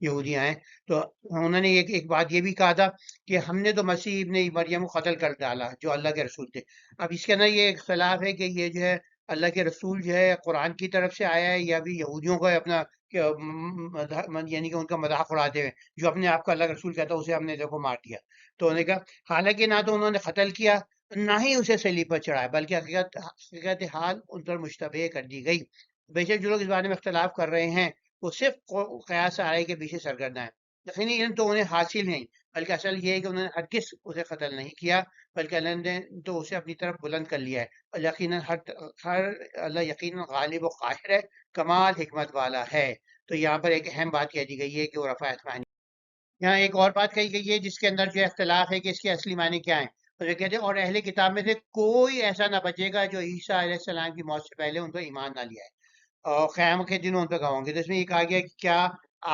یہودیاں ہیں، تو انہوں نے ایک بات یہ بھی کہا تھا کہ ہم نے تو مسیح ابن مریم کو قتل کر ڈالا جو اللہ کے رسول تھے۔ اب اس کے اندر یہ اختلاف ہے کہ یہ جو ہے اللہ کے رسول جو ہے قرآن کی طرف سے آیا ہے یا بھی یہودیوں کو اپنا یعنی کہ ان کا مذاق اڑاتے ہوئے جو اپنے آپ کو اللہ کا رسول کہتا ہے اسے ہم نے دیکھو مار دیا۔ تو انہوں نے کہا حالانکہ نہ تو انہوں نے قتل کیا نہ ہی اسے صلیب پر چڑھایا، بلکہ حقیقت حال ان پر مشتبہ کر دی گئی۔ بے شک جو لوگ اس بارے میں اختلاف کر رہے ہیں وہ صرف قیاس آرائی کے پیچھے سرگرداں ہیں۔ یقینی علم تو انہیں حاصل نہیں، بلکہ اصل یہ ہے کہ انہوں نے ہرگز اسے قتل نہیں کیا، بلکہ اللہ نے تو اسے اپنی طرف بلند کر لیا ہے، اور یقیناً ہر اللہ یقیناً غالب و قاہر ہے، کمال حکمت والا ہے۔ تو یہاں پر ایک اہم بات کہہ دی گئی ہے کہ وہ رفع آسمانی۔ یہاں ایک اور بات کہی گئی ہے جس کے اندر جو اختلاف ہے کہ اس کے اصلی معنی کیا ہیں، اور یہ کہتے ہیں اور اہل کتاب میں سے کوئی ایسا نہ بچے گا جو عیسیٰ علیہ السلام کی موت سے پہلے ان پر ایمان نہ لیا ہے اور قیامت کے دن ان پہ گواہوں گے۔ تو اس میں یہ کہا گیا کہ کیا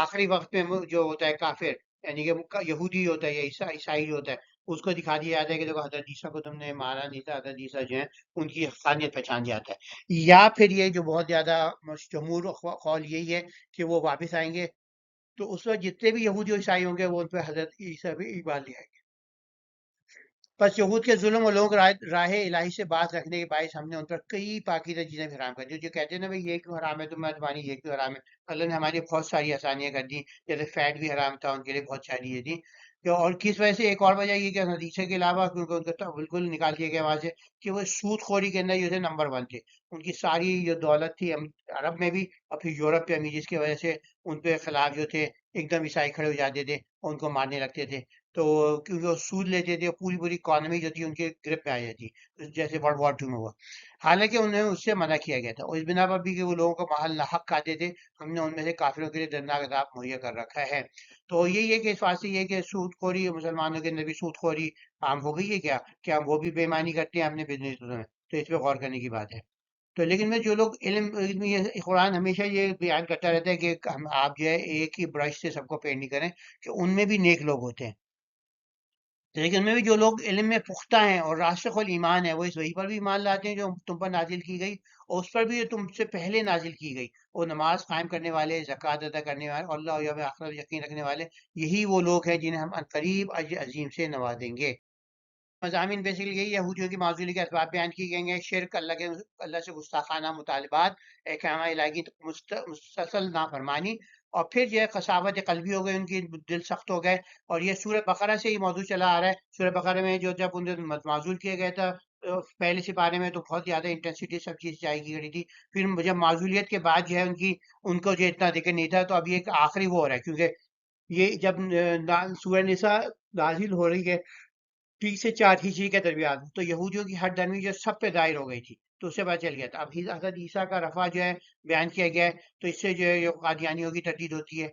آخری وقت میں جو ہوتا ہے کافر یعنی کہ یہودی ہوتا ہے یا عیسائی ہوتا ہے اس کو دکھا دیا جاتا ہے کہ دیکھو حضرت عیسیٰ کو تم نے مارا نہیں تھا، حضرت عیسیٰ جو ہیں ان کی حقانیت پہچان جاتا ہے، یا پھر یہ جو بہت زیادہ جمہور قول یہی ہے کہ وہ واپس آئیں گے، تو اس وقت جتنے بھی یہودی اور عیسائی ہوں گے وہ ان پہ حضرت عیسیٰ بھی ایمان لے آئیں گے۔ بس یہود کے ظلم و لوگ راہ الہی سے بات رکھنے کے باعث ہم نے ان پر کئی پاکیزہ چیزیں بھی حرام کر دی، جو کہتے ہیں نا بھائی یہ کیوں حرام ہے تم تمہاری یہ کیوں حرام ہے، اللہ نے ہماری بہت ساری آسانیاں کر دی، جیسے فیٹ بھی حرام تھا ان کے لیے بہت ساری یہ تھی اور کس وجہ سے۔ ایک اور وجہ یہ کہ حدیثے کے علاوہ کیونکہ ان کا بالکل نکال دیا گیا وہاں سے کہ وہ سود خوری کے اندر یہ تھے نمبر 1 تھے، ان کی ساری جو دولت تھی عرب میں بھی اور پھر یورپ پہ بھی، جس کی وجہ سے ان پہ خلاف جو تھے ایک دم عیسائی کھڑے ہو جاتے تھے اور ان کو مارنے لگتے تھے، تو کیونکہ وہ سود لیتے تھے پوری پوری اکانومی جو تھی ان کے گرپ میں آ جاتی جیسے ورلڈ وار 2 میں ہوا، حالانکہ انہیں اس سے منع کیا گیا تھا، اور اس بنا پر بھی کہ وہ لوگوں کو محل ناحق کھاتے تھے ہم نے ان میں سے کافروں کے لیے دردناک عذاب مہیا کر رکھا ہے۔ تو یہی ہے کہ اس بات سے یہ کہ سود خوری مسلمانوں کے اندر بھی سود خوری عام ہو گئی ہے کیا وہ بھی بے ایمانی کرتے ہیں اپنے بزنس میں، تو اس پہ غور کرنے کی بات ہے۔ تو لیکن میں جو لوگ علم یہ قرآن ہمیشہ یہ بیان کرتا رہتا ہے کہ آپ جو ہے ایک ہی برش سے سب کو پینٹ نہیں کریں، کہ ان میں بھی نیک لوگ ہوتے ہیں، لیکن ان میں بھی جو لوگ علم میں پختہ ہیں اور راسخ الایمان ہے وہ اس وحی پر بھی ایمان لاتے ہیں جو تم پر نازل کی گئی اور اس پر بھی جو تم سے پہلے نازل کی گئی، وہ نماز قائم کرنے والے، زکوٰۃ ادا کرنے والے اور اللہ اور یوم آخرت یقین رکھنے والے، یہی وہ لوگ ہیں جنہیں ہم عنقریب اجر عظیم سے نوازیں گے۔ مضامین بیسیکلی یہی یہودیوں کی معزولی کے اسباب بیان کی گئے ہیں، شرک، اللہ سے گستاخانہ مطالبات، احکام الہی کی مسلسل نافرمانی، اور پھر جو ہے قساوت قلبی ہو گئی، ان کی دل سخت ہو گئے، اور یہ سورہ بقرہ سے ہی موضوع چلا آ رہا ہے۔ سورہ بقرہ میں جو جب انہیں معزول کیا گیا تھا پہلے سپارے میں تو بہت زیادہ انٹینسٹی سب چیز چاہیے کی گئی تھی، پھر جب معزولیت کے بعد جو ہے ان کو جو اتنا ذکر نہیں تھا، تو اب یہ ایک آخری وہ ہو رہا ہے کیونکہ یہ جب سورہ نساء نازل ہو رہی ہے 3 سے 4 ہجری کے درمیان، تو یہودیوں کی ہر درمی جو سب پہ دائر ہو گئی تھی، تو اس سے پتہ چل گیا تھا۔ اب حضرت عیسیٰ کا رفع جو ہے بیان کیا گیا ہے، تو اس سے جو ہے یہ قادیانیوں کی تردید ہوتی ہے،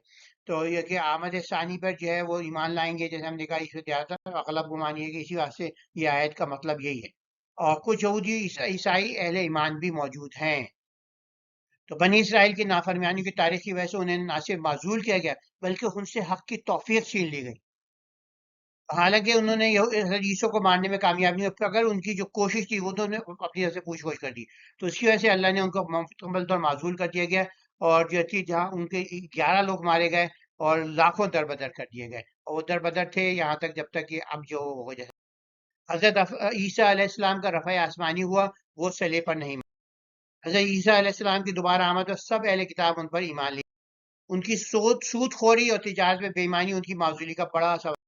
تو یہ کہ آمد ثانی پر جو ہے وہ ایمان لائیں گے، جیسے ہم نے کہا اس میں زیادہ تر اغلب گمانی ہے کہ اسی واسطے یہ آیت کا مطلب یہی ہے، اور کچھ یہودی عیسائی اہل ایمان بھی موجود ہیں۔ تو بنی اسرائیل کی نافرمانی کی تاریخی وجہ سے انہیں نہ صرف معزول کیا گیا بلکہ ان سے حق کی توفیق چھین لی گئی، حالانکہ انہوں نے حضرت یسوع کو مارنے میں کامیاب نہیں ہوئی، اگر ان کی جو کوشش تھی وہ تو انہیں اپنی طرف سے پوچھ گچھ کر دی، تو اس کی وجہ سے اللہ نے ان کو مکمل طور معزول کر دیا گیا، اور جو تھی جہاں ان کے 11 لوگ مارے گئے اور لاکھوں در بدر کر دیے گئے، اور وہ در بدر تھے یہاں تک جب تک کہ اب جو ہو جیسے حضرت عیسیٰ علیہ السلام کا رفع آسمانی ہوا، وہ صلیب پر نہیں مارے۔ حضرت عیسیٰ علیہ السلام کی دوبارہ آمد پر سب اہل کتاب ان پر ایمان لی، ان کی سود خوری اور تجارت میں بے ایمانی ان کی معزولی کا بڑا سبب۔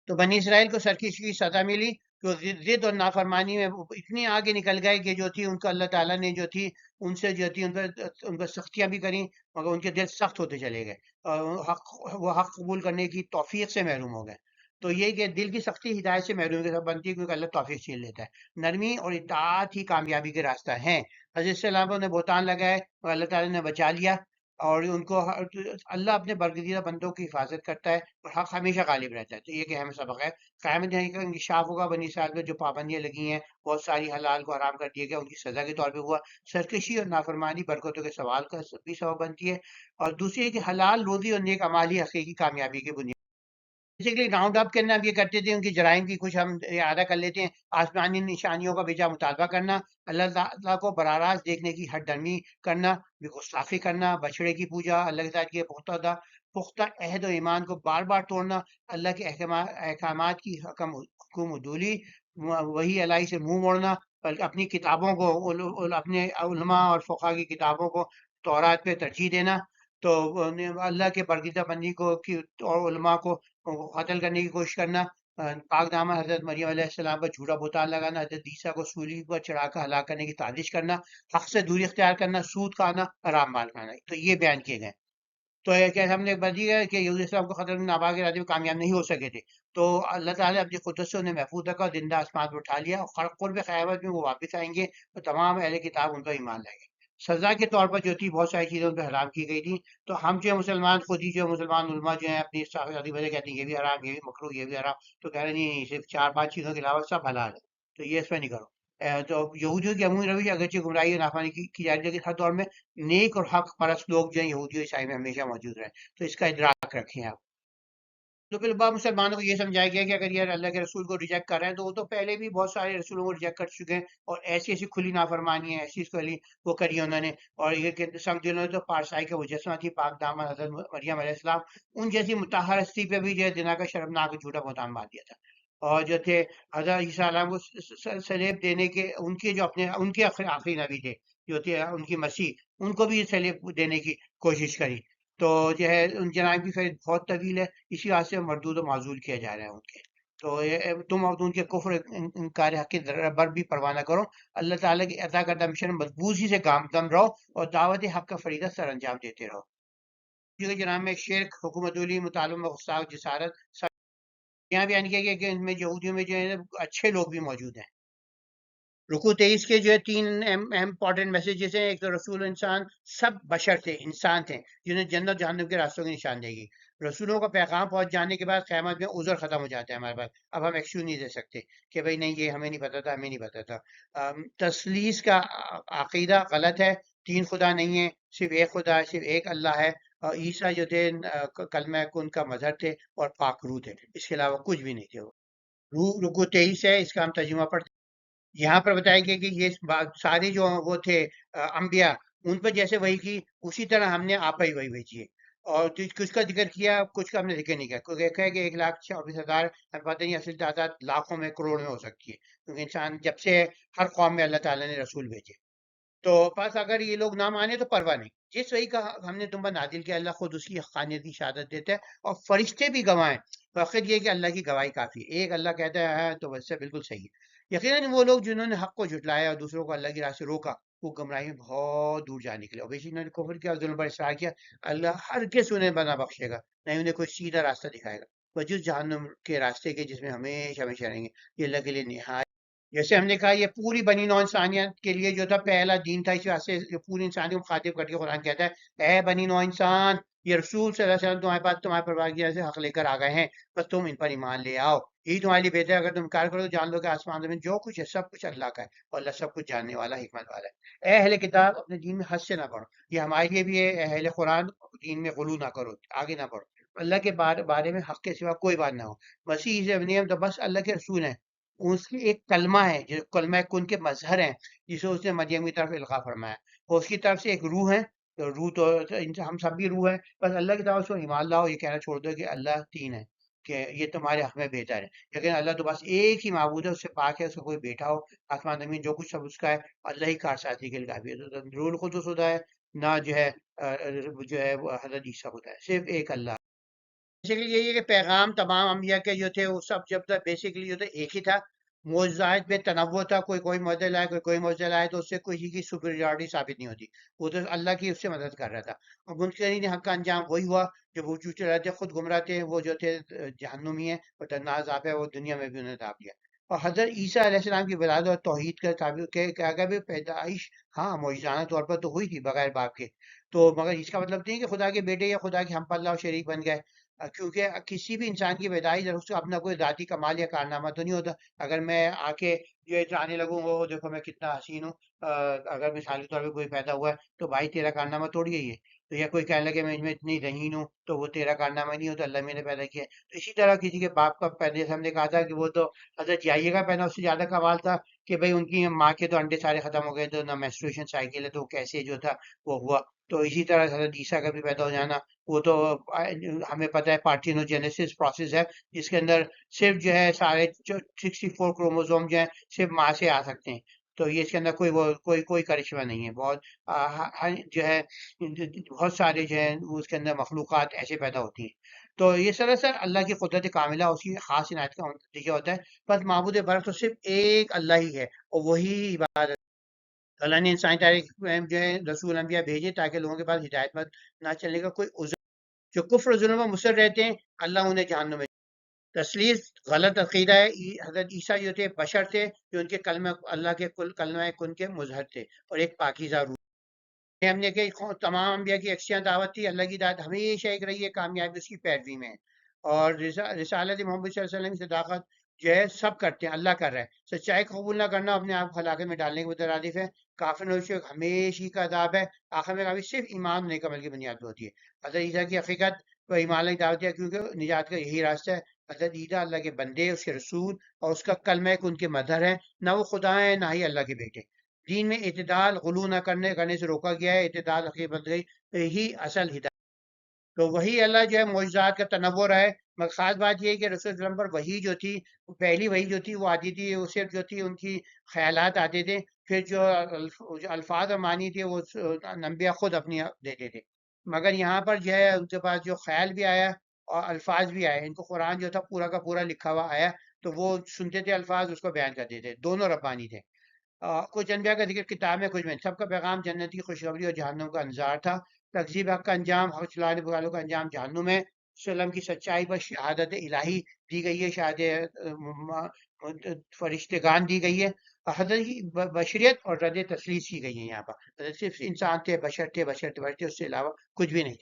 تو بنی اسرائیل کو سرکشی کی سزا ملی، جو ضد اور نافرمانی میں اتنی آگے نکل گئے کہ جو تھی ان کو اللہ تعالیٰ نے جو تھی ان سے جو تھی ان پر سختیاں بھی کریں، مگر ان کے دل سخت ہوتے چلے گئے اور وہ حق قبول کرنے کی توفیق سے محروم ہو گئے۔ تو یہ کہ دل کی سختی ہدایت سے محروم کے ساتھ بنتی ہے کیونکہ اللہ توفیق چھین لیتا ہے، نرمی اور اطاعت ہی کامیابی کے راستہ ہیں۔ حضرت السلام نے بہتان لگائے اور اللہ تعالیٰ نے بچا لیا، اور ان کو اللہ اپنے برگزیدہ بندوں کی حفاظت کرتا ہے اور حق ہمیشہ غالب رہتا ہے، تو یہ کہ اہم سبق ہے۔ قیامت دن کا انکشاف ہوگا، بنی اسرائیل میں جو پابندیاں لگی ہیں، بہت ساری حلال کو حرام کر دیا گیا، ان کی سزا کے طور پہ ہوا۔ سرکشی اور نافرمانی برکتوں کے سوال کا بھی سبب بنتی ہے، اور دوسری ہے کہ حلال روزی اور نیک اعمال ہی حقیقی کامیابی کی بنیاد۔ بیسیکلی راؤنڈ اپ کرنا ہم یہ کرتے تھے، ان کی جرائم کی کچھ ہم اعادہ کر لیتے ہیں، آسمانی نشانیوں کا بجا مطالبہ کرنا، اللہ تعالیٰ کو براہ راست دیکھنے کی ہٹ درمی کرنا، گستاخی کرنا، بچڑے کی پوجا، اللہ کے ساتھ یہ پختہ پختہ عہد و ایمان کو بار بار توڑنا، اللہ کے احکامات کی حکم عدولی، وہی الہی سے منہ موڑنا، بلکہ اپنی کتابوں کو اپنے علماء اور فقہا کی کتابوں کو تورات پہ ترجیح دینا، تو اللہ کے برگزیدہ بندی کو اور علماء کو قتل کرنے کی کوشش کرنا، پاک دامن حضرت مریم علیہ السلام پر جھوٹا بہتان لگانا، حضرت عیسیٰ کو سولی پر چڑھا کر ہلاک کرنے کی سازش کرنا، حق سے دوری اختیار کرنا، سود کھانا، حرام مال کھانا، تو یہ بیان کیے گئے۔ تو ہم نے بتایا ہے کہ یہودی اسلام کو قتل نابالغ ارادے میں کامیاب نہیں ہو سکے تھے، تو اللہ تعالیٰ نے اپنی قدرت سے انہیں محفوظ رکھا اور زندہ آسمان پر اٹھا لیا، اور قرب قیامت میں وہ واپس آئیں گے تو تمام اہل کتاب ان پر ایمان لائیں گے۔ سزا کے طور پر جو تھی بہت ساری چیزیں ان پہ حرام کی گئی تھیں، تو ہم جو مسلمان خود ہی جو مسلمان علماء جو ہیں اپنی شادی وجہ کہتے ہیں یہ بھی حرام، یہ بھی مکروہ، یہ بھی حرام، تو کہہ رہے نہیں صرف 4-5 چیزوں کے علاوہ سب حلال ہے، تو یہ اس پہ نہیں کرو۔ تو یہودیوں کی عمومی روش اگرچہ گمراہی اور نافرمانی کی جا رہی ہے، لیکن ہر دور میں نیک اور حق پرست لوگ جو ہیں یہودی اور عیسائی میں ہمیشہ موجود رہے، تو اس کا ادراک رکھیں آپ۔ تو پھر بعض مسلمانوں کو یہ سمجھایا گیا کہ اگر یہ اللہ کے رسول کو ریجیکٹ کر رہے ہیں تو وہ تو پہلے بھی بہت سارے رسولوں کو ریجیکٹ کر چکے ہیں، اور ایسی ایسی کھلی نافرمانی ہے، ایسی کھلی وہ کری انہوں نے، اور یہ کہ سنگ دلوں نے تو پارسائی کا مجسمہ تھی پاک دامن حضرت مریم علیہ السلام، ان جیسی مطہر ہستی پہ بھی جو ہے زنا کا شرمناک جھوٹا بہتان باندھ دیا تھا، اور جو تھے حضرت عیسیٰ علیہ السلام کو سلیب دینے کے ان کے جو اپنے ان کے آخری نبی تھے جو تھے ان کی مسیح، ان کو بھی سلیب دینے کی کوشش کری، تو جو ہے ان جناب کی فہرست بہت طویل ہے، اسی واسطے سے مردود و معزول کیا جا رہا ہے ان کے، تو تم اب ان کے کفر انکار حق کے بر بھی پرواہ نہ کرو، اللہ تعالیٰ کی عطا کردہ مشن مضبوطی سے دم رہو اور دعوت حق کا فریضہ سر انجام دیتے رہو۔ جناب میں شرک، حکومت ولی، مطالبہ غصہ، جسارت، یہاں بیان کیا گیا کہ ان میں یہودیوں میں جو ہے اچھے لوگ بھی موجود ہیں۔ رکوع 23 کے جو ہے 3 امپورٹنٹ میسیجز ہیں۔ ایک تو رسول انسان سب بشر تھے، انسان تھے جنہیں جنت جہنم کے راستوں کی نشاندہی۔ رسولوں کا پیغام پہنچ جانے کے بعد قیامت میں عذر ختم ہو جاتا ہے ہمارے پاس، اب ہم ایکسکیوز نہیں دے سکتے کہ بھئی نہیں یہ ہمیں نہیں پتا تھا، ہمیں نہیں پتا تھا۔ تثلیث کا عقیدہ غلط ہے، 3 خدا نہیں ہے، صرف ایک خدا ہے، صرف ایک اللہ ہے، اور عیسیٰ جو تھے کلمہ کن کا مظہر تھے اور پاک روح تھے، اس کے علاوہ کچھ بھی نہیں تھے وہ۔ رکوع 23 ہے، اس کا ہم ترجمہ پڑھتے ہیں۔ یہاں پر بتایا گیا کہ یہ سارے جو وہ تھے انبیاء، ان پر جیسے وحی کی اسی طرح ہم نے آپ ہی وحی بھیجی ہے، اور کچھ کا ذکر کیا، کچھ کا ہم نے ذکر نہیں کیا، کوئی دیکھا ہے کہ 1,24,000، ہمیں پتہ نہیں اصل تعداد لاکھوں میں کروڑ میں ہو سکتی ہے، کیونکہ انسان جب سے ہر قوم میں اللہ تعالیٰ نے رسول بھیجے، تو بس اگر یہ لوگ نہ مانے تو پرواہ نہیں، جس وحی کا ہم نے تم پر نازل کیا اللہ خود اس کی حقانیت کی شہادت دیتا ہے، اور فرشتے بھی گواہیں، تو آخر یہ کہ اللہ کی گواہی کافی ہے، ایک اللہ کہتا ہے ہاں تو ویسے بالکل صحیح ہے۔ یقیناً وہ لوگ جنہوں نے حق کو جھٹلایا اور دوسروں کو اللہ کی راہ سے روکا، وہ گمراہی میں بہت دور جا نکلے، اور بیشک انہوں نے کفر کیا اور ظلم پر اصرار کیا، اللہ ہرگز انہیں بنا بخشے گا، نہ ہی انہیں کوئی سیدھا راستہ دکھائے گا، بجز جہنم کے راستے کے جس میں ہمیشہ ہمیشہ رہیں گے، یہ اللہ کے لیے نہایت، جیسے ہم نے کہا یہ پوری بنی نوع انسانیت کے لیے جو تھا پہلا دین تھا، اس واسطے جو پوری انسانیت کو مخاطب کر کے قرآن کہتا ہے اے بنی نوع انسان، یہ رسول صلی اللہ علیہ وسلم تمہارے پاس تمہارے پروردگار سے حق لے کر آ گئے ہیں، بس تم ان پر ایمان لے آؤ، یہی تمہارے لیے بہتر ہے، اگر تم انکار کرو تو جان لو کہ آسمان زمین جو کچھ ہے سب کچھ اللہ کا ہے، اور اللہ سب کچھ جاننے والا حکمت والا ہے۔ اے اہل کتاب، اپنے دین میں حد سے نہ بڑھو، یہ ہمارے لیے بھی ہے، اے اہل قرآن دین میں غلو نہ کرو، آگے نہ بڑھو، اللہ کے بارے میں حق کے سوا کوئی بات نہ ہو، مسیح عیسی ابن مریم تو بس اللہ کے رسول ہیں، اس کی ایک کلمہ ہے جو کلمہ کن کے مظہر ہیں، جسے اس نے مریم کی طرف القا فرمایا، اور اس کی طرف سے ایک روح ہے، تو روح تو ہم سب بھی روح ہے، بس اللہ کی طرف سے ایمان لاؤ، یہ کہنا چھوڑ دو کہ اللہ 3 ہے، کہ یہ تمہارے حق میں بہتر ہے، لیکن اللہ تو بس ایک ہی معبود ہے، اس سے پاک ہے، اس کا کوئی بیٹا ہو، آسمان زمین جو کچھ سب اس کا ہے، اللہ ہی کارسازی کے لیے کافی ہے، تو روح القدس خدا ہے، نہ جو ہے وہ حضرت عیسیٰ خدا ہے، صرف ایک اللہ۔ بیسیکلی یہی ہے کہ پیغام تمام انبیاء کے جو تھے وہ سب جب تک بیسیکلی جو تھا ایک ہی تھا، معجزات میں تنوع تھا، کوئی معجزہ لائے کوئی معجزہ لائے، تو اس سے کسی کی سپریورٹی ثابت نہیں ہوتی، وہ تو اللہ کی اس سے مدد کر رہا تھا، اور منکرین حق کا انجام وہی ہوا جو وہ چوچے رہے تھے، خود گمراہ تھے، وہ جو تھے جہنمی ہیں، اور دردناک عذاب ہے، وہ دنیا میں بھی انہوں نے داب دیا، اور حضرت عیسیٰ علیہ السلام کی ولادت اور توحید کا ثابت کہ اگر بھی پیدائش ہاں معجزانہ طور پر تو ہوئی تھی بغیر باپ کے، تو مگر اس کا مطلب نہیں کہ خدا کے بیٹے یا خدا کے ہم پلہ اور شریک بن گئے، کیونکہ کسی بھی انسان کی پیدائش اس کا اپنا کوئی ذاتی کمال یا کارنامہ تو نہیں ہوتا، اگر میں آ کے یہ جانے لگوں وہ دیکھو میں کتنا حسین ہوں، اگر مثالی طور پہ کوئی پیدا ہوا ہے تو بھائی تیرا کارنامہ توڑ گئی ہے، تو یا کوئی کہنے لگے میں اتنی ذہین ہوں تو وہ تیرا کارنامہ نہیں ہوتا، اللہ میں نے پیدا کیا ہے، تو اسی طرح کسی کے باپ کا پیدا، جیسے ہم نے کہا تھا کہ وہ تو حضرت یحییٰ کا پیدا اس سے زیادہ کمال تھا کہ بھئی ان کی ماں کے تو انڈے سارے ختم ہو گئے، تو نہ مینسٹریشن سائیکل ہے تو وہ کیسے جو تھا وہ ہوا، تو اسی طرح حضرت عیسیٰ کا بھی پیدا ہو جانا، وہ تو ہمیں پتہ ہے پارٹینوجینیسس پروسیس ہے، جس کے اندر صرف جو ہے سارے 64 کروموزوم جو ہیں صرف ماں سے آ سکتے ہیں، تو یہ اس کے اندر کوئی کرشمہ نہیں ہے، بہت جو ہے بہت سارے جو ہیں اس کے اندر مخلوقات ایسے پیدا ہوتی ہیں. تو یہ سراسر اللہ کی قدرت کاملہ، اس کی خاص عنایت کا نتیجہ ہوتا ہے. بس معبود برحق تو صرف ایک اللہ ہی ہے، اور وہی عبادت. اللہ نے انسانی تاریخ میں جو ہے رسول انبیاء بھیجے تاکہ لوگوں کے پاس ہدایت پر نہ چلنے کا کوئی عذر. جو کفر و ظلم میں مصر رہتے ہیں اللہ انہیں جہنم میں. تسلیس غلط عقیدہ ہے. حضرت عیسیٰ جو تھے بشر تھے، جو ان کے کلمہ اللہ کے کل کلمہ کن کے مظہر تھے اور ایک پاکیزہ روح. ہم نے کہ تمام انبیاء کی یکساں دعوت تھی، اللہ کی دعوت ہمیشہ ایک رہی ہے، کامیابی اس کی پیروی میں ہے. اور رسالت محمد صلی اللہ علیہ وسلم کی صداقت جو ہے سب کرتے ہیں، اللہ کر رہا ہے. سچائی کو قبول نہ کرنا اپنے آپ کو ہلاکت میں ڈالنے کے مترادف ہے. کافر نوشی ہمیشہ کا عذاب ہے. آخر میں کافی صرف ایمان نہیں عمل کی بنیاد پہ ہوتی ہے. حضرت عیسیٰ کی حقیقت و ایمان کی دعوت ہے، کیونکہ نجات کا یہی راستہ ہے. حضرت عیسیٰ اللہ کے بندے، اس کے رسول اور اس کا کلمہ ان کے مظہر ہیں. نہ وہ خدا ہیں نہ ہی اللہ کے بیٹے. دین میں اعتدال غلو نہ کرنے سے روکا گیا ہے. اعتدال عقیدت بن گئی ہی اصل ہدایت. تو وہی اللہ جو ہے معجزات کا تنوع ہے. مگر خاص بات یہ ہے کہ رسول اللہ پر وہی جو تھی، وہ پہلی وہی جو تھی وہ آتی تھی، وہ صرف جو تھی ان کی خیالات آتے تھے. پھر جو الفاظ اور معنی تھے وہ انبیاء خود اپنی دیتے تھے. مگر یہاں پر جو ہے ان کے پاس جو خیال بھی آیا اور الفاظ بھی آئے. ان کو قرآن جو تھا پورا کا پورا لکھا ہوا آیا، تو وہ سنتے تھے الفاظ، اس کو بیان کرتے تھے. دونوں ربانی تھے. کچھ انبیاء کا ذکر کتاب میں، کچھ میں. سب کا پیغام جنت کی خوشخبری اور جہنم کا انذار تھا. تکذیب حق کا انجام، حق چلانے والوں کا انجام جہنم ہے. وسلم کی سچائی پر شہادت الہی دی گئی ہے، فرشتگان دی گئی ہے. حضرت کی بشریت اور رد تسلیس کی گئی ہے. یہاں پر حضرت صرف انسان تھے، بشر تھے، اس سے علاوہ کچھ بھی نہیں.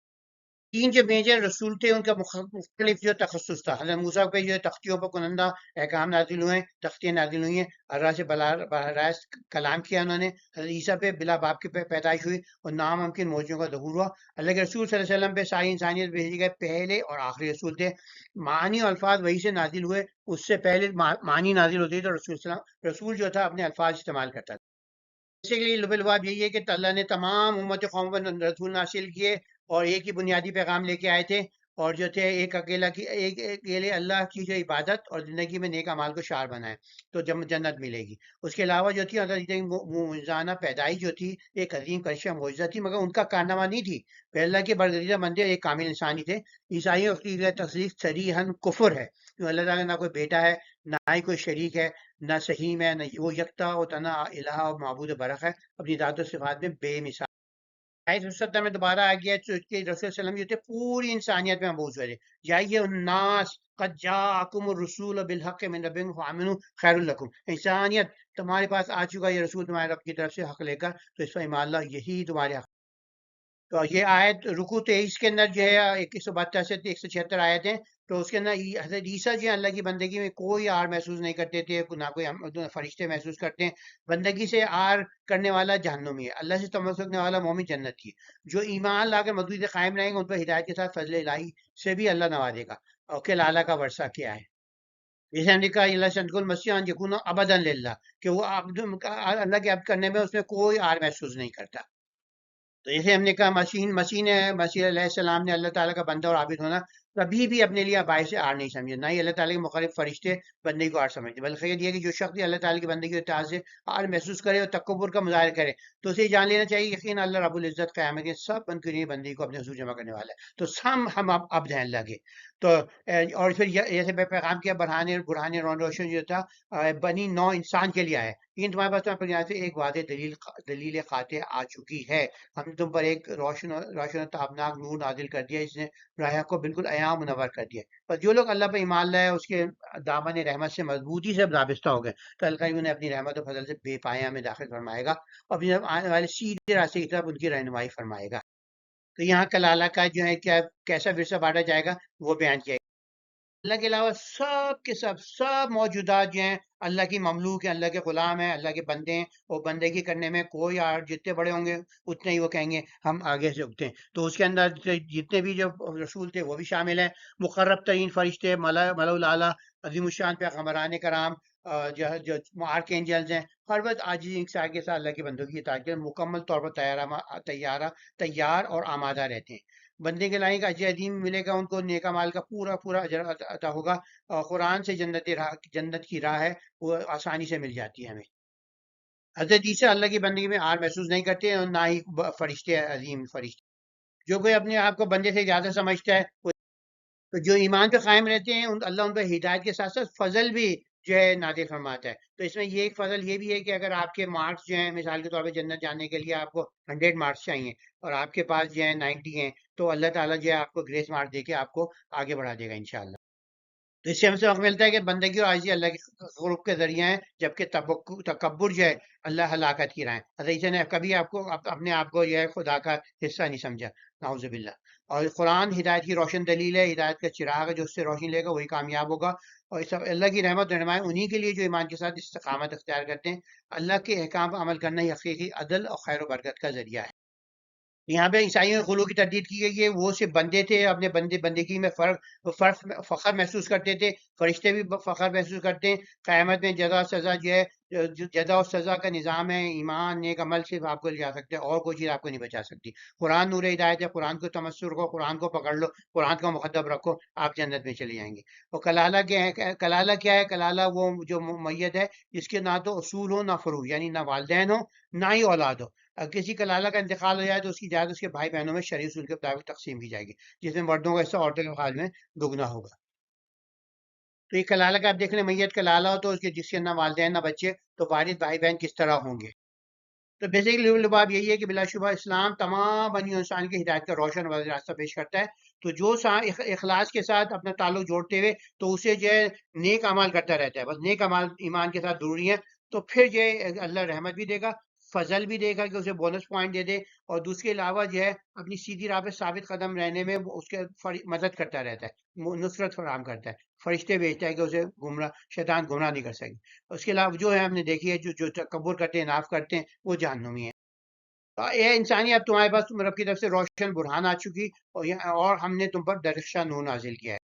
تین جو میجر رسول تھے ان کا مختلف جو تخصص تھا. حضرت موسیٰ پہ جو ہے تختیوں پر کنندہ احکام نازل ہوئے ہیں، تختیاں نازل ہوئی ہیں، اللہ سے براہ راست کلام کیا انہوں نے. حضرت عیسیٰ پہ بلا باپ کے پیدائش ہوئی اور ناممکن موجودوں کا ظہور ہوا. اللہ کے رسول صلی اللہ علیہ وسلم پہ ساری انسانیت بھیجے گئے پہلے اور آخری رسول تھے. معنی اور الفاظ وہی سے نازل ہوئے، اس سے پہلے معنی نازل ہوتی تو رسول جو تھا اپنے الفاظ استعمال کرتا تھا. بیسیکلی لب الباب یہی ہے کہ اللہ نے تمام امت قوم پر رسول نازل کیے اور ایک ہی بنیادی پیغام لے کے آئے تھے، اور جو تھے ایک اکیلے اللہ کی جو عبادت اور زندگی میں نیک اعمال کو شعار بنائے تو جنت ملے گی. اس کے علاوہ جو تھی حضرت معجزانہ پیدائش جو تھی ایک عظیم کرشہ معجزہ تھی، مگر ان کا کارنامہ نہیں تھی. پھر اللہ کے برگزیدہ بندے ایک کامل انسانی تھے. عیسائیوں کی تصدیق صریحاً کفر ہے، کیوں اللہ تعالیٰ نہ کوئی بیٹا ہے، نہ ہی کوئی شریک ہے، نہ صحیح ہے، نہ وہ یکتا و تنا الہ اور معبود برحق ہے، اپنی ذات و صفات میں بے مثال. آیت 70 میں دوبارہ آ گیا کہ رسول صلی اللہ علیہ وسلم جو تھے پوری انسانیت میں مبعوث ہوئے تھے. جائیے الناس قد جاءکم الرسول بالحق من ربکم فآمنوا خیر لکم. انسانیت تمہارے پاس آ چکا یہ رسول تمہارے رب کی طرف سے حق لے کر، تو اس پر ایمان لاؤ، یہی تمہارے حق. تو یہ آیت رکوع 23 کے اندر جو ہے 172 سے 176 آیت ہیں. تو اس کے اندر حضرت عیسیٰ جو ہے اللہ کی بندگی میں کوئی آر محسوس نہیں کرتے تھے، نہ کوئی فرشتے محسوس کرتے ہیں. بندگی سے آر کرنے والا جہنمی ہے، اللہ سے تمسک رکھنے والا مومن جنت کی. جو ایمان لا کر مضبوطی قائم رہیں گے ان پر ہدایت کے ساتھ فضل الہی سے بھی اللہ نوازے گا. اور کہ لالا کا ورثہ کیا ہے؟ جیسے ہم نے کہا اللہ صدق المسیح ان یکون ابداً للہ، کہ وہ اللہ کے عبد کرنے میں اس میں کوئی آر محسوس نہیں کرتا. تو جیسے ہم نے کہا مسیح علیہ السلام نے اللہ تعالیٰ کا بندہ اور عابد ہونا کبھی بھی اپنے لیے باعث آر نہیں سمجھے، نہ ہی اللہ تعالیٰ کے مخالف فرشتے بندگی کو آر سمجھتے، بلکہ یہ کہ جو شخص اللہ تعالیٰ کی بندگی کے اتحاد سے آر محسوس کرے اور تکبر کا مظاہرہ کرے تو اسے جان لینا چاہیے یقین اللہ رب العزت قیامت کے سب بندگی کو اپنے حضور جمع کرنے والا ہے. تو ہم عبد ہیں اللہ کے. تو اور پھر جیسے پیغام کیا برہان روشن جو تھا بنی نو انسان کے لیے آیا، لیکن تمہارے پاس تمہارے سے ایک واضح دلیل قاطع آ چکی ہے. ہم نے تم پر ایک روشن و تابناک نور نازل کر دیا، اس نے راہ کو بالکل عیاں منور کر دیا. پر جو لوگ اللہ پہ ایمان لائے اس کے دامن رحمت سے مضبوطی سے وابستہ ہو گئے تو اللہ انہیں اپنی رحمت و فضل سے بے پایہ میں داخل فرمائے گا اور اپنی آنے والے سیدھے راستے کی طرف ان کی رہنمائی فرمائے گا. تو یہاں کلالہ کا جو ہے کیا کیسا ورثہ بانٹا جائے گا وہ بیان کیا. اللہ کے علاوہ سب کے سب موجودات جو ہیں اللہ کی مملوک ہیں، اللہ کے غلام ہیں، اللہ کے بندے ہیں. اور بندگی کرنے میں کوئی جتنے بڑے ہوں گے اتنے ہی وہ کہیں گے ہم آگے سے اگتے ہیں. تو اس کے اندر جتنے بھی جو رسول تھے وہ بھی شامل ہیں. مقرب ترین فرشتے، ملأ الاعلیٰ، عظیم الشان پیغمبران کرام، جو جو آرک اینجلز ہیں، ہر وقت عاجزی کے ساتھ اللہ کے بندوں کی اطاعت کریں، مکمل طور پر تیار اور آمادہ رہتے ہیں۔ بندے کے لائیں کا اجر عظیم ملے گا ان کو، نیک مال کا پورا پورا اجر عطا ہوگا، اور قرآن سے جنت کی راہ ہے وہ آسانی سے مل جاتی ہے ہمیں۔ حضرت عیسیٰ اللہ کی بندگی میں آر محسوس نہیں کرتے، اور نہ ہی فرشتے، عظیم فرشتے۔ جو کوئی اپنے آپ کو بندے سے زیادہ سمجھتا ہے، تو جو ایمان پہ قائم رہتے ہیں اللہ ان پہ ہدایت کے ساتھ ساتھ فضل بھی جو ہے نازل فرماتا ہے۔ تو اس میں یہ ایک فضل یہ بھی ہے کہ اگر آپ کے مارکس جو ہیں، مثال کے طور پہ جنت جانے کے لیے آپ کو 100 مارکس چاہیے اور آپ کے پاس جو ہے 90 ہیں، تو اللہ تعالیٰ جو ہے آپ کو گریس مارک دے کے آپ کو آگے بڑھا دے گا انشاءاللہ۔ تو اس سے ہم سے وقت ملتا ہے کہ بندگی اور عاجزی اللہ کے قرب کے ذریعہ ہیں، جبکہ تکبر جو ہے اللہ ہلاکت کی راہ ہے۔ حضرت عیسیٰ نے کبھی آپ کو اپنے آپ کو جو ہے خدا کا حصہ نہیں سمجھا، نعوذ باللہ۔ اور قرآن ہدایت کی روشن دلیل ہے، ہدایت کا چراغ ہے، جو اس سے روشنی لے گا وہی کامیاب ہوگا۔ اور اس اللہ کی رحمت و رحمائے انہی کے لیے جو ایمان کے ساتھ استقامت اختیار کرتے ہیں۔ اللہ کے احکام پر عمل کرنا ہی حقیقی عدل اور خیر و برکت کا ذریعہ ہے۔ یہاں پہ عیسائیوں میں غلو کی تردید کی گئی ہے، وہ صرف بندے تھے، اپنے بندگی میں فخر محسوس کرتے تھے، فرشتے بھی فخر محسوس کرتے ہیں۔ قیامت میں جزا سزا جو ہے، جزا اور سزا کا نظام ہے، ایمان نیک عمل صرف آپ کو لے جا سکتے ہیں، اور کوئی چیز آپ کو نہیں بچا سکتی۔ قرآن نور ہدایت ہے، قرآن کو تمسک رکھو، قرآن کو پکڑ لو، قرآن کا مقدم رکھو، آپ جنت میں چلے جائیں گے۔ اور کلالہ کیا ہے؟ کلالہ کیا ہے؟ کلالہ وہ جو میت ہے جس کے نہ تو اصول ہو نہ فروع، یعنی نہ والدین ہو نہ ہی اولاد ہو۔ کسی کلالہ کا انتقال ہو جائے تو اس کی جائیداد اس کے بھائی بہنوں میں شرعی اصول کے مطابق تقسیم کی جائے گی، جس میں مردوں کا حصہ عورتوں کے مقابلے میں دگنا ہوگا۔ تو یہ کلالہ کا آپ دیکھ لیں، میت کلالہ ہو تو اس کے جس کے نہ والدین نہ بچے، تو وارث بھائی بہن کس طرح ہوں گے؟ تو بیسیکلی لباب یہی ہے کہ بلا شبہ اسلام تمام بنی انسان کی ہدایت کا روشن واضح راستہ پیش کرتا ہے۔ تو جو اخلاص کے ساتھ اپنا تعلق جوڑتے ہوئے تو اسے جو ہے نیک اعمال کرتا رہتا ہے، بس نیک اعمال ایمان کے ساتھ ضروری ہے، تو پھر جو ہے اللہ رحمت بھی دے گا، فضل بھی دے گا کہ اسے بونس پوائنٹ دے دے، اور دوسرے علاوہ جو ہے اپنی سیدھی راہ پہ ثابت قدم رہنے میں وہ اس کے مدد کرتا رہتا ہے، نصرت فراہم کرتا ہے، فرشتے بھیجتا ہے کہ اسے شیطان گمراہ نہیں کر سکے۔ اس کے علاوہ جو ہے ہم نے دیکھی ہے، جو تکبر کرتے ہیں، ناف کرتے ہیں، وہ جہنمی ہے۔ اے انسانی، اب تمہارے پاس تم رب کی طرف سے روشن برہان آ چکی، اور ہم نے تم پر درخشاں نور نازل کیا ہے۔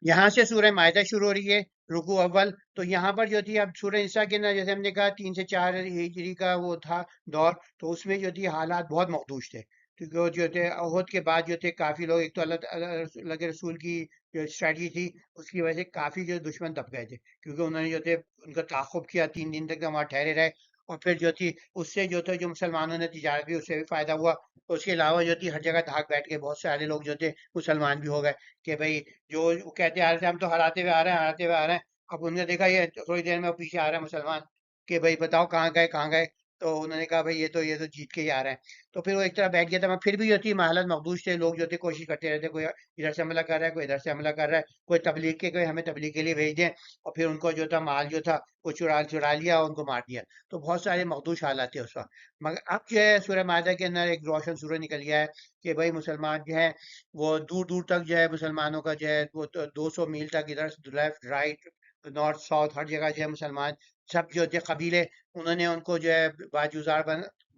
یہاں سے سورہ مائدہ شروع ہو رہی ہے، رکوع اول۔ تو یہاں پر جو تھی، اب سورہ نساء کے اندر جیسے ہم نے کہا 3 سے 4 ہجری کا وہ تھا دور، تو اس میں جو تھی حالات بہت مخدوش تھے، کیونکہ وہ جو تھے احد کے بعد جو تھے کافی لوگ، ایک تو اللہ کے رسول کی جو اسٹریٹجی تھی اس کی وجہ سے کافی جو دشمن دب گئے تھے، کیونکہ انہوں نے جو تھے ان کا تعاقب کیا، 3 دن تک وہاں ٹھہرے رہے، اور پھر جو تھی اس سے جو تھے جو مسلمانوں نے تجارت بھی، اس سے بھی فائدہ ہوا۔ اس کے علاوہ جو تھی ہر جگہ دھاک بیٹھ کے بہت سارے لوگ جو تھے مسلمان بھی ہو گئے، کہ بھئی جو وہ کہتے آ رہے تھے ہم تو ہراتے ہوئے آ رہے ہیں، ہراتے ہوئے آ رہے ہیں، اب انہوں نے دیکھا یہ تھوڑی دیر میں وہ پیچھے آ رہے ہیں مسلمان، کہ بھئی بتاؤ کہاں گئے کہاں گئے؟ تو انہوں نے کہا بھئی یہ تو جیت کے ہی آ رہے ہیں۔ تو پھر وہ ایک طرح بیٹھ گیا تھا، پھر بھی جو تھی حالت مخدوش تھے، لوگ جو تھے کوشش کرتے رہتے، کوئی ادھر سے حملہ کر رہا ہے، کوئی ادھر سے حملہ کر رہا ہے، کوئی تبلیغ کے، کوئی ہمیں تبلیغ کے لیے بھیج دیں، اور پھر ان کو جو تھا مال جو تھا وہ چرا لیا اور ان کو مار دیا۔ تو بہت سارے مخدوش حالات تھے اس وقت، مگر اب جو ہے سورہ مائدہ کے اندر ایک روشن سورج نکل گیا ہے، کہ بھئی مسلمان جو ہیں وہ دور دور تک جو ہے مسلمانوں کا جو ہے وہ 200 میل تک ادھر لیفٹ رائٹ نارتھ ساؤتھ ہر جگہ جو ہے مسلمان سب جو تھے قبیلے، انہوں نے ان کو جو ہے باجوزار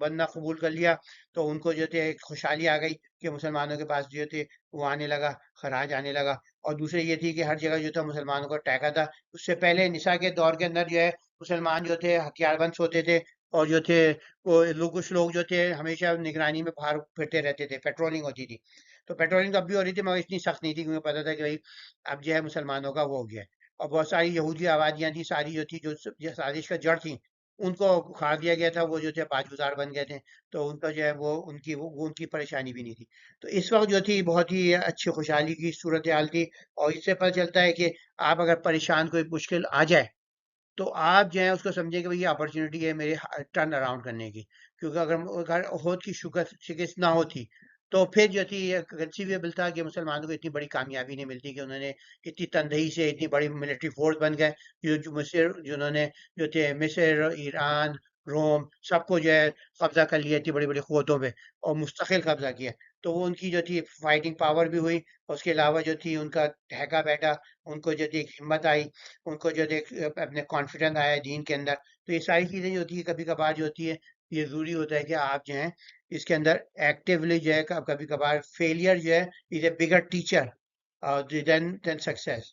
بننا قبول کر لیا۔ تو ان کو جو تھے ایک خوشحالی آ گئی کہ مسلمانوں کے پاس جو تھے وہ آنے لگا، خراج آنے لگا۔ اور دوسرے یہ تھی کہ ہر جگہ جو تھا مسلمانوں کا ٹیکا تھا۔ اس سے پہلے نساء کے دور کے اندر جو ہے مسلمان جو تھے ہتھیار بند سوتے تھے، اور جو تھے وہ کچھ لوگ جو تھے ہمیشہ نگرانی میں باہر پھرتے رہتے تھے، پیٹرولنگ ہوتی تھی۔ تو پیٹرولنگ تو اب بھی ہو رہی تھی، مگر اتنی سخت نہیں تھی، کیونکہ پتا تھا کہ بھائی اب جو ہے مسلمانوں کا وہ ہو گیا ہے۔ اور بہت ساری یہودی آبادیاں تھیں، ساری جو تھی جو سازش کا جڑ تھیں، ان کو اکھاڑ دیا گیا تھا، وہ جو تھے باجوزار بن گئے تھے۔ تو ان کا جو ہے وہ ان کی پریشانی بھی نہیں تھی۔ تو اس وقت جو تھی بہت ہی اچھی خوشحالی کی صورتحال تھی، اور اس سے پتہ چلتا ہے کہ آپ اگر پریشان کوئی مشکل آ جائے تو آپ جو ہے اس کو سمجھیں کہ بھئی یہ اپرچونٹی ہے میرے ٹرن اراؤنڈ کرنے کی، کیونکہ اگر احد کی شکست نہ ہوتی تو پھر جو تھی یہ کنسیویبل تھا کہ مسلمانوں کو اتنی بڑی کامیابی نہیں ملتی، کہ انہوں نے اتنی تندہی سے اتنی بڑی ملٹری فورس بن گئے، جنہوں نے جو تھے مصر، ایران، روم سب کو جو ہے قبضہ کر لیا، اتنی بڑی بڑی قوتوں پہ، اور مستقل قبضہ کیا۔ تو وہ ان کی جو تھی فائٹنگ پاور بھی ہوئی، اور اس کے علاوہ جو تھی ان کا ٹھہکا بیٹھا، ان کو جو تھی ایک ہمت آئی، ان کو جو اپنے کانفیڈنس آیا ہے دین کے اندر۔ تو یہ ساری چیزیں جو ہوتی ہے کبھی کبھار جو ہوتی ہے، یہ ضروری ہوتا ہے کہ آپ جو ہیں اس کے اندر ایکٹیولی جو ہے کبھی کبھار فیلئر جو ہے از اے بگر ٹیچر دین سکسیس۔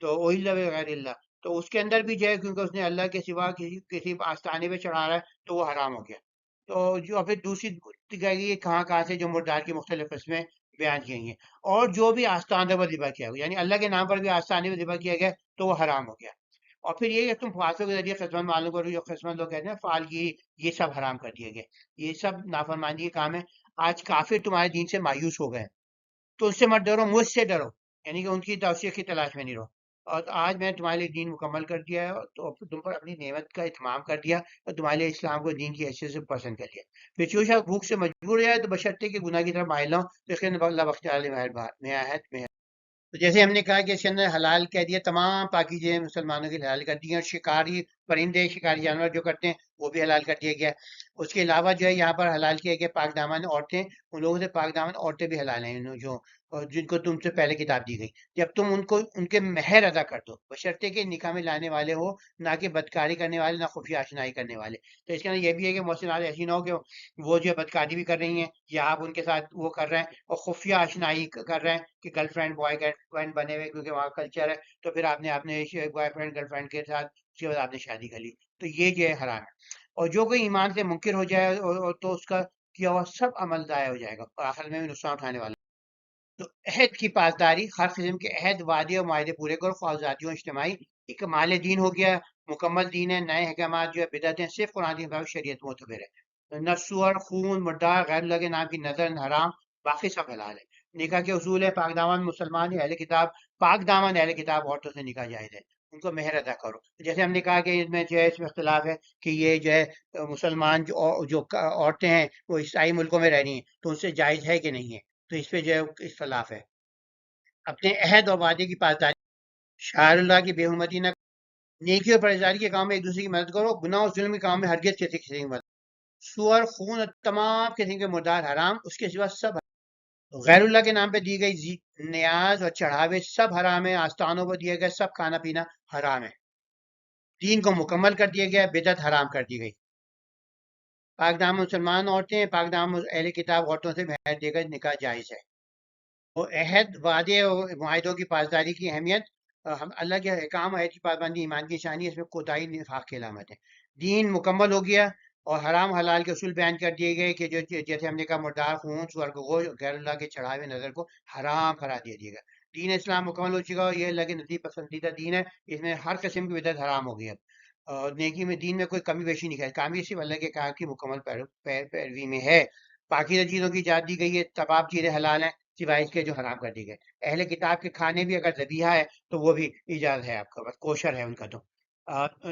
تو اوہل بغیر اللہ، تو اس کے اندر بھی جو ہے کیونکہ اس نے اللہ کے سوا کسی کسی آستانے پہ چڑھا رہا ہے تو وہ حرام ہو گیا۔ تو جو پھر دوسری گئی کہاں کہاں سے جو مردار کی مختلف قسمیں بیان کی گئی ہیں، اور جو بھی آستانے پر ذبح کیا گیا، یعنی اللہ کے نام پر بھی آستانے پہ ذبح کیا گیا تو وہ حرام ہو گیا۔ اور پھر یہ کہ تم فاسوں کے ذریعے قسمت معلوم کرو، جو قسمت لوگ کہتے ہیں فال کی، یہ سب حرام کر دیے گئے، یہ سب نافرمانی کے کام ہے۔ آج کافر تمہارے دین سے مایوس ہو گئے، تو اس سے مت ڈرو، مجھ سے ڈرو، یعنی کہ ان کی توثیق کی تلاش میں نہیں رہو۔ اور آج میں نے تمہارے لیے دین مکمل کر دیا ہے، تو تم پر اپنی نعمت کا اتمام کر دیا، اور تمہارے لیے اسلام کو دین کی حیثیت سے پسند کر لیا۔ پھر جو شخص بھوک سے مجبور ہو جائے تو بشرطے کہ گناہ کی طرف مائل نہ ہو، تو اس کے اندر اللہ بخشنے والے نہایت میں ہے۔ تو جیسے ہم نے کہا کہ اس کے اندر حلال کہہ دیا، تمام پاکیزے مسلمانوں کے لیے حلال کر دی ہیں، اور شکاری پرندے شکاری جانور جو کرتے ہیں وہ بھی حلال کر دیا گیا۔ اس کے علاوہ جو ہے یہاں پر حلال کیا گیا پاک دامن عورتیں، ان لوگوں سے پاک دامن عورتیں بھی حلال ہیں جو اور جن کو تم سے پہلے کتاب دی گئی، جب تم ان کو ان کے مہر ادا کر دو، بشرطے کہ نکاح میں لانے والے ہو، نہ کہ بدکاری کرنے والے، نہ خفیہ آشنائی کرنے والے۔ تو اس کے اندر یہ بھی ہے کہ محسنات ایسی نہ ہو کہ وہ جو ہے بدکاری بھی کر رہی ہیں یا آپ ان کے ساتھ وہ کر رہے ہیں اور خفیہ آشنائی کر رہے ہیں کہ گرل فرینڈ بوائے فرینڈ بنے ہوئے، کیونکہ وہاں کلچر ہے، تو پھر آپ نے اپنے بوائے فرینڈ گرل فرینڈ کے ساتھ اس کے بعد آپ نے شادی کر لی، تو یہ جو ہے حرام ہے۔ اور جو کوئی ایمان سے منکر ہو جائے تو اس کا کیا ہوا سب عمل ضائع ہو جائے گا اور آخر میں بھی نقصان اٹھانے والا۔ تو عہد کی پاسداری، ہر قسم کے عہد وعدے اور معاہدے پورے کرو، خواہ ذاتی و اجتماعی۔ ایک مال دین ہو گیا، مکمل دین ہے، نئے احکامات جو ہے بدعت ہیں، صرف قرآن کی مطابق شریعت معتبر ہے۔ نہ سور، خون، مردار، غیر اللہ کے نام کی نظر حرام، باقی سب حلال ہے۔ نکاح کے اصول ہے، پاک دامن مسلمان یا اہل کتاب، پاک دامن اہل کتاب عورتوں سے نکاح جائز ہے، ان کو مہر ادا کرو۔ جیسے ہم نے کہا کہ اس میں جو ہے اس میں اختلاف ہے کہ یہ جو ہے مسلمان جو عورتیں ہیں وہ عیسائی ملکوں میں رہ رہی ہیں تو ان سے جائز ہے کہ نہیں ہے، تو اس پہ جو ہے اختلاف ہے۔ اپنے عہد اور وعدے کی پاسداری، شاعر اللہ کی بے حرمتی نہ، نیکی اور پرہیزگاری کے کام میں ایک دوسرے کی مدد کرو، گناہ اور ظلم کے کام میں ہرگز کسی کی مدد۔ سور، خون اور تمام قسم کے مردار حرام، اس کے سوا سب حرام۔ غیر اللہ کے نام پہ دی گئی نیاز اور چڑھاوے سب حرام ہے، آستانوں پر دیا گیا سب کھانا پینا حرام ہے۔ دین کو مکمل کر دیا گیا، بدعت حرام کر دی گئی۔ پاک دام مسلمان عورتیں، پاک دام اہل کتاب عورتوں سے مہر دے کر نکاح جائز ہے۔ وہ عہد، وعدے اور معاہدوں کی پاسداری کی اہمیت، ہم اللہ کے احکام اور عہد کی پابندی ایمان کی نشانی ہے، اس میں کوتاہی نفاق کی علامت ہے۔ دین مکمل ہو گیا اور حرام حلال کے اصول بیان کر دیے گئے کہ جو جیسے ہم نے کہا مردار، خون، سور کو گوشت، غیر اللہ کے چڑھاوے نظر کو حرام قرار دیا جائے گا۔ دین اسلام مکمل ہو چکا اور یہ اللہ کے نزدیک پسندیدہ دین ہے، اس میں ہر قسم کی بدعت حرام ہو گئی اب، اور نیکی میں دین میں کوئی کمی بیشی نہیں ہے، کامیابی صرف اللہ کے کام کی مکمل پیروی میں ہے۔ پاکیزہ چیزوں کی اجازت دی گئی ہے، تمام چیزیں حلال ہیں سوائے اس کے جو حرام کر دی گئے۔ اہل کتاب کے کھانے بھی اگر ذبیحہ ہے تو وہ بھی ایجاز ہے، آپ کا بس کوشر ہے ان کا، تو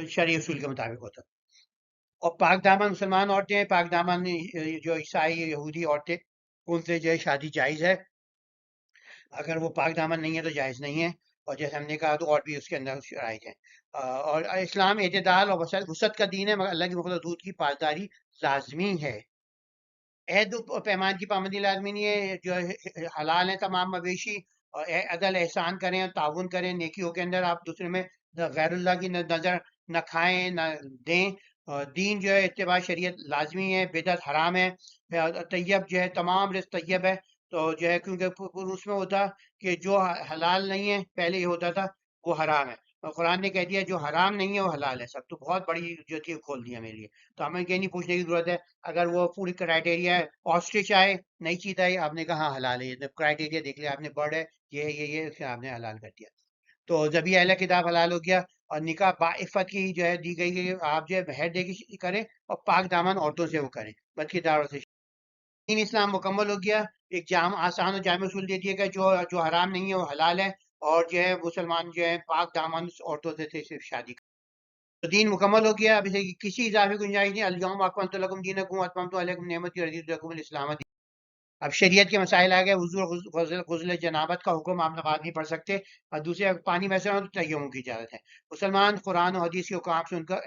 شرعی اصول کے مطابق ہوتا۔ اور پاک دامن مسلمان عورتیں ہیں، پاک دامن جو عیسائی یہودی عورتیں، ان سے جو ہے شادی جائز ہے، اگر وہ پاک دامن نہیں ہے تو جائز نہیں ہے۔ اور جیسے ہم نے کہا تو اور بھی اس کے اندر شرائط ہیں۔ اور اسلام اعتدال اور وسط کا دین ہے، مگر اللہ کی مخلص حدود کی پاسداری لازمی ہے۔ عہد و پیمان کی پابندی لازمی نہیں ہے، جو حلال ہیں تمام مویشی، اور عدل احسان کریں اور تعاون کریں نیکیوں کے اندر، آپ دوسرے میں غیر اللہ کی نظر نہ کھائیں نہ دیں۔ اور دین جو ہے اتباع شریعت لازمی ہے، بدعت حرام ہے۔ طیب جو ہے تمام رزق طیب ہے، تو جو ہے کیونکہ اس میں ہوتا کہ جو حلال نہیں ہے پہلے یہ ہوتا تھا وہ حرام ہے، اور قرآن نے کہہ دیا جو حرام نہیں ہے وہ حلال ہے سب، تو بہت بڑی جو تھی کھول دیا میرے لیے۔ تو ہمیں یہ نہیں پوچھنے کی ضرورت ہے، اگر وہ پوری کرائٹیریا ہے، آسٹرچ آئے نئی چیز آئی آپ نے کہا ہاں حلال ہے، یہ کرائٹیریا دیکھ لیا آپ نے، برڈ ہے یہ اسے آپ نے حلال کر دیا، تو ذبی اہل کتاب حلال ہو گیا۔ اور نکاح باعفت کی جو ہے دی گئی کہ آپ جو ہے مہر دے کے کریں اور پاک دامن عورتوں سے وہ کریں، بلکہ داروں سے۔ دین اسلام مکمل ہو گیا، ایک آسان و جامع اصول دے دیا گیا، جو حرام نہیں ہے وہ حلال ہے، اور جو ہے مسلمان جو ہے پاک دامن عورتوں سے صرف شادی کریں۔ تو دین مکمل ہو گیا، اب اسے کسی اضافی گنجائش نہیں۔ الیوم اکملت لکم دینکم واتممت علیکم نعمتی ورضیت لکم الاسلام دین۔ اب شریعت کے مسائل آ گئے، وضو اور غسل جنابت کا حکم، آپ نماز نہیں پڑھ سکتے، اور دوسرے پانی میں سے ہو تو تیمم کی اجازت ہے۔ مسلمان قرآن و حدیث کے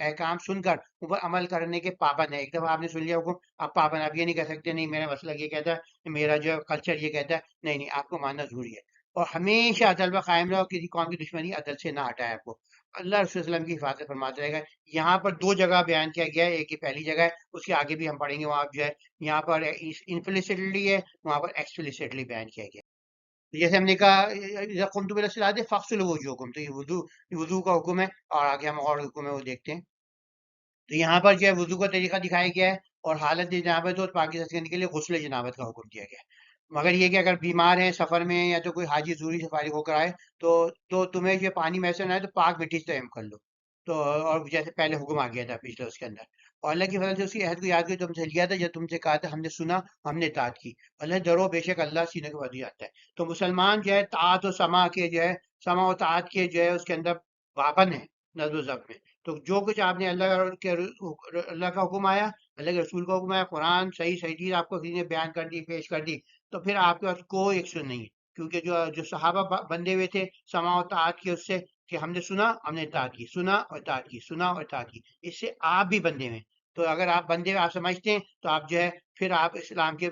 احکام سن کر ان پر عمل کرنے کے پابند ہے۔ ایک دفعہ آپ نے سن لیا حکم، آپ پابند، آپ یہ نہیں کہہ سکتے نہیں میرا مسئلہ یہ کہتا ہے، میرا جو کلچر یہ کہتا ہے، نہیں نہیں، آپ کو ماننا ضروری ہے۔ اور ہمیشہ عدل پر قائم رہو، کسی قوم کی دشمنی عدل سے نہ ہٹائے آپ کو، اللہ رسول اللہ وسلم کی حفاظت فرماتے رہے گا۔ یہاں پر دو جگہ بیان کیا گیا ہے، ایک ہی پہلی جگہ ہے، اس کے آگے بھی ہم پڑھیں گے، وہاں جو ہے یہاں پر انفلیسٹلی ہے، وہاں پر ایکسپلیسٹلی بیان کیا گیا۔ جیسے ہم نے کہا اذا قمتم الی الصلاۃ فاغسلوا وجوہکم، تو یہ وضو کا حکم ہے، اور آگے ہم اور حکم ہے وہ دیکھتے ہیں۔ تو یہاں پر جو ہے وضو کا طریقہ دکھایا گیا ہے، اور حالت جنابت ہو تو پاکی سے کرنے کے لیے غسل جنابت کا حکم دیا گیا ہے۔ مگر یہ کہ اگر بیمار ہیں، سفر میں ہیں، یا تو کوئی حاجی ضروری سے فارغ ہو کر آئے، تو تمہیں جو پانی میسر نہ آئے تو پاک مٹی سے تیمم کر لو۔ تو اور جیسے پہلے حکم آ گیا تھا پچھلے اس کے اندر، اور اللہ کی فضل سے اسی عہد کو یاد کر تم سے لیا تھا جب تم سے کہا تھا ہم نے سنا، ہم نے اطاعت کی۔ اللہ ڈرو، بے شک اللہ سینے کو ودی جاتا ہے۔ تو مسلمان جو ہے طاعت و سما کے جو ہے، سما و طاعت کے جو ہے اس کے اندر پابند ہے، نظم و ضبط میں۔ تو جو کچھ آپ نے اللہ کا حکم آیا، اللہ کے رسول کا حکم آیا، قرآن صحیح صحیح چیز آپ کو کسی نے بیان کر دی، پیش کر دی، تو پھر آپ کے پاس کوئی ایکشن نہیں ہے، کیونکہ جو صحابہ بندے ہوئے تھے سما و طاعت کے اس سے، کہ ہم نے سنا، ہم نے اطاعت کی، سنا اور اطاعت کی، سنا اور اطاعت کی، اس سے آپ بھی بندے ہوئے ہیں۔ تو اگر آپ بندے آپ سمجھتے ہیں تو آپ جو ہے پھر آپ اسلام کے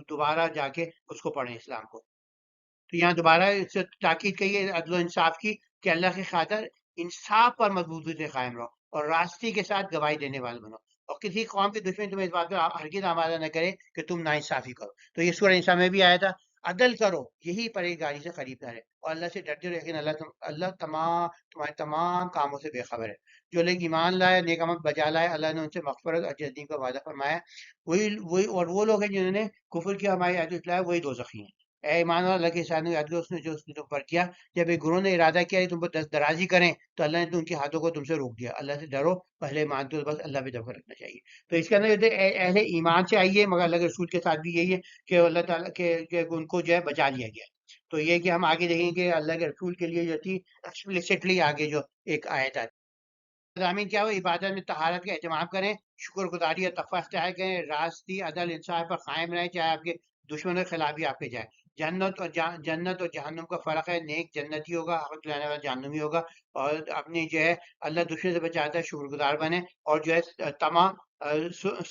دوبارہ جا کے اس کو پڑھیں اسلام کو۔ تو یہاں دوبارہ اس سے تاکید کی ہے عدل و انصاف کی، کہ اللہ کی خاطر انصاف پر مضبوطی سے قائم رہو، اور راستی کے ساتھ گواہی دینے والے بنو، اور کسی قوم کے دشمن تمہیں اس بات پر ہرگز آمادہ نہ کرے کہ تم ناانصافی کرو۔ تو یہ سورہ نساء میں بھی آیا تھا، عدل کرو، یہی پرہیزگاری سے قریب ہے، اور اللہ سے ڈرتے رہو، لیکن اللہ تمہارے تمام کاموں سے بے خبر ہے۔ جو لوگ ایمان لائے، نیک عمل بجا لائے، اللہ نے ان سے مغفرت اور جنت کا وعدہ فرمایا۔ وہی اور وہ لوگ ہیں جنہوں نے کفر کیا، ہماری آیت اٹھلایا، وہی دوزخی ہیں۔ اے ایمان والو، اللہ کے ساتھ یاد کرو اس نے جو اس نے تم پر کیا، جب ایک گروہ نے ارادہ کیا کہ تم پر دست درازی کریں، تو اللہ نے تو ان کے ہاتھوں کو تم سے روک دیا۔ اللہ سے ڈرو، پہلے مانتے ہو تو بس اللہ پہ دفع رکھنا چاہیے۔ تو اس کے اندر جو ہے اہل ایمان سے آئیے، مگر اللہ کے رسول کے ساتھ بھی یہی ہے کہ اللہ تعالیٰ کے ان کو جو ہے بچا لیا گیا۔ تو یہ کہ ہم آگے دیکھیں کہ اللہ کے رسول کے لیے جو تھی ایکسپلیسٹلی آگے جو ایک آیت آتی، مضامین کیا ہو، عبادت میں طہارت کا اہتمام کریں، شکر گزاری اور تقویٰ اختیار کریں، راستی عدل انصاف پر قائم رہیں، چاہے آپ کے دشمنوں کے خلاف بھی آپ کے جائے۔ جنت اور جہنم کا فرق ہے، نیک جنتی ہوگا، حق لانے والا جہنمی ہوگا، اور اپنی جو ہے اللہ دشمن سے بچاتا ہے، شکر گزار بنے، اور جو ہے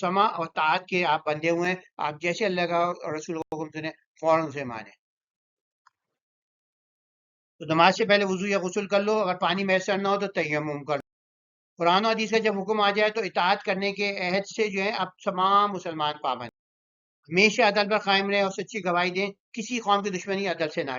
سما اور طاعت کے آپ بندے ہوئے ہیں، آپ جیسے اللہ کا اور رسول کا حکم سنیں فوراً اسے مانیں۔ تو نماز سے پہلے وضو یا غسل کر لو، اگر پانی میسر نہ ہو تو تیمم کر لو۔ قرآن و حدیث کا جب حکم آ جائے تو اطاعت کرنے کے عہد سے جو ہے اب تمام مسلمان پابند، ہمیشہ عدل پر قائم رہیں اور سچی گواہی دیں، کسی قوم کی دشمنی عدل سے نہ۔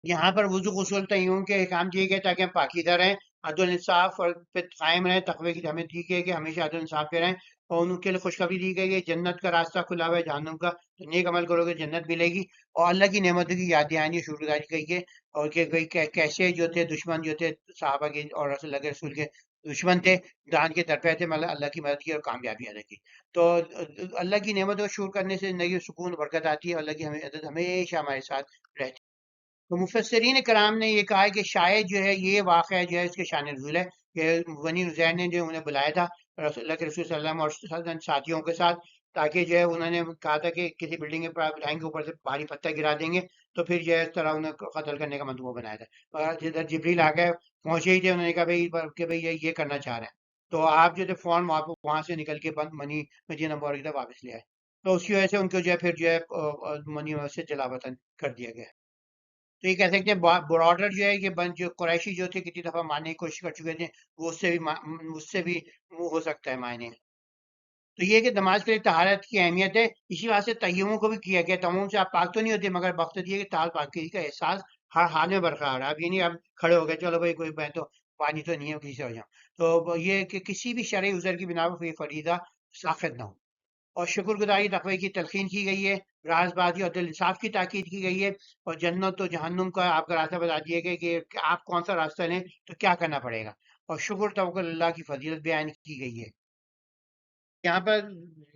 یہاں پر وضو غسل تیمم کے احکام دیے گئے تاکہ ہم پاکیزہ رہیں، عدل انصاف اور پہ قائم رہیں، تقوی کی ہمیں دی گئی کہ ہمیشہ عدل انصاف پہ رہیں، اور ان کے لیے خوشخبری دی گئی ہے جنت کا راستہ کھلا ہوا ہے، جہنم کا، تو نیک عمل کرو گے جنت ملے گی، اور اللہ کی نعمتوں کی یاد دہانی شکر گزاری کی ہے، اور کہ کیسے جو تھے دشمن جو تھے صحابہ کے اور رسول اللہ کے رسول کے دشمن تھے، جان کے درپے تھے، مطلب اللہ کی مدد کی اور کامیابی ادا کی۔ تو اللہ کی نعمتوں کو شکر کرنے سے زندگی میں سکون و برکت آتی ہے، اور اللہ کی مدد ہمیشہ ہمارے ساتھ رہتی ہے۔ تو مفسرین کرام نے یہ کہا ہے کہ شاید جو ہے یہ واقعہ جو ہے اس کے شان نزول ہے، کہ بنی نذیر نے جو انہیں بلایا تھا رسول اللہ کے رسول صلی اللہ علیہ وسلم اور ساتھیوں کے ساتھ، تاکہ جو ہے انہوں نے کہا تھا کہ کسی بلڈنگ کے بلائیں کے اوپر سے بھاری پتھر گرا دیں گے، تو پھر جو ہے اس طرح انہیں قتل کرنے کا منصوبہ بنایا تھا، مگر جدھر جبریل آ گئے پہنچے ہی تھے، انہوں نے کہا بھائی کہ بھائی یہ کرنا چاہ رہے ہیں، تو آپ جو تھے فوراً وہاں سے نکل کے مدینہ منورہ کی طرف واپس لے آئے، تو اس کی وجہ سے ان کو جو ہے پھر جو ہے مدینہ منورہ سے جلا وطن کر دیا گیا۔ تو یہ کہہ سکتے ہیں براڈر جو ہے کہ جو قریشی جو تھے کتنی دفعہ ماننے کی کوشش کر چکے تھے، وہ اس سے بھی منہ ہو سکتا ہے معنی۔ تو یہ کہ نماز کے لیے طہارت کی اہمیت ہے، اسی واسطے تیمم کو بھی کیا گیا، تیمم سے آپ پاک تو نہیں ہوتے، مگر مقصد یہ کہ تال پاکی کا احساس ہر حال میں برقرار ہے۔ اب یہ نہیں اب کھڑے ہو گئے چلو بھائی کوئی میں تو پانی تو نہیں ہے کسی سے ہو جاؤں، تو یہ کہ کسی بھی شرعی عذر کی بنا پر یہ فریضہ ساخت نہ ہو۔ اور شکر گزاری تقوی کی تلقین کی گئی ہے، راز بازی اور دل انصاف کی تاکید کی گئی ہے، اور جنت و جہنم کا آپ کا راستہ بتا دیا گیا کہ آپ کون سا راستہ لیں تو کیا کرنا پڑے گا، اور شکر توکل اللہ کی فضیلت بیان کی گئی ہے۔ یہاں پر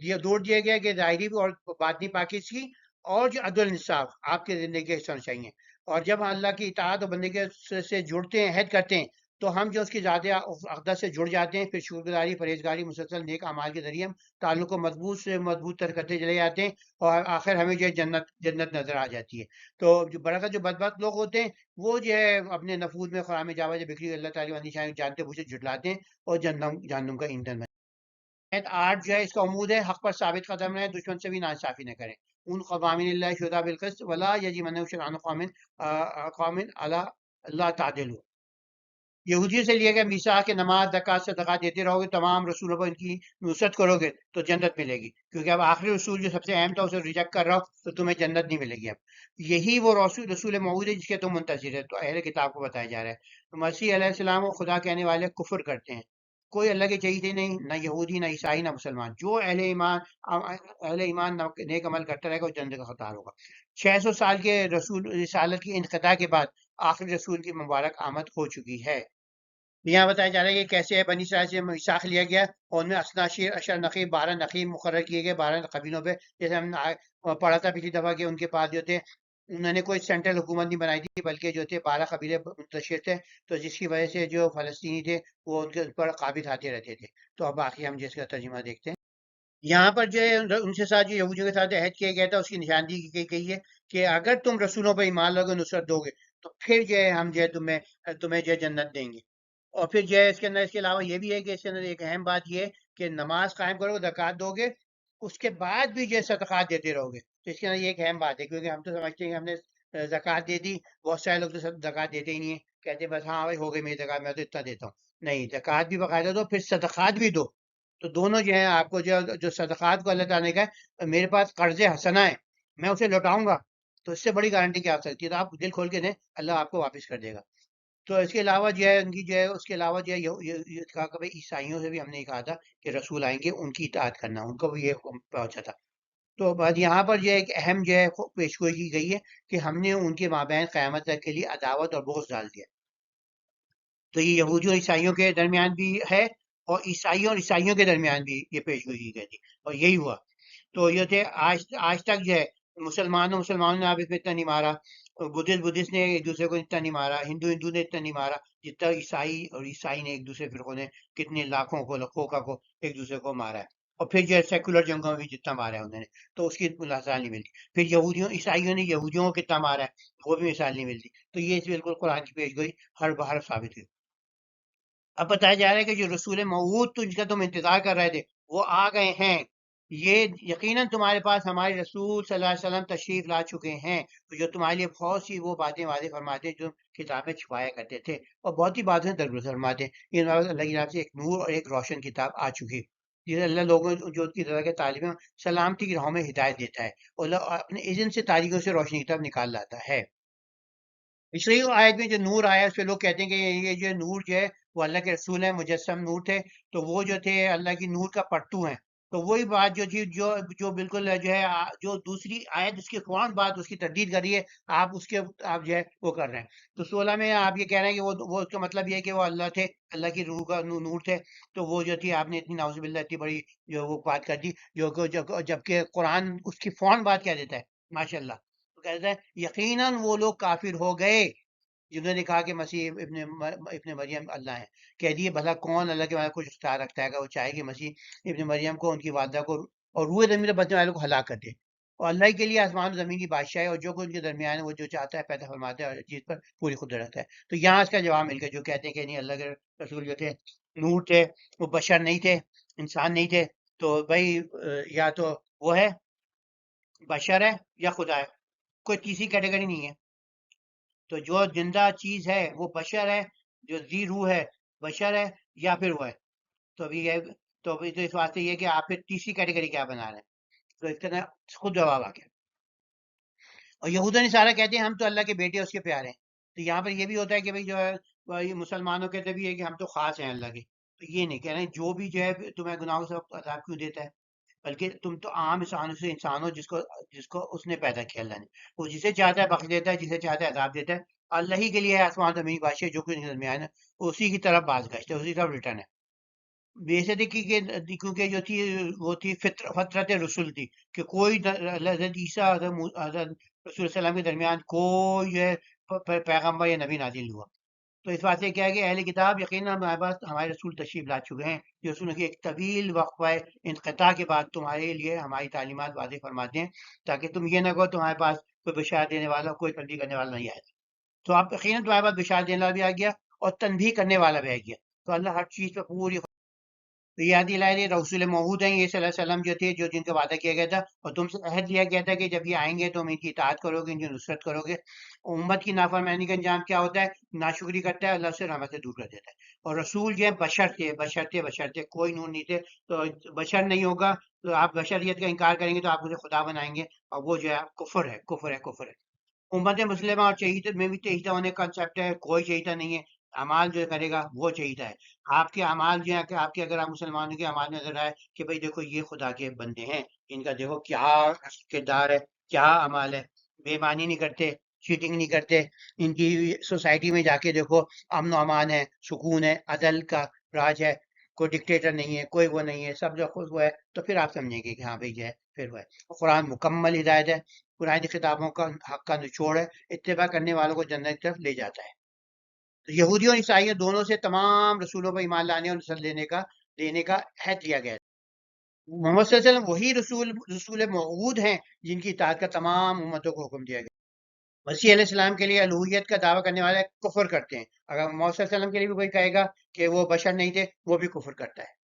یہ زور دیا گیا کہ ظاہری اور باطنی پاکیزگی اور جو عدل انصاف آپ کی زندگی کے حصہ ہونے چاہیے، اور جب ہم اللہ کی اطاعت اور بندگی سے جڑتے ہیں، عہد کرتے ہیں، تو ہم جو اس کی ذات اقدس سے جڑ جاتے ہیں، پھر شکر گزاری پرہیزگاری مسلسل نیک اعمال کے ذریعے ہم تعلق کو مضبوط سے مضبوط تر کرتے چلے جاتے ہیں، اور آخر ہمیں جو ہے جنت نظر آ جاتی ہے۔ تو جو برکت جو بدبخت لوگ ہوتے ہیں وہ جو ہے اپنے نفوذ میں خرام جاوا جو بکری اللہ تعالیٰ والی شان جانتے بوجھے جھٹلاتے ہیں، اور جہنم کا ایندھن۔ 8 جو ہے اس کا عمود ہے، حق پر ثابت قدم رہیں، دشمن سے بھی ناانصافی نہ کریں، ان قوامن اللہ شہداء بالقسط ولا یجرمنکم شنآن قوم علی اللہ تعدلوا۔ یہودیوں سے لیا گیا میثاق کہ نماز زکوٰۃ صدقات دیتے رہو گے، تمام رسولوں پر ان کی نصرت کرو گے تو جنت ملے گی، کیونکہ اب آخری رسول جو سب سے اہم تھا اسے ریجیکٹ کر رہا ہو تو تمہیں جنت نہیں ملے گی۔ اب یہی وہ رسول موعود ہے جس کے تم منتظر ہے، تو اہل کتاب کو بتایا جا رہا ہے۔ مسیح علیہ السلام کو خدا کہنے والے کفر کرتے ہیں، کوئی اللہ کے چہیتے ہی نہیں، نہ یہودی، نہ عیسائی، نہ مسلمان۔ جو اہل ایمان نیک عمل کرتا رہے گا وہ جنت کا حقدار ہوگا۔ 600 سال کے رسول رسالت کی انقطاع کے بعد آخری رسول کی مبارک آمد ہو چکی ہے۔ یہاں بتایا جا رہا ہے کہ کیسے بنی اسرائیل سے میثاق لیا گیا اور ان میں اثناشیر اشر نقیب 12 نقیب مقرر کیے گئے 12 قبیلوں پہ، جیسے ہم نے پڑھا تھا پچھلی دفعہ کہ ان کے پاس جو تھے انہوں نے کوئی سینٹرل حکومت نہیں بنائی تھی، بلکہ جو تھے 12 قبیلے منتشر تھے، تو جس کی وجہ سے جو فلسطینی تھے وہ ان کے اوپر قابض آتے رہتے تھے۔ تو اب باقی ہم جس کا ترجمہ دیکھتے ہیں، یہاں پر جو ہے ان سے ساتھ جو یہودیوں کے ساتھ عہد کیا گیا تھا اس کی نشاندہی کی گئی ہے کہ اگر تم رسولوں پر ایمان لاؤ گے، نصرت دو گے، تو پھر جو ہے ہم جو ہے تمہیں جو ہے جنت دیں گے۔ اور پھر جو ہے اس کے اندر اس کے علاوہ یہ بھی ہے کہ اس کے اندر ایک اہم بات یہ ہے کہ نماز قائم کرو گے، زکوٰۃ دو گے، اس کے بعد بھی جو ہے صدقات دیتے رہو گے۔ تو اس کے اندر یہ ایک اہم بات ہے، کیونکہ ہم تو سمجھتے ہیں کہ ہم نے زکوٰۃ دے دی، بہت سارے لوگ تو زکوٰۃ دیتے ہی نہیں ہیں، کہتے ہیں بس ہاں بھائی ہو گئی میری زکوٰۃ، میں تو اتنا دیتا ہوں۔ نہیں، زکوٰۃ بھی باقاعدہ دو، پھر صدقات بھی دو۔ تو دونوں جو ہیں آپ کو جو صدقات کو اللہ تعالیٰ نے کہا میرے پاس قرض حسنہ ہے، میں اسے لوٹاؤں گا، تو اس سے بڑی گارنٹی کیا ہو سکتی ہے؟ تو آپ دل کھول کے دیں، اللہ آپ کو واپس کر دے گا۔ تو اس کے علاوہ جو ہے ان کی جو ہے اس کے علاوہ جو ہے یہ کہا کہ بھائی عیسائیوں سے بھی ہم نے کہا تھا کہ رسول آئیں گے ان کی اطاعت کرنا، ان کو بھی یہ حکم پہنچا تھا۔ تو بعد یہاں پر جو ہے ایک اہم جو ہے پیشگوئی کی گئی ہے کہ ہم نے ان کے مابین قیامت تک کے لیے عداوت اور بغض ڈال دیا۔ تو یہ یہودیوں اور عیسائیوں کے درمیان بھی ہے، اور عیسائیوں اور عیسائیوں کے درمیان بھی یہ پیشگوئی کی گئی تھی، اور یہی ہوا۔ تو یہ تھے آج تک جو ہے مسلمانوں نے آپ اس میں اتنا نہیں مارا، بدھسٹ نے ایک دوسرے کو اتنا نہیں مارا، ہندو نے اتنا نہیں مارا جتنا عیسائی نے ایک دوسرے فرقوں نے کتنے لاکھوں کو لکھوں کو ایک دوسرے کو مارا ہے۔ اور پھر جو ہے سیکولر جنگوں میں بھی جتنا مارا ہے انہوں نے، تو اس کی مثال نہیں ملتی۔ پھر عیسائیوں نے یہودیوں کو کتنا مارا ہے وہ بھی مثال نہیں ملتی۔ تو یہ بالکل قرآن کی پیش گوئی ہر بہر ثابت ہوئی۔ اب بتایا جا رہا ہے کہ جو رسول موعود تو جن کا تم انتظار کر رہے تھے وہ آ گئے ہیں، یہ یقیناً تمہارے پاس ہمارے رسول صلی اللہ علیہ وسلم تشریف لا چکے ہیں، تو جو تمہارے لیے بہت سی وہ باتیں واضح فرماتے ہیں جو کتابیں چھپایا کرتے تھے، اور بہت سی باتیں درگزر فرماتے ہیں۔ یہ اللہ کی طرف سے ایک نور اور ایک روشن کتاب آ چکی، جسے اللہ لوگوں جو اس کی طرح کے طالب ہیں سلامتی کی راہوں میں ہدایت دیتا ہے، اور اللہ اپنے اذن سے تاریکیوں سے روشنی کی طرف نکال لاتا ہے۔ پچھلی آیت میں جو نور آیا اس پہ لوگ کہتے ہیں کہ یہ جو نور جو ہے وہ اللہ کے رسول ہیں، مجسم نور تھے، تو وہ جو تھے اللہ کی نور کا پرتو ہیں۔ تو وہی بات جو تھی جو بالکل جو ہے جو دوسری آیت اس کی قرآن بات اس کی تردید کر رہی ہے، آپ جو ہے وہ کر رہے ہیں۔ تو 16 میں آپ یہ کہہ رہے ہیں کہ وہ اس کا مطلب یہ ہے کہ وہ اللہ تھے، اللہ کی روح کا نور تھے، تو وہ جو تھی آپ نے اتنی نعوذ باللہ اتنی بڑی جو وہ بات کر دی، جبکہ قرآن اس کی فون بات کیا دیتا ہے، ماشاء اللہ، تو کہتا ہے یقیناً وہ لوگ کافر ہو گئے جنہوں نے کہا کہ مسیح ابن مریم اللہ ہے۔ کہہ دیے بھلا کون اللہ کے بارے میں کچھ اختیار رکھتا ہے کہ وہ چاہے کہ مسیح ابن مریم کو، ان کی والدہ کو اور روح زمین میں بچنے والوں کو ہلاک کر دے، اور اللہ کے لیے آسمان و زمین کی بادشاہ ہے، اور جو کچھ ان کے درمیان ہے وہ جو چاہتا ہے پیدا فرماتا ہے، اور چیز پر پوری قدرت ہے۔ تو یہاں اس کا جواب مل گیا، جو کہتے ہیں کہ نہیں اللہ کے رسول جو تھے نور تھے، وہ بشر نہیں تھے، انسان نہیں تھے، تو بھائی یا تو وہ ہے بشر ہے یا خدا ہے، کوئی تیسری کیٹیگری نہیں ہے۔ تو جو زندہ چیز ہے وہ بشر ہے، جو ذی روح ہے بشر ہے، یا پھر وہ ہے۔ تو ابھی تو اس واسطے یہ کہ آپ پھر تیسری کیٹیگری کیا بنا رہے ہیں، تو اس کا خود جواب آ گیا۔ اور یہود و نصارہ کہتے ہیں ہم تو اللہ کے بیٹے اس کے پیارے ہیں۔ تو یہاں پر یہ بھی ہوتا ہے کہ بھائی جو ہے مسلمانوں کہتے بھی ہے کہ ہم تو خاص ہیں اللہ کے، تو یہ نہیں کہہ رہے ہیں جو بھی جو ہے تمہیں گناہوں سے عذاب کیوں دیتا ہے، بلکہ تم تو عام انسانوں سے انسان ہو جس کو اس نے پیدا کیا اللہ نے، وہ جسے چاہتا ہے بخش دیتا ہے، جسے چاہتا ہے عذاب دیتا ہے۔ اللہ ہی کے لیے ہے آسمان زمین کی بادشاہ، جو کچھ ان کے درمیان ہے اسی کی طرف باز گشت ہے، اسی طرف ریٹرن ہے۔ بیسے کیونکہ جو تھی وہ تھی فطرت رسول تھی کہ کوئی حضرت عیسیٰ حضرت رسول صلی اللہ علیہ وسلم کے درمیان کوئی جو ہے پیغمبر یا نبی نازل نہیں ہوا۔ تو اس بات سے کیا ہے کہ اہل کتاب یقیناً ہمارے پاس ہمارے رسول تشریف لا چکے ہیں، جو رسول کی ایک طویل وقفہ انقطاع کے بعد تمہارے لیے ہماری تعلیمات واضح فرماتے ہیں، تاکہ تم یہ نہ کہو تمہارے پاس کوئی بشارت دینے والا، کوئی تنبیہ کرنے والا نہیں آیا۔ تو آپ یقیناً تمہارے پاس بشارت دینے والا بھی آ گیا اور تنبیہ کرنے والا بھی آ گیا۔ تو اللہ ہر چیز پہ پوری تو یہ حدیث لائے رسول موعود ہیں یہ صلی اللہ علیہ وسلم جو تھے جو جن کا وعدہ کیا گیا تھا، اور تم سے عہد لیا گیا تھا کہ جب یہ آئیں گے تو ہم ان کی اطاعت کرو گے، ان کی نصرت کرو گے۔ امت کی نافرمانی کا انجام کیا ہوتا ہے؟ ناشکری کرتا ہے، اللہ سے رحمت سے دور کر دیتا ہے۔ اور رسول جو ہے بشر تھے، بشر تھے، کوئی نور نہیں تھے، تو بشر نہیں ہوگا تو آپ بشریت کا انکار کریں گے تو آپ اسے خدا بنائیں گے، اور وہ جو ہے کفر ہے، کفر ہے، کفر ہے۔ امت مسلمہ اور شہید میں بھی شہیدہ ہونے کا کنسیپٹ ہے، کوئی شہیدہ نہیں ہے، اعمال جو کرے گا وہ شہیدہ ہے۔ آپ کے اعمال جو ہے کہ آپ کے اگر آپ مسلمانوں کے اعمال میں نظر آئے کہ بھئی دیکھو یہ خدا کے بندے ہیں، ان کا دیکھو کیا کردار ہے، کیا اعمال ہے، بے ایمانی نہیں کرتے، چیٹنگ نہیں کرتے، ان کی سوسائٹی میں جا کے دیکھو امن و امان ہے، سکون ہے، عدل کا راج ہے، کوئی ڈکٹیٹر نہیں ہے، کوئی وہ نہیں ہے، سب جو خود وہ ہے، تو پھر آپ سمجھیں گے کہ ہاں بھئی جو ہے پھر وہ ہے۔ قرآن مکمل ہدایت ہے، قرآن کی کتابوں کا حق کا نچوڑ ہے، اتباع کرنے والوں کو جنت کی طرف لے جاتا ہے۔ تو یہودیوں اور عیسائیوں دونوں سے تمام رسولوں پر ایمان لانے اور نسل لینے کا عہد لیا گیا ہے۔ محمد صلی اللہ علیہ وسلم وہی رسول موعود ہیں جن کی اطاعت کا تمام امتوں کو حکم دیا گیا۔ مسیح علیہ السلام کے لیے الوہیت کا دعویٰ کرنے والے کفر کرتے ہیں، اگر محمد صلی اللہ علیہ وسلم کے لیے بھی کوئی کہے گا کہ وہ بشر نہیں تھے، وہ بھی کفر کرتا ہے۔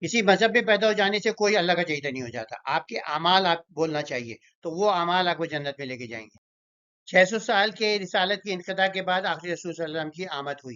کسی مذہب میں پیدا ہو جانے سے کوئی اللہ کا چہیتا نہیں ہو جاتا، آپ کے اعمال آپ بولنا چاہیے تو وہ اعمال آپ کو جنت میں لے کے جائیں گے۔ 600 سال کے رسالت کے انقضاء کے بعد آخری رسول صلی اللہ علیہ وسلم کی آمد ہوئی۔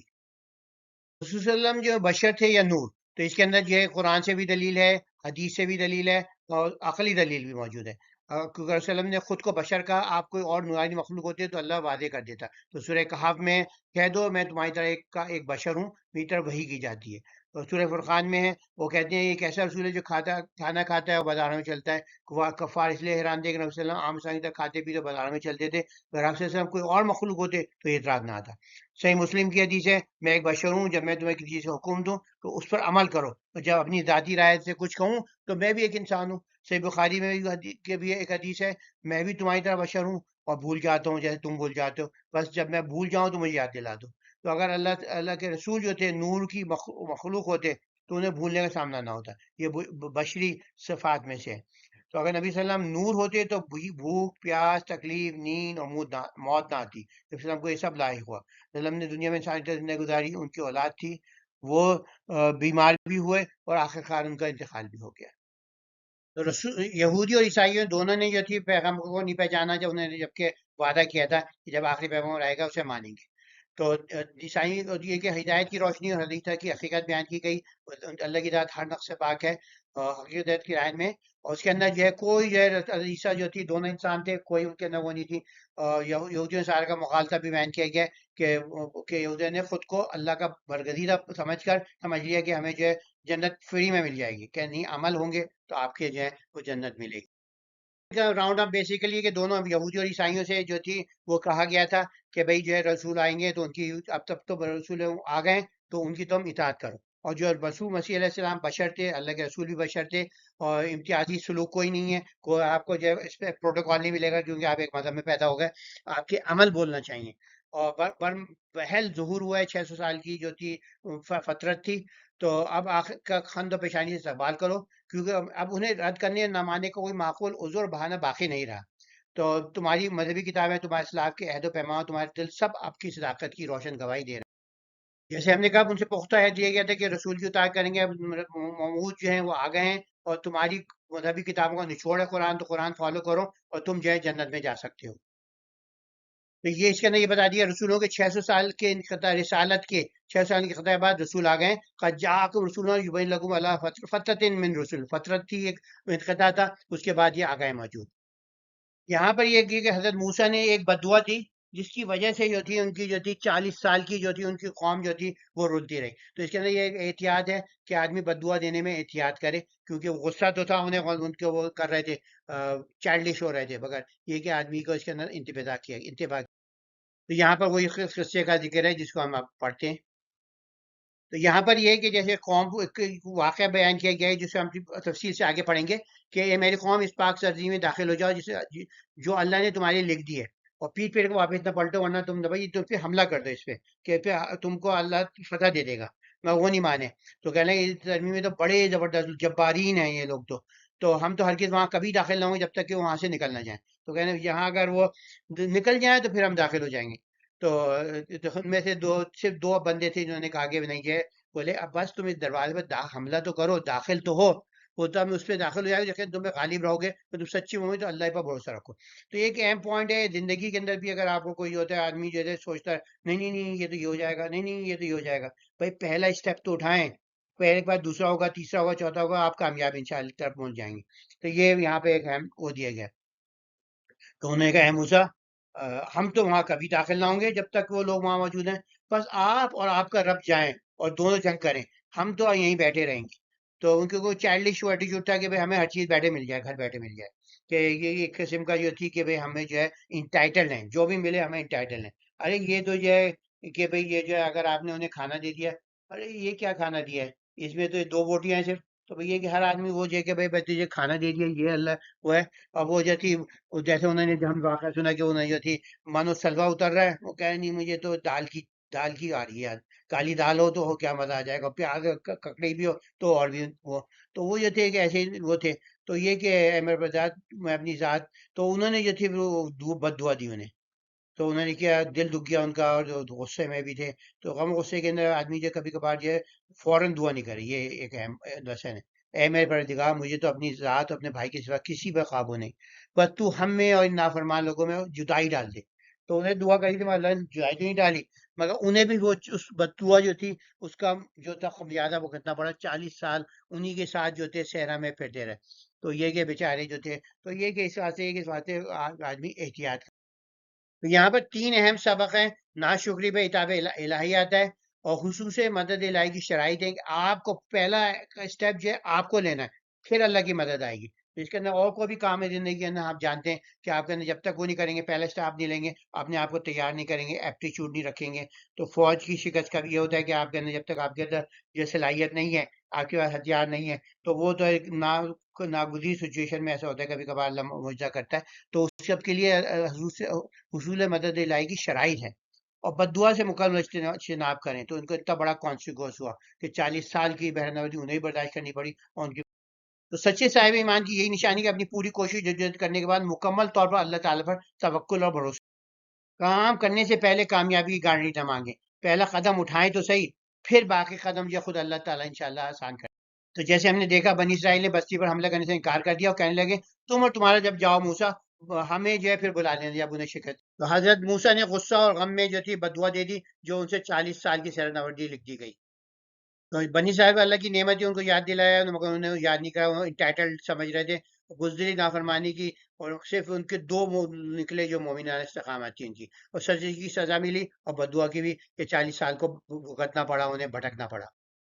رسول صلی اللہ علیہ وسلم جو بشر تھے یا نور، تو اس کے اندر جو ہے قرآن سے بھی دلیل ہے، حدیث سے بھی دلیل ہے، اور عقلی دلیل بھی موجود ہے۔ کیونکہ رسول اللہ علیہ وسلم نے خود کو بشر کہا، آپ کوئی اور نورانی مخلوق ہوتے تو اللہ واضح کر دیتا۔ تو سورہ کہف میں کہہ دو میں تمہاری طرح ایک بشر ہوں، میری طرف وحی کی جاتی ہے۔ اور سورہ فرقان میں ہے، وہ کہتے ہیں یہ ایک ایسا رسول ہے جو کھانا کھاتا ہے اور بازاروں میں چلتا ہے۔ کفار اس لیے حیران تھے کہ نبی صلی اللہ علیہ وسلم عام انسان کی طرح کھاتے پیتے بازاروں میں چلتے تھے، اگر آپ صلی اللہ علیہ وسلم کوئی اور مخلوق ہوتے تو یہ اعتراض نہ آتا۔ صحیح مسلم کی حدیث ہے، میں ایک بشر ہوں، جب میں تمہیں کسی چیز سے حکم دوں تو اس پر عمل کرو، اور جب اپنی ذاتی رائے سے کچھ کہوں تو میں بھی ایک انسان ہوں۔ صحیح بخاری میں بھی ایک حدیث ہے، میں بھی تمہاری طرح بشر ہوں اور بھول جاتا ہوں جیسے تم بھول جاتے ہو، بس جب میں بھول جاؤں تو مجھے یاد دلا دو۔ تو اگر اللہ کے رسول جو تھے نور کی مخلوق ہوتے تو انہیں بھولنے کا سامنا نہ ہوتا، یہ بشری صفات میں سے ہے۔ تو اگر نبی صلی اللہ علیہ وسلم نور ہوتے تو بھوک پیاس تکلیف نیند اور موت نہ آتی، نبی صلی اللہ علیہ وسلم کو یہ سب لاحق ہوا۔ صلی اللہ علیہ وسلم نے دنیا میں انسانی طرح زندگی گزاری، ان کی اولاد تھی، وہ بیمار بھی ہوئے اور آخرکار ان کا انتقال بھی ہو گیا۔ تو یہودی اور عیسائیوں دونوں نے جو تھی پیغمبر کو نہیں پہچانا، جب انہوں نے جبکہ وعدہ کیا تھا کہ جب آخری پیغمبر آئے گا اسے مانیں گے۔ تو عیسائی یہ کہ ہدایت کی روشنی اور حدیثہ کی حقیقت بیان کی گئی، اللہ کی ذات ہر نقص سے پاک ہے، حقیقت کی رائے میں، اور اس کے اندر جو ہے کوئی جو ہے عیسیٰ جو تھی دونوں انسان تھے، کوئی ان کے اندر وہ نہیں تھی۔ اور یہودیوں سارے کا مغالطہ بھی بیان کیا گیا ہے کہ یہودیوں نے خود کو اللہ کا برگزیدہ سمجھ لیا کہ ہمیں جو ہے جنت فری میں مل جائے گی، کہ نہیں عمل ہوں گے تو آپ کے جو ہے وہ جنت ملے گی۔ راؤنڈ اپ بیسیکلی کہ دونوں یہودی اور عیسائیوں سے جو تھی وہ کہا گیا تھا کہ بھئی جو ہے رسول آئیں گے تو ان کی اب تک تو رسول آ گئے تو ان کی تم اطاعت کرو، اور جو رسول مسیح علیہ السلام بشر تھے، اللہ کے رسول بھی بشر تھے، اور امتیازی سلوک کوئی نہیں ہے، کوئی آپ کو جو ہے اس پہ پروٹوکال نہیں ملے گا کیونکہ آپ ایک مذہب میں پیدا ہو گئے، آپ کے عمل بولنا چاہیے۔ اور بہل ظہور ہوا ہے 600 سال کی جو تھی فطرت تھی، تو اب آخر کا خند و پیشانی سے استقبال کرو، کیونکہ اب انہیں رد کرنے نہ ماننے کا کوئی معقول عذر اور بہانہ باقی نہیں رہا۔ تو تمہاری مذہبی کتابیں، تمہارے اسلاف کے عہد و پیمان، تمہارے دل سب آپ کی صداقت کی روشن گواہی دے رہے ہیں۔ جیسے ہم نے کہا ان سے پختہ عہد دیا گیا تھا کہ رسول کی اطاعت کریں گے، اب موعود جو ہیں وہ آ گئے ہیں، اور تمہاری مذہبی کتابوں کا نچوڑ ہے قرآن، تو قرآن فالو کرو اور تم جو ہے جنت میں جا سکتے ہو۔ تو یہ اس کے اندر یہ بتا دیا رسولوں کے 600 سال کے انقطاع رسالت کے 600 سال کے انقطاع بعد رسول آ گئے، قد جاءکم رسولنا یبین لکم علی فترۃ من رسل، فترت تھی ایک انقطاع تھا، اس کے بعد یہ آ گئے موجود۔ یہاں پر یہ کہ حضرت موسیٰ نے ایک بدعا تھی جس کی وجہ سے جو تھی ان کی جو تھی 40 سال کی جو تھی ان کی قوم جو تھی وہ رلتی رہی۔ تو اس کے اندر یہ ایک احتیاط ہے کہ آدمی بدعا دینے میں احتیاط کرے، کیونکہ غصہ تو تھا انہیں، ان کے وہ کر رہے تھے، چائلڈش ہو رہے تھے، مگر یہ کہ آدمی کو اس کے اندر انتباہ۔ تو یہاں پر وہی قصے کا ذکر ہے جس کو ہم اب پڑھتے ہیں۔ تو یہاں پر یہ ہے کہ جیسے قوم کو ایک واقعہ بیان کیا گیا ہے جسے ہم تفصیل سے آگے پڑھیں گے، کہ اے میری قوم اس پاک سرزمین میں داخل ہو جاؤ جو اللہ نے تمہارے لکھ دی ہے، اور پیٹ پیٹ کو واپس نہ پلٹو، ورنہ تم پہ حملہ کر دو اس پہ کہ تم کو اللہ فتح دے دے گا، میں وہ نہیں مانے۔ تو کہنے اس سرزمین میں تو بڑے زبردست جبارین ہیں یہ لوگ، تو ہم تو ہرگز وہاں کبھی داخل نہ ہوں گے جب تک کہ وہ وہاں سے نکل نہ جائیں۔ تو کہنے یہاں اگر وہ نکل جائیں تو پھر ہم داخل ہو جائیں گے۔ تو ان میں سے صرف دو بندے تھے جنہوں نے کہا کہ نہیں ہے، بولے اب بس تم اس دروازے پہ حملہ تو کرو، داخل تو ہو، وہ تو ہم اس پہ داخل ہو جائے گا، تم پہ غالب رہو گے تو تم سچی مومن تو اللہ پر بھروسہ رکھو۔ تو یہ ایک اہم پوائنٹ ہے زندگی کے اندر بھی، اگر آپ کو کوئی ہوتا ہے آدمی جو ہے سوچتا ہے نہیں نہیں نہیں یہ تو یہ ہو جائے گا، نہیں نہیں یہ تو یہ ہو جائے گا، بھائی پہلا اسٹیپ تو اٹھائیں، پہلے کے بعد دوسرا ہوگا، تیسرا ہوگا، چوتھا ہوگا، آپ کامیاب انشاءاللہ تک پہنچ جائیں گے۔ تو یہ یہاں پہ ایک اہم وہ دیا گیا تو انہوں نے کہا اے موسیٰ ہم تو وہاں کبھی داخل نہ ہوں گے جب تک وہ لوگ وہاں موجود ہیں، بس آپ اور آپ کا رب جائیں اور دونوں جنگ کریں، ہم تو یہیں بیٹھے رہیں گے۔ تو ان کے کوئی چائلڈش ایٹیچیوڈ تھا کہ بھائی ہمیں ہر چیز بیٹھے مل جائے، گھر بیٹھے مل جائے، کہ یہ ایک قسم کا جو تھی کہ بھئی ہمیں جو ہے انٹائٹل ہیں، جو بھی ملے ہمیں انٹائٹل ہیں۔ ارے یہ تو جو ہے کہ بھئی یہ جو ہے اگر آپ نے انہیں کھانا دے دیا، ارے یہ کیا کھانا دیا ہے، اس میں تو یہ دو بوٹیاں ہیں صرف، تو بھئی یہ کہ ہر آدمی وہ جو ہے کہ بھئی بس تجھے کھانا دے دیا یہ اللہ وہ ہے۔ اور وہ جو تھی جیسے انہوں نے ہم واقعہ سنا کہ انہوں نے جو تھی مانو سلوا اتر رہا ہے، وہ کہہ نہیں مجھے تو دال کی آ رہی ہے، کالی دال ہو تو ہو کیا مزہ آ جائے گا، پیاز ککڑی بھی ہو تو اور بھی وہ، تو وہ جو تھے کہ ایسے ہی وہ تھے۔ تو یہ کہ اے میرے ذات میں اپنی ذات، تو انہوں نے جو تھی وہ بد دعا دی انہیں، تو انہوں نے کیا دل دکھ گیا ان کا، اور جو غصے میں بھی تھے، تو غم غصے کے اندر آدمی جو کبھی کبھار جو ہے فوراً دعا نہیں کرے، یہ ایک اہم لیسن ہے۔ اے میرے پروردگار مجھے تو اپنی ذات اپنے بھائی کے سوا کسی پہ قابو نہیں، بس تو ہم میں اور ان نافرمان لوگوں میں جدائی ڈال دے۔ تو انہیں دعا کری تھی مگر اللہ نے جدائی تو نہیں ڈالی، مگر انہیں بھی وہ اس بد دعا جو تھی اس کا جو تھا خمیازہ بھگتنا پڑا، 40 سال انہی کے ساتھ جو تھے صحرا میں پھرتے رہے۔ تو یہ کہ بیچارے جو تھے، تو یہ کہ اس واسطے کہ اس واسطے آدمی احتیاط۔ تو یہاں پر تین اہم سبق ہیں، ناشکری پہ اتاب الہی آتا ہے، اور خصوص مدد الہی کی شرائط ہے کہ آپ کو پہلا اسٹیپ جو ہے آپ کو لینا ہے، پھر اللہ کی مدد آئے گی۔ اس کے اندر اور کوئی بھی کام ہے زندگی کے اندر، آپ جانتے ہیں کہ آپ کے اندر جب تک وہ نہیں کریں گے، پہلا اسٹیپ نہیں لیں گے، اپنے آپ کو تیار نہیں کریں گے، ایپٹیچیوڈ نہیں رکھیں گے، تو فوج کی شکست کا بھی یہ ہوتا ہے کہ آپ کے اندر جب تک آپ کے اندر یہ صلاحیت نہیں ہے، آپ کے پاس ہتھیار نہیں ہے، تو وہ تو ایک ناگزیر سچویشن میں ایسا ہوتا ہے، کبھی کبھار اللہ معجزہ کرتا ہے۔ تو اس سب کے لیے حصول مدد الہی کی شرائط ہے، اور بد دعا سے مکمل اجتناب کریں۔ تو ان کو اتنا بڑا کانسیکوینس ہوا کہ 40 سال کی بہرنوردی انہیں برداشت کرنی پڑی، اور ان کی تو سچے صاحب ایمان کی یہی نشانی کہ اپنی پوری کوشش جدوجہد کرنے کے بعد مکمل طور پر اللہ تعالیٰ پر توکل اور بھروسہ، کام کرنے سے پہلے کامیابی کی گارنٹی نہ مانگیں، پہلا قدم اٹھائیں تو صحیح، پھر باقی قدم جو خود اللہ تعالیٰ انشاءاللہ آسان کرے۔ تو جیسے ہم نے دیکھا بنی اسرائیل نے بستی پر حملہ کرنے سے انکار کر دیا اور کہنے لگے تم اور تمہارا جب جاؤ موسیٰ ہمیں جو ہے پھر بلا لینا جب انہیں شکست۔ تو حضرت موسیٰ نے غصہ اور غم میں جو تھی بدعا دے دی، جو ان سے 40 سال کی سرنوردی لکھ دی گئی۔ تو بنی صاحب اللہ کی نعمت تھی، ان کو یاد دلایا مگر انہوں نے یاد نہیں کرا، وہ انٹائٹلڈ سمجھ رہے تھے، بزدلی نافرمانی کی، اور صرف ان کے دو نکلے جو مومنان استقامت تھی ان کی، اور سزا کی سزا ملی اور بدعا کی بھی کہ 40 سال کو بھگتنا پڑا، انہیں بھٹکنا پڑا۔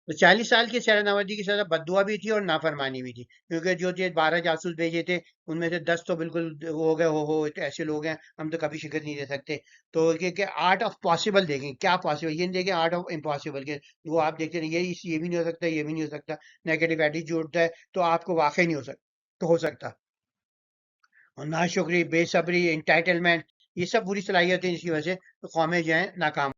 تو 40 سال کی سیر نوردی کی سزا بددعا بھی تھی اور نافرمانی بھی تھی، کیونکہ جو 12 جاسوس بھیجے تھے ان میں سے 10 تو بالکل وہ ہو گئے، ہو ایسے لوگ ہیں ہم تو کبھی شکست نہیں دے سکتے۔ تو کہ آرٹ آف پاسبل دیکھیں، کیا پاسبل، یہ نہیں دیکھیں آرٹ آف امپاسبل کہ وہ آپ دیکھتے ہیں یہ بھی نہیں ہو سکتا، یہ بھی نہیں ہو سکتا، نیگیٹو ایٹیچیوڈ ہوتا ہے تو آپ کو واقعی نہیں ہو سکتا، تو ہو سکتا۔ اور ناشکری، بے صبری، انٹائٹلمنٹ، یہ سب بری صلاحیتیں جس کی وجہ سے قومیں جو ہیں ناکام۔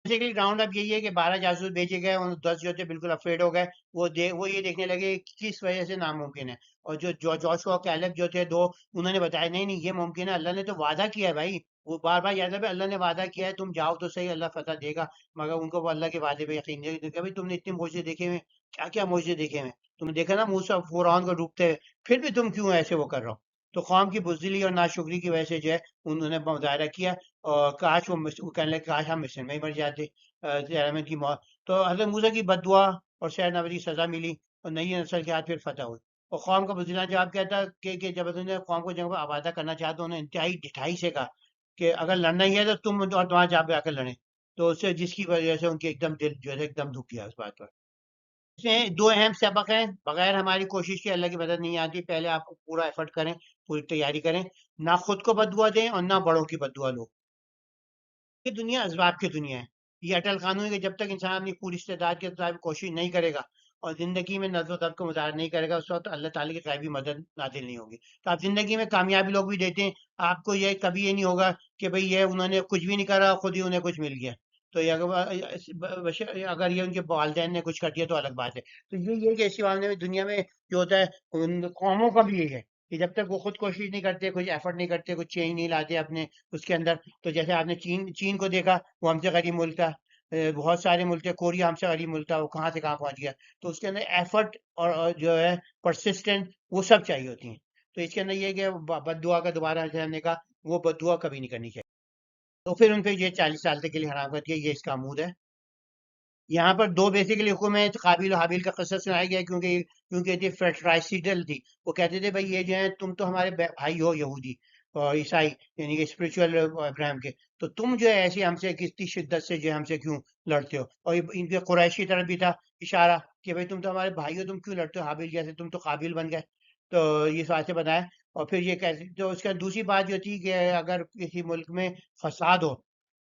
بیسیکلی راؤنڈ اپ یہی ہے کہ 12 جاسوس بھیجے گئے، ان 10 جو تھے بالکل افریڈ ہو گئے، وہ یہ دیکھنے لگے کہ کس وجہ سے ناممکن ہے، اور جو جوشوا اور کیلب جو تھے دو، انہوں نے بتایا نہیں نہیں یہ ممکن ہے، اللہ نے تو وعدہ کیا ہے بھائی، وہ بار بار یاد ہے اللہ نے وعدہ کیا ہے، تم جاؤ تو صحیح اللہ فتح دے گا، مگر ان کو وہ اللہ کے وعدے پہ یقین نہیں کہ بھائی تم نے اتنے معجزے دیکھے ہوئے، کیا کیا معجزے دیکھے ہوئے، تم نے دیکھا نا موسیٰ فرعون کو ڈوبتے ہوئے، پھر بھی تم کیوں ایسے وہ کر رہے ہو؟ تو قوم کی بزدلی اور ناشکری کی وجہ سے جو ہے انہوں نے مظاہرہ کیا، اور کاش وہ کہنے لگے کاش ہم مصر میں ہی مر جاتے، احمد کی موت۔ تو حضرت موسیٰ کی بد دعا اور سیر نوردی کی سزا ملی، اور نئی نسل کے ہاتھ پھر فتح ہوئی، اور قوم کا بزدلانہ جواب کہتا کہ جب انہوں نے قوم کو جنگ میں آبادہ کرنا چاہا تو انہوں نے انتہائی ڈٹھائی سے کہا کہ اگر لڑنا ہی ہے تو تم اور تمہارا جا پہ آ کر لڑیں، تو اس سے جس کی وجہ سے ان کے ایک دم دل جو ہے ایک دم دکھ گیا اس بات پر۔ اس میں دو اہم سبق ہیں، بغیر ہماری کوشش کے اللہ کی مدد نہیں آتی، پہلے آپ کو پورا ایفرٹ کریں، پوری تیاری کریں، نہ خود کو بد دعا دیں اور نہ بڑوں کی بد دعا لو۔ یہ دنیا اسباب کی دنیا ہے، یہ اٹل قانون ہے کہ جب تک انسان اپنی پوری استعداد کے مطابق کوشش نہیں کرے گا اور زندگی میں نظم و ضبط کو مظاہرہ نہیں کرے گا، اس وقت اللہ تعالیٰ کی غیبی مدد نازل نہیں ہوگی۔ تو آپ زندگی میں کامیابی لوگ بھی دیتے ہیں، آپ کو یہ کبھی یہ نہیں ہوگا کہ بھئی یہ انہوں نے کچھ بھی نہیں کرا خود ہی انہیں کچھ مل گیا، تو یہ اگر یہ ان کے والدین نے کچھ کر دیا تو الگ بات ہے۔ تو یہ کہ اسی معاملے میں دنیا میں جو ہوتا ہے ان قوموں کا بھی یہی ہے کہ جب تک وہ خود کوشش نہیں کرتے، کچھ ایفرٹ نہیں کرتے، کچھ چینج نہیں لاتے اپنے اس کے اندر. تو جیسے آپ نے چین کو دیکھا، وہ ہم سے غریب ملک تھا. بہت سارے ملک تھے، کوریا ہم سے غریب ملک تھا، وہ کہاں سے کہاں پہنچ گیا. تو اس کے اندر ایفرٹ اور جو ہے پرسسٹنٹ، وہ سب چاہیے ہوتی ہیں. تو اس کے اندر یہ کہ بد دعا کا دوبارہ کرنے کا، وہ بد دعا کبھی نہیں کرنی چاہیے. تو پھر ان پہ یہ 40 سال تک کے لیے حرام کر دیا. یہ اس کا عمود ہے. یہاں پر دو بیسیکلی حکم ہے. قابیل و حابیل کا قصہ سنایا گیا کیونکہ یہ فرٹرائسیڈل تھی. وہ کہتے تھے بھائی یہ جو ہے تم تو ہمارے بھائی ہو یہودی اور عیسائی، یعنی کہ اسپرچل ابراہیم کے، تو تم جو ہے ایسی ہم سے کتنی شدت سے جو ہے ہم سے کیوں لڑتے ہو. اور ان کے قریشی طرف بھی تھا اشارہ کہ بھائی تم تو ہمارے بھائی ہو، تم کیوں لڑتے ہو حابیل جیسے، تم تو قابل بن گئے. تو یہ بات سے بتایا. اور پھر یہ کیسے، تو اس کا دوسری بات جو تھی کہ اگر کسی ملک میں فساد ہو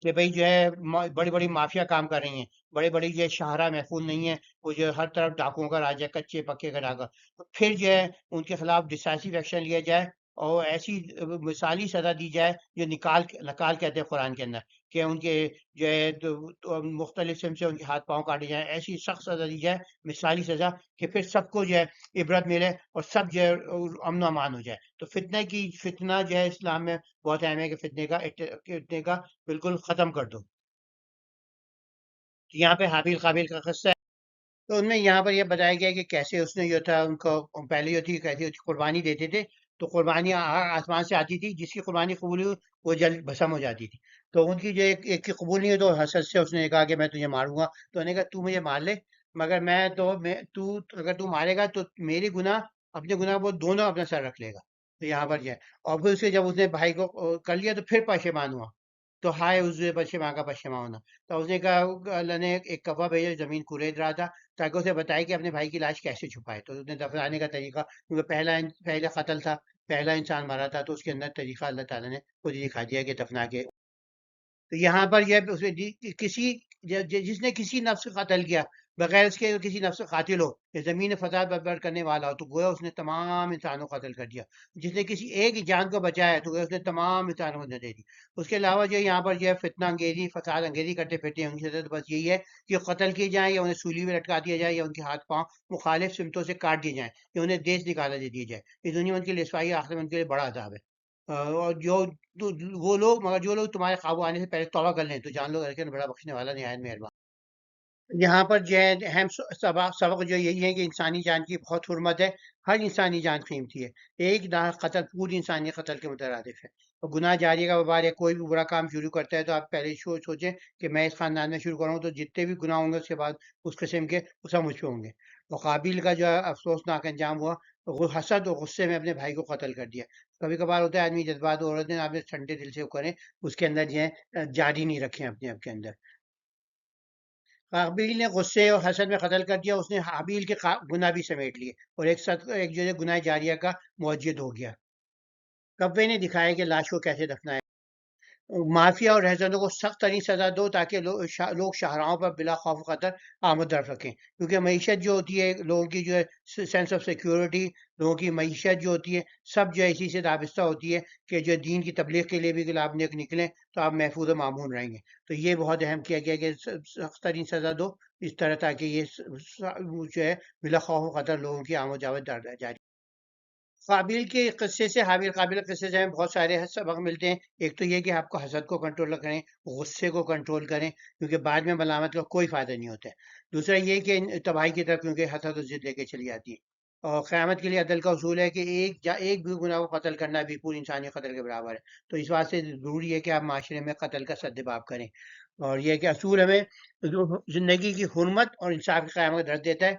کہ بھئی جو ہے بڑی بڑی مافیا کام کر رہی ہیں، بڑے بڑی یہ شاہراہ محفوظ نہیں ہے، وہ جو ہر طرف ڈاکوؤں کا راج ہے، کچے پکے کا ڈاکہ، تو پھر جو ہے ان کے خلاف ڈسائسو ایکشن لیا جائے اور ایسی مثالی سزا دی جائے جو نکال کہتے ہیں قرآن کے اندر، کہ ان کے جو ہے تو مختلف قسم سے ان کے ہاتھ پاؤں کاٹے جائیں. ایسی سخت سزا دی جائے، مثالی سزا، کہ پھر سب کو جو ہے عبرت ملے اور سب جو ہے امن و امان ہو جائے. تو فتنہ جو ہے اسلام میں بہت اہم ہے کہ فتنے کا بالکل ختم کر دو. یہاں پہ حابیل قابیل کا قصہ ہے. تو ان میں یہاں پر یہ بتایا گیا کہ کیسے اس نے جو تھا ان کو پہلے جو تھی کیسے قربانی دیتے تھے. تو قربانی آسمان سے آتی تھی، جس کی قربانی قبول ہوئی وہ جلد بھسم ہو جاتی تھی. تو ان کی جو ایک کی قبول نہیں ہوئی تو حسد سے اس نے کہا کہ میں تجھے ماروں گا. تو انہوں نے کہا تو مجھے مار لے، مگر اگر تو مارے گا تو میری گناہ، اپنے گناہ وہ دونوں اپنا سر رکھ لے گا. تو یہاں پر جو ہے، اور پھر اسے جب اس نے بھائی کو کر لیا تو پھر پشیمان ہوا. تو ہائے اس پشیمان کا پشیمان ہونا. تو اس نے کہا، اللہ نے ایک کفا بھیجا، زمین کورید رہا تھا تاکہ اسے بتائے کہ اپنے بھائی کی لاش کیسے چھپائے. تو اس نے دفنانے کا طریقہ، کیونکہ پہلا قتل تھا، پہلا انسان مارا تھا، تو اس کے اندر طریقہ اللہ تعالیٰ نے خود ہی دکھا دیا کہ دفنا کے. تو یہاں پر یہ کسی جس نے کسی نفس کا قتل کیا بغیر اس کے، کسی نفس کا قاتل ہو یا زمین فساد برپا کرنے والا ہو، تو گویا اس نے تمام انسانوں کو قتل کر دیا. جس نے کسی ایک ہی جان کو بچایا تو گویا اس نے تمام انسانوں کو دے دی. اس کے علاوہ جو یہاں پر جو ہے فتنہ انگیزی، فساد انگیزی کرتے پھرتے ہیں، ان کی سزا تو بس یہی ہے کہ قتل کیے جائیں یا انہیں سولی میں لٹکا دیا جائے یا ان کے ہاتھ پاؤں مخالف سمتوں سے کاٹ دیے جائیں یا انہیں دیش نکالا دے دیا جائے. اس دنیا میں ان کے لیے رسوائی، آخرت میں ان کے لیے بڑا عذاب ہے. اور وہ لوگ، مگر جو لوگ تمہارے قابو آنے سے پہلے توبہ کر لیں تو جان لو کہ بڑا بخشنے والا، نہایت مہربان. یہاں پر جو ہے اہم سبق جو یہی ہے کہ انسانی جان کی بہت حرمت ہے. ہر انسانی جان قیمتی ہے. ایک قتل پوری انسانی قتل کے مترادف ہے. اور گناہ جاری کا وبال ہے. کوئی بھی برا کام شروع کرتا ہے تو آپ پہلے سوچیں کہ میں اس خاندان میں شروع کروں تو جتنے بھی گناہ ہوں گے اس کے بعد اس قسم کے، وہ سب مجھ پہ ہوں گے. اور قابیل کا جو افسوسناک انجام ہوا، حسد اور غصے میں اپنے بھائی کو قتل کر دیا. کبھی کبھار ہوتا ہے آدمی جذبات اور ہوتے ہیں، آپ نے ٹھنڈے دل سے وہ کریں، اس کے اندر جو ہے جاری نہیں رکھیں اپنے آپ کے اندر. قابیل نے غصے اور حسد میں قتل کر دیا. اس نے حابیل کے گناہ بھی سمیٹ لیے اور ایک جو ہے گناہ جاریہ کا موجد ہو گیا. کبے نے دکھایا کہ لاش کو کیسے دفنایا. مافیا اور رہزنوں کو سخت ترین سزا دو تاکہ لوگ شاہراہوں پر بلا خوف و خطر آمد رکھ سکیں. کیونکہ معیشت جو ہوتی ہے، لوگوں کی جو ہے سینس آف سیکیورٹی، لوگوں کی معیشت جو ہوتی ہے، سب جو ہے اسی سے وابستہ ہوتی ہے کہ جو دین کی تبلیغ کے لیے بھی اگر آپ نیک نکلیں تو آپ محفوظ و معمون رہیں گے. تو یہ بہت اہم کیا گیا کہ سخت ترین سزا دو اس طرح تاکہ یہ جو ہے بلا خوف و خطر لوگوں کی آمد و جاوت جاری. قابل کے قصے سے حابیل قابل کے قصے سے ہمیں بہت سارے سبق ملتے ہیں. ایک تو یہ کہ آپ کو حسد کو کنٹرول کریں، غصے کو کنٹرول کریں، کیونکہ بعد میں ملامت کا کوئی فائدہ نہیں ہوتا ہے. دوسرا یہ کہ تباہی کی طرف کیونکہ حسد و ضد لے کے چلی جاتی ہے. اور قیامت کے لیے عدل کا اصول ہے کہ ایک بھی گناہ کو قتل کرنا بھی پوری انسانی قتل کے برابر ہے. تو اس بات سے ضروری ہے کہ آپ معاشرے میں قتل کا سدباب کریں. اور یہ کہ اصول ہمیں زندگی کی حرمت اور انصاف کی قیام کا درد دیتا ہے.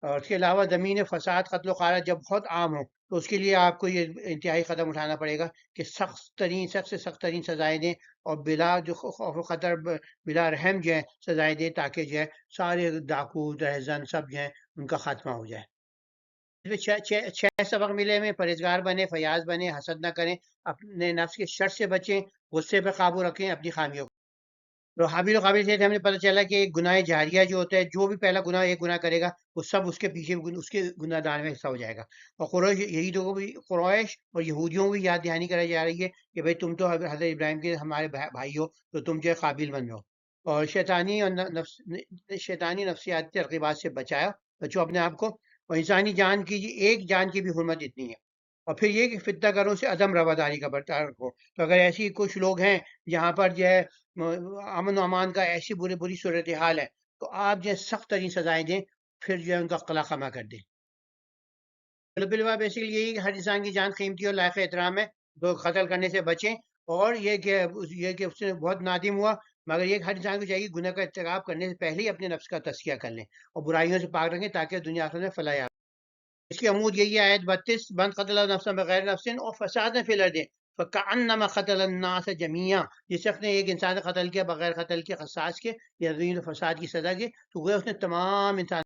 اور اس کے علاوہ زمین فساد، قتل و غارت جب بہت عام ہو تو اس کے لیے آپ کو یہ انتہائی قدم اٹھانا پڑے گا کہ سخت سے سخت ترین سزائیں دیں اور بلا جو خوف و خطر، بلا رحم جو ہے سزائیں دیں تاکہ جو ہے سارے ڈاکو رہزن سب جو ہیں ان کا خاتمہ ہو جائے. اس میں چھ سبق ملے ہمیں: پرہیزگار بنے، فیاض بنے، حسد نہ کریں، اپنے نفس کے شر سے بچیں، غصے پہ قابو رکھیں، اپنی خامیوں کو. تو حابیل و قابل سے ہمیں پتہ چلا کہ ایک گناہ جاریہ جو ہوتا ہے، جو بھی پہلا گناہ ایک گناہ کرے گا وہ سب اس کے پیچھے اس کے گناہ دان میں حصہ ہو جائے گا. اور قریش اور یہودیوں کو بھی یاد دہانی کرائی جا رہی ہے کہ بھئی تم تو حضرت ابراہیم کے ہمارے بھائی ہو، تو تم جو ہے قابل بن جاؤ. اور شیطانی نفسیاتی ترغیبات سے بچو اپنے آپ کو. اور انسانی جان کی، ایک جان کی بھی حرمت اتنی ہے. اور پھر یہ کہ فتنہ گروں سے عدم رواداری کا برتاؤ رکھو. تو اگر ایسی کچھ لوگ ہیں جہاں پر جو ہے امن و امان کا ایسی بری صورتحال ہے تو آپ جو ہے سخت ترین سزائیں دیں، پھر جو ہے ان کا قلع خما کر دیں. بالبلوا بیسیکلی یہی کہ ہر انسان کی جان قیمتی اور لائق احترام ہے، تو قتل کرنے سے بچیں. اور یہ کہ اس سے بہت نادم ہوا، مگر یہ کہ ہر انسان کو چاہیے گناہ کا ارتکاب کرنے سے پہلے ہی اپنے نفس کا تزکیہ کر لیں اور برائیوں سے پاک رکھیں تاکہ دنیا آخرت میں فلاح یاب. اس کی عمود یہی ہے، آیت 32: من قتل نفسا بغیر نفس اور فساد فی الارض فکأنما قتل الناس جميعا. جس شخص نے ایک انسان قتل کیا بغیر قتل کے، قصاص کے یا زمین و فساد کی سزا کے، تو وہ اس نے تمام انسان.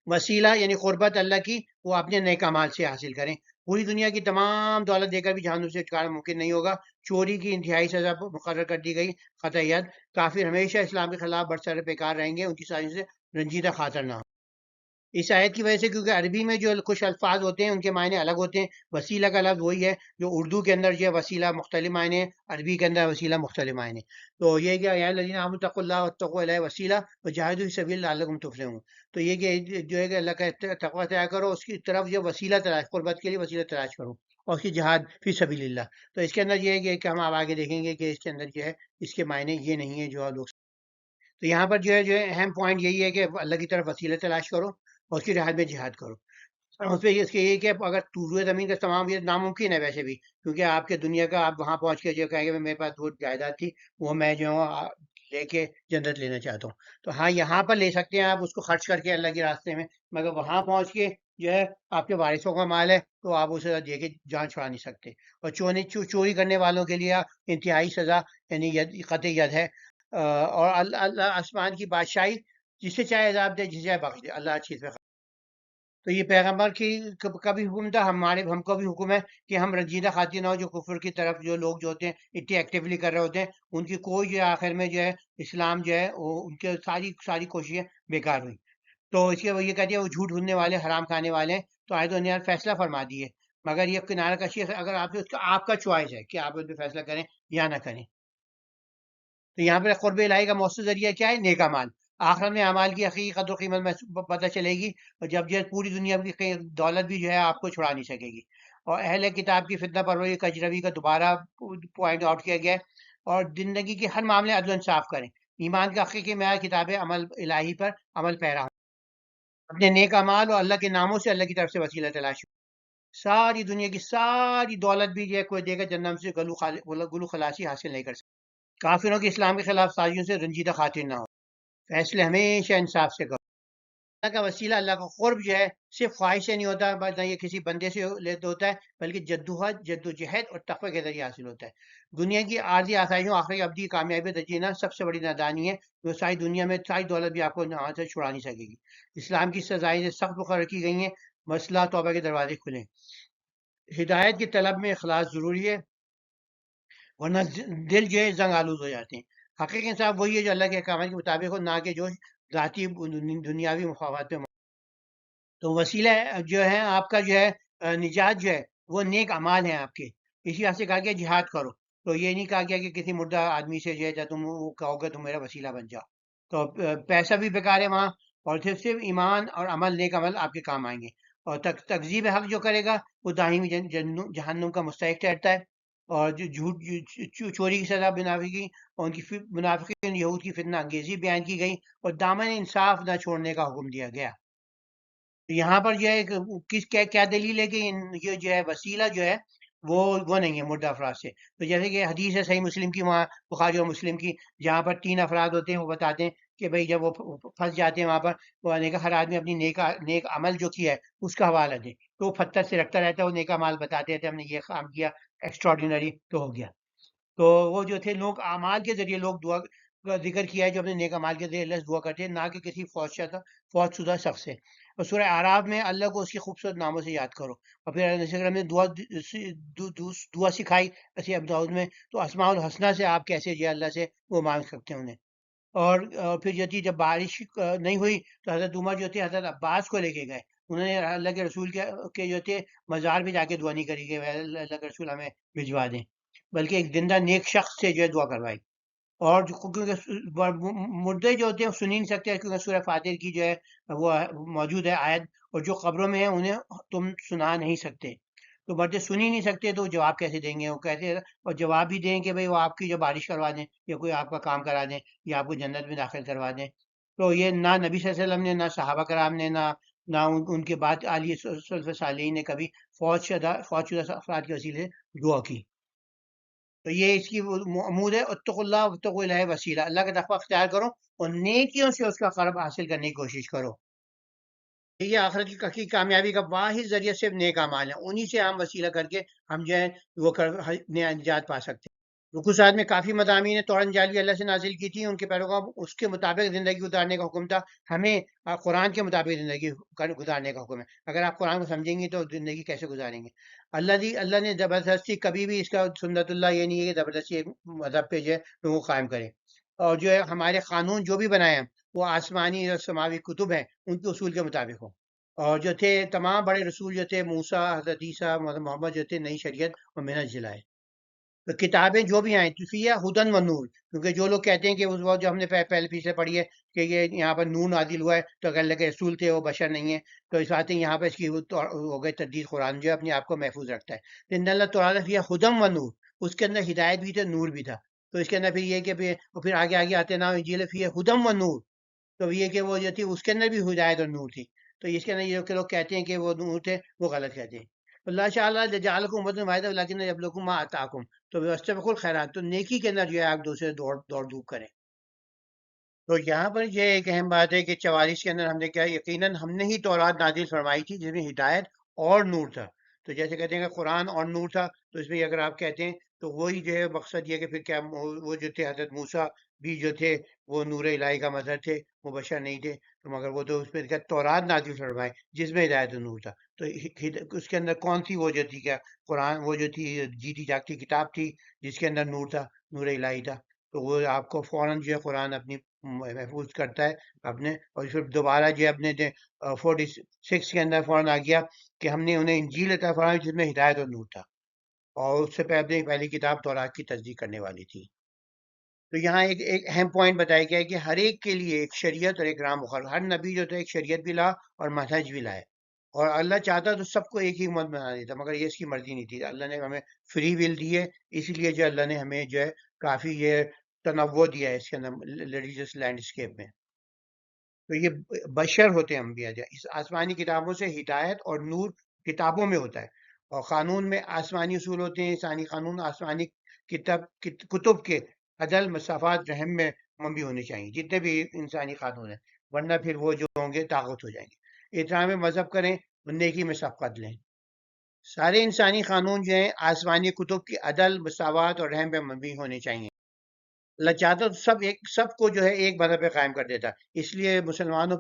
وسیلہ یعنی قربت اللہ کی وہ اپنے نیک اعمال سے حاصل کریں. پوری دنیا کی تمام دولت دے کر بھی جہنم سے چھٹکارا ممکن نہیں ہوگا. چوری کی انتہائی سزا مقرر کر دی گئی، قطع ید. کافر ہمیشہ اسلام کے خلاف برسر پیکار رہیں گے، ان کی سازش سے رنجیدہ خاطر نہ ہو. اس آیت کی وجہ سے کیونکہ عربی میں جو کچھ الفاظ ہوتے ہیں ان کے معنی الگ ہوتے ہیں. وسیلہ کا لفظ وہی ہے جو اردو کے اندر جو ہے وسیلہ مختلف معنی ہے، عربی کے اندر وسیلہ مختلف معنی. تو یہ کہ یا الذین آمنوا اتقوا اللہ واتقوا الیہ وسیلہ وجاہدوا فی سبیل اللہ لعلکم تفلحون. تو یہ کہ جو ہے کہ اللہ کا تقوی اختیار کرو، اس کی طرف جو وسیلہ تلاش، قربت کے لیے وسیلہ تلاش کرو، اور اس کی جہاد فی سبیل اللہ. تو اس کے اندر یہ ہے کہ ہم اب آگے دیکھیں گے کہ اس کے اندر جو ہے اس کے معنی یہ نہیں ہے جو لوگ. تو یہاں پر جو ہے اہم پوائنٹ یہی ہے کہ اللہ کی طرف وسیلہ تلاش کرو اور اس کی راہ میں جہاد کرو. اور اس پہ اس کے یہ کہ اگر روئے زمین کا تمام یہ ناممکن ہے ویسے بھی، کیونکہ آپ کے دنیا کا آپ وہاں پہنچ کے جو کہیں گے میرے پاس وہ جائیداد تھی وہ میں جو ہوں لے کے جنت لینا چاہتا ہوں. تو ہاں یہاں پر لے سکتے ہیں آپ اس کو خرچ کر کے اللہ کے راستے میں، مگر وہاں پہنچ کے جو ہے آپ کے وارثوں کا مال ہے تو آپ اسے دے کے جان چھڑا نہیں سکتے. اور چوری کرنے والوں کے لیے انتہائی سزا یعنی قطع ید ہے. اور اللہ آسمان کی بادشاہی جسے چاہے عذاب دے، جسے چاہے بخش دے، اللہ اچھی طرح. تو یہ پیغمبر کی کا بھی حکم تھا، ہم کو بھی حکم ہے کہ ہم رنجیدہ خاطر نہ ہو جو کفر کی طرف جو لوگ جو ہوتے ہیں اتنی ایکٹیولی کر رہے ہوتے ہیں، ان کی کوئی جو ہے آخر میں جو ہے اسلام جو ہے وہ ان کے ساری کوششیں بیکار ہوئی. تو اس کے وہ یہ کہتے ہیں وہ جھوٹ بولنے والے، حرام کھانے والے ہیں. تو آیت نے فیصلہ فرما دیے، مگر یہ کنارہ کشی اگر آپ کا چوائس ہے کہ آپ اس پہ فیصلہ کریں یا نہ کریں. تو یہاں پہ قرب الہی کا مؤثر ذریعہ کیا ہے؟ نیک اعمال. آخرت میں اعمال کی حقیقی قدر و قیمت میں پتہ چلے گی، اور جب جو ہے پوری دنیا کی دولت بھی جو ہے آپ کو چھڑا نہیں سکے گی. اور اہل کتاب کی فتنہ پروری کجروی کا دوبارہ پوائنٹ آؤٹ کیا گیا ہے. اور زندگی کے ہر معاملے عدل و انصاف کریں. ایمان کا حقیقی معیار کتاب عمل الہی پر عمل پیرا ہوں. اپنے نیک اعمال اور اللہ کے ناموں سے اللہ کی طرف سے وسیلہ تلاش. ساری دنیا کی ساری دولت بھی جو ہے کوئی دے گا جنم سے گلو خلاصی حاصل نہیں کر سکتا. کافروں کے اسلام کے خلاف سازیوں سے رنجیدہ خاطر نہ ہو. فیصلے ہمیشہ انصاف سے کرو. اللہ کا وسیلہ، اللہ کا قرب جو ہے صرف خواہش سے نہیں ہوتا، نہ یہ کسی بندے سے ہوتا ہے، بلکہ جد و جہد اور تقوی کے ذریعے حاصل ہوتا ہے. دنیا کی عارضی آسائشوں آخری ابدی کامیابی تجینا سب سے بڑی نادانی ہے، جو ساری دنیا میں ساری دولت بھی آپ کو یہاں سے چھڑا نہیں سکے گی. اسلام کی سزائیں سخت مقرر کی گئی ہیں، مسئلہ توبہ کے دروازے کھلیں. ہدایت کی طلب میں اخلاص ضروری ہے، ورنہ دل جو ہے زنگ آلود ہو جاتے ہیں. حقیقی انصاف وہی ہے جو اللہ کے احکامات کے مطابق ہو، نہ کہ جو ذاتی دنیاوی مفاد پہ. تو وسیلہ جو ہے آپ کا جو ہے نجات جو ہے وہ نیک اعمال ہیں آپ کے. اسی واسطے سے کہا گیا جہاد کرو. تو یہ نہیں کہا گیا کہ کسی مردہ آدمی سے جو ہے جب تم وہ کہو گے تم میرا وسیلہ بن جاؤ. تو پیسہ بھی بیکار ہے وہاں، اور صرف ایمان اور عمل، نیک عمل آپ کے کام آئیں گے. اور تکذیب حق جو کرے گا وہ دائمی جہنم کا مستحق ٹھہرتا ہے. اور جو چوری کی سزا منافقی اور ان کی منافقین یہود کی فتنہ انگیزی بیان کی گئی، اور دامن انصاف نہ چھوڑنے کا حکم دیا گیا. یہاں پر جو ہے کیا دلیل ہے کہ یہ جو ہے وسیلہ جو ہے وہ نہیں ہے مردہ افراد سے. تو جیسے کہ حدیث ہے صحیح مسلم کی، وہاں بخاری اور مسلم کی، جہاں پر 3 افراد ہوتے ہیں وہ بتاتے ہیں کہ بھئی جب وہ پھنس جاتے ہیں وہاں پر، وہ ہر آدمی اپنی نیک عمل جو کیا ہے اس کا حوالہ دے. تو وہ پتھر سے رکھتا رہتا ہے، وہ نیک عمل بتاتے رہتے ہیں ہم نے یہ کام کیا ایکسٹراڈینری تو ہو گیا. تو وہ جو تھے لوگ اعمال کے ذریعے لوگ دعا کا ذکر کیا ہے جو اپنے نیک اعمال کے ذریعے اللہ سے دعا کرتے ہیں، نہ کہ کسی فوت شدہ شخص سے. اور سورہ اعراف میں اللہ کو اس کے خوبصورت ناموں سے یاد کرو. اور پھر اللہ وسلم نے دعا سکھائی ایسی ابو داؤد میں. تو اسماء الحسنہ سے آپ کیسے جو اللہ سے وہ مانگ سکتے ہیں انہیں. اور پھر جو تھی جب بارش نہیں ہوئی تو حضرت عمر جو تھے حضرت عباس کو لے کے گئے. انہوں نے اللہ کے رسول کے جو تھے مزار بھی جا کے دعا نہیں کری کہ اللہ کے رسول ہمیں بھجوا دیں، بلکہ ایک زندہ نیک شخص سے جو ہے دعا کروائی. اور کیونکہ مردے جو ہوتے ہیں وہ سن ہی نہیں سکتے، کیونکہ سورہ فاتر کی جو ہے وہ موجود ہے آیت، اور جو قبروں میں ہیں انہیں تم سنا نہیں سکتے. تو مرد سن ہی نہیں سکتے تو جواب کیسے دیں گے؟ وہ کہتے ہیں اور جواب بھی دیں کہ بھئی وہ آپ کی جو بارش کروا دیں یا کوئی آپ کا کام کرا دیں یا آپ کو جنت میں داخل کروا دیں. تو یہ نہ نبی صلی اللہ علیہ وسلم نے، نہ صحابہ کرام نے، نہ ان کے بعد عالی سلف صالحین نے کبھی فوج شدہ افراد کے وسیلے سے دعا کی. تو یہ اس کی عمود ہے، اتقوا اللہ وابتغوا الیہ وسیلہ، اللہ کا تقوی اختیار کرو اور نیکیوں سے اس کا قرب حاصل کرنے کی کوشش کرو. یہ آخرت کی کامیابی کا واحد ذریعہ صرف نیک اعمال ہیں، انہی سے ہم وسیلہ کر کے ہم جو ہے وہ نجات پا سکتے ہیں. رکوع سعد میں کافی مضامین توراۃ انجیل بھی اللہ سے نازل کی تھی، ان کے پیروکاروں کو اس کے مطابق زندگی گزارنے کا حکم تھا. ہمیں قرآن کے مطابق زندگی گزارنے کا حکم ہے. اگر آپ قرآن کو سمجھیں گے تو زندگی کیسے گزاریں گے؟ اللہ نے زبردستی کبھی بھی، اس کا سنت اللہ یہ نہیں ہے کہ زبردستی ایک مذہب پہ جو ہے لوگوں کو قائم کرے. اور جو ہے ہمارے قانون جو بھی بنائے ہیں وہ آسمانی اور سماوی کتب ہیں، ان کے اصول کے مطابق ہو. اور جو تھے تمام بڑے رسول جو تھے، موسیٰ، حضرت عیسیٰ، محمد جو تھے، نئی شریعت اور منہج جلائے. تو کتابیں جو بھی آئیں تو فیہا ہدن و نور، کیونکہ جو لوگ کہتے ہیں کہ اس وقت جو ہم نے پہلے پیچھے پڑھی ہے کہ یہ یہاں پر نور نازل ہوا ہے تو اگر اللہ کے رسول تھے وہ بشر نہیں ہے، تو اس بات یہاں پہ اس کی ہو گئی تردید. قرآن جو ہے اپنے آپ کو محفوظ رکھتا ہے. ان اللہ تعالیٰ فیہا ہدن و نور، اس کے اندر ہدایت بھی تھا، نور بھی تھا. تو اس کے اندر پھر یہ کہ پھر آگے آگے آتے نا انجیل فیہا ہدن و نور، تو یہ کہ وہ جو تھی اس کے اندر بھی ہدایت اور نور تھی. تو اس کے اندر یہ لوگ کہتے ہیں کہ وہ نور تھے، وہ غلط کہتے ہیں. اللہ تعالیٰ جعلکم امۃ واحدۃ ولکن یبلوکم ما آتاکم، تو واستبقوا الخیرات، تو نیکی کے اندر جو ہے آپ دوسرے دوڑ دھوپ کریں. تو یہاں پر یہ ایک اہم بات ہے کہ 44 کے اندر ہم نے کیا، یقیناً ہم نے ہی تورات نازل فرمائی تھی جس میں ہدایت اور نور تھا. تو جیسے کہتے ہیں کہ قرآن اور نور تھا، تو اس میں اگر آپ کہتے ہیں تو وہی جو ہے مقصد یہ کہ پھر کیا وہ جو تھے حضرت موسیٰ بھی جو تھے وہ نور الہی کا مظہر تھے، وہ بشر نہیں تھے. تو مگر وہ تو اس میں کیا تورات نازل فرمائے جس میں ہدایت اور نور تھا. تو اس کے اندر کون سی وہ جو تھی، کیا قرآن وہ جو تھی جیتی جاگتی کتاب تھی جس کے اندر نور تھا، نور الہی تھا. تو وہ آپ کو فوراً جو ہے قرآن اپنی محفوظ کرتا ہے اپنے. اور پھر دوبارہ جو اپنے 46 کے اندر فوراً آ گیا کہ ہم نے انہیں انجیل عطا فرمائی جس میں ہدایت اور نور تھا، اور اس سے پہلی کتاب تورات کی تصدیق کرنے والی تھی. تو یہاں ایک اہم پوائنٹ بتایا گیا ہے کہ ہر ایک کے لیے ایک شریعت اور ایک راہ مقرر، ہر نبی جو تھا ایک شریعت بھی لا اور منہج بھی لائے. اور اللہ چاہتا تو سب کو ایک ہی امت بنا دیتا، مگر یہ اس کی مرضی نہیں تھی. اللہ نے ہمیں فری ول دی ہے، اسی لیے جو اللہ نے ہمیں جو ہے کافی یہ تنوع دیا ہے اس کے اندر ریلیجیس لینڈسکیپ میں. تو یہ بشر ہوتے ہیں انبیاء، جو اس آسمانی کتابوں سے ہدایت اور نور کتابوں میں ہوتا ہے. اور قانون میں آسمانی اصول ہوتے ہیں، انسانی قانون آسمانی کتب کے عدل، مساوات، رحم میں مبنی ہونے چاہیے جتنے بھی انسانی قانون ہیں، ورنہ پھر وہ جو ہوں گے طاغوت ہو جائیں گے. احترام مذہب کریں اور نیکی میں سبقت لیں. سارے انسانی قانون جو ہیں آسمانی کتب کی عدل، مساوات اور رحم پہ مبنی ہونے چاہیے. اللہ چاہتا تو سب کو جو ہے ایک مذہب پہ قائم کر دیتا. اس لیے مسلمانوں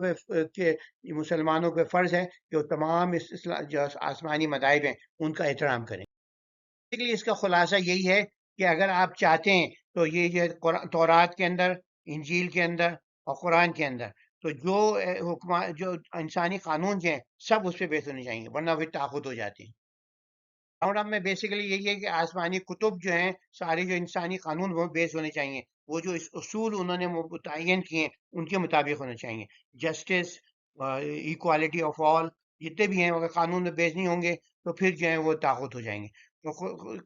پہ فرض ہے کہ وہ تمام جو آسمانی مذاہب ہیں ان کا احترام کریں. لیکن اس کا خلاصہ یہی ہے کہ اگر آپ چاہتے ہیں تو یہ جو تورات کے اندر، انجیل کے اندر اور قرآن کے اندر تو جو جو انسانی قانون جو ہیں سب اس پہ بیس ہونے چاہیے، ورنہ پھر طاغوت ہو جاتے ہیں. راؤنڈ اپ میں بیسیکلی یہی ہے کہ آسمانی کتب جو ہیں سارے جو انسانی قانون وہ بیس ہونے چاہیے، وہ جو اصول انہوں نے متعین کیے ہیں ان کے مطابق ہونا چاہیے. جسٹس، ایکوالٹی آف آل، جتنے بھی ہیں اگر قانون میں بیس نہیں ہوں گے تو پھر جو ہے وہ طاغوت ہو جائیں گے. تو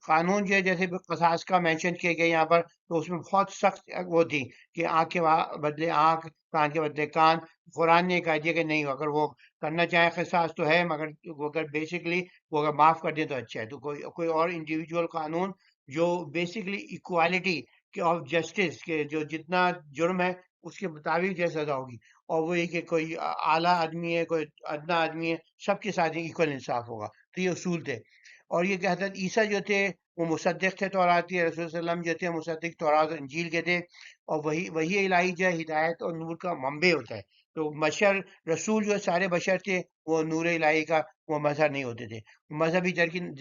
قانون جو ہے جیسے قصاص کا مینشن کیا گیا یہاں پر، تو اس میں بہت سخت وہ تھی کہ آنکھ کے بدلے آنکھ، کان کے بدلے کان. قرآن نے کہا دیا کہ نہیں، اگر وہ کرنا چاہے قصاص تو ہے، مگر وہ اگر بیسکلی وہ اگر معاف کر دیں تو اچھا ہے. تو کوئی اور انڈیویجول قانون جو بیسکلی ایکوالٹی کے آف جسٹس کے جو جتنا جرم ہے اس کے مطابق جو سزا ہوگی، اور وہ یہ کہ کوئی اعلیٰ آدمی ہے کوئی ادنا آدمی ہے سب کے ساتھ ایکول انصاف ہوگا. تو یہ اصول تھے. اور یہ کہ حضرت عیسیٰ جو تھے وہ مصدق تھے تورات کے، رسول صلی اللہ علیہ وسلم جو تھے مصدق تورات اور انجیل کے تھے. اور وہی الہی جو ہے ہدایت اور نور کا منبع ہوتا ہے. تو بشر رسول جو سارے بشر تھے وہ نور الہی کا وہ مظہر نہیں ہوتے تھے. مذہبی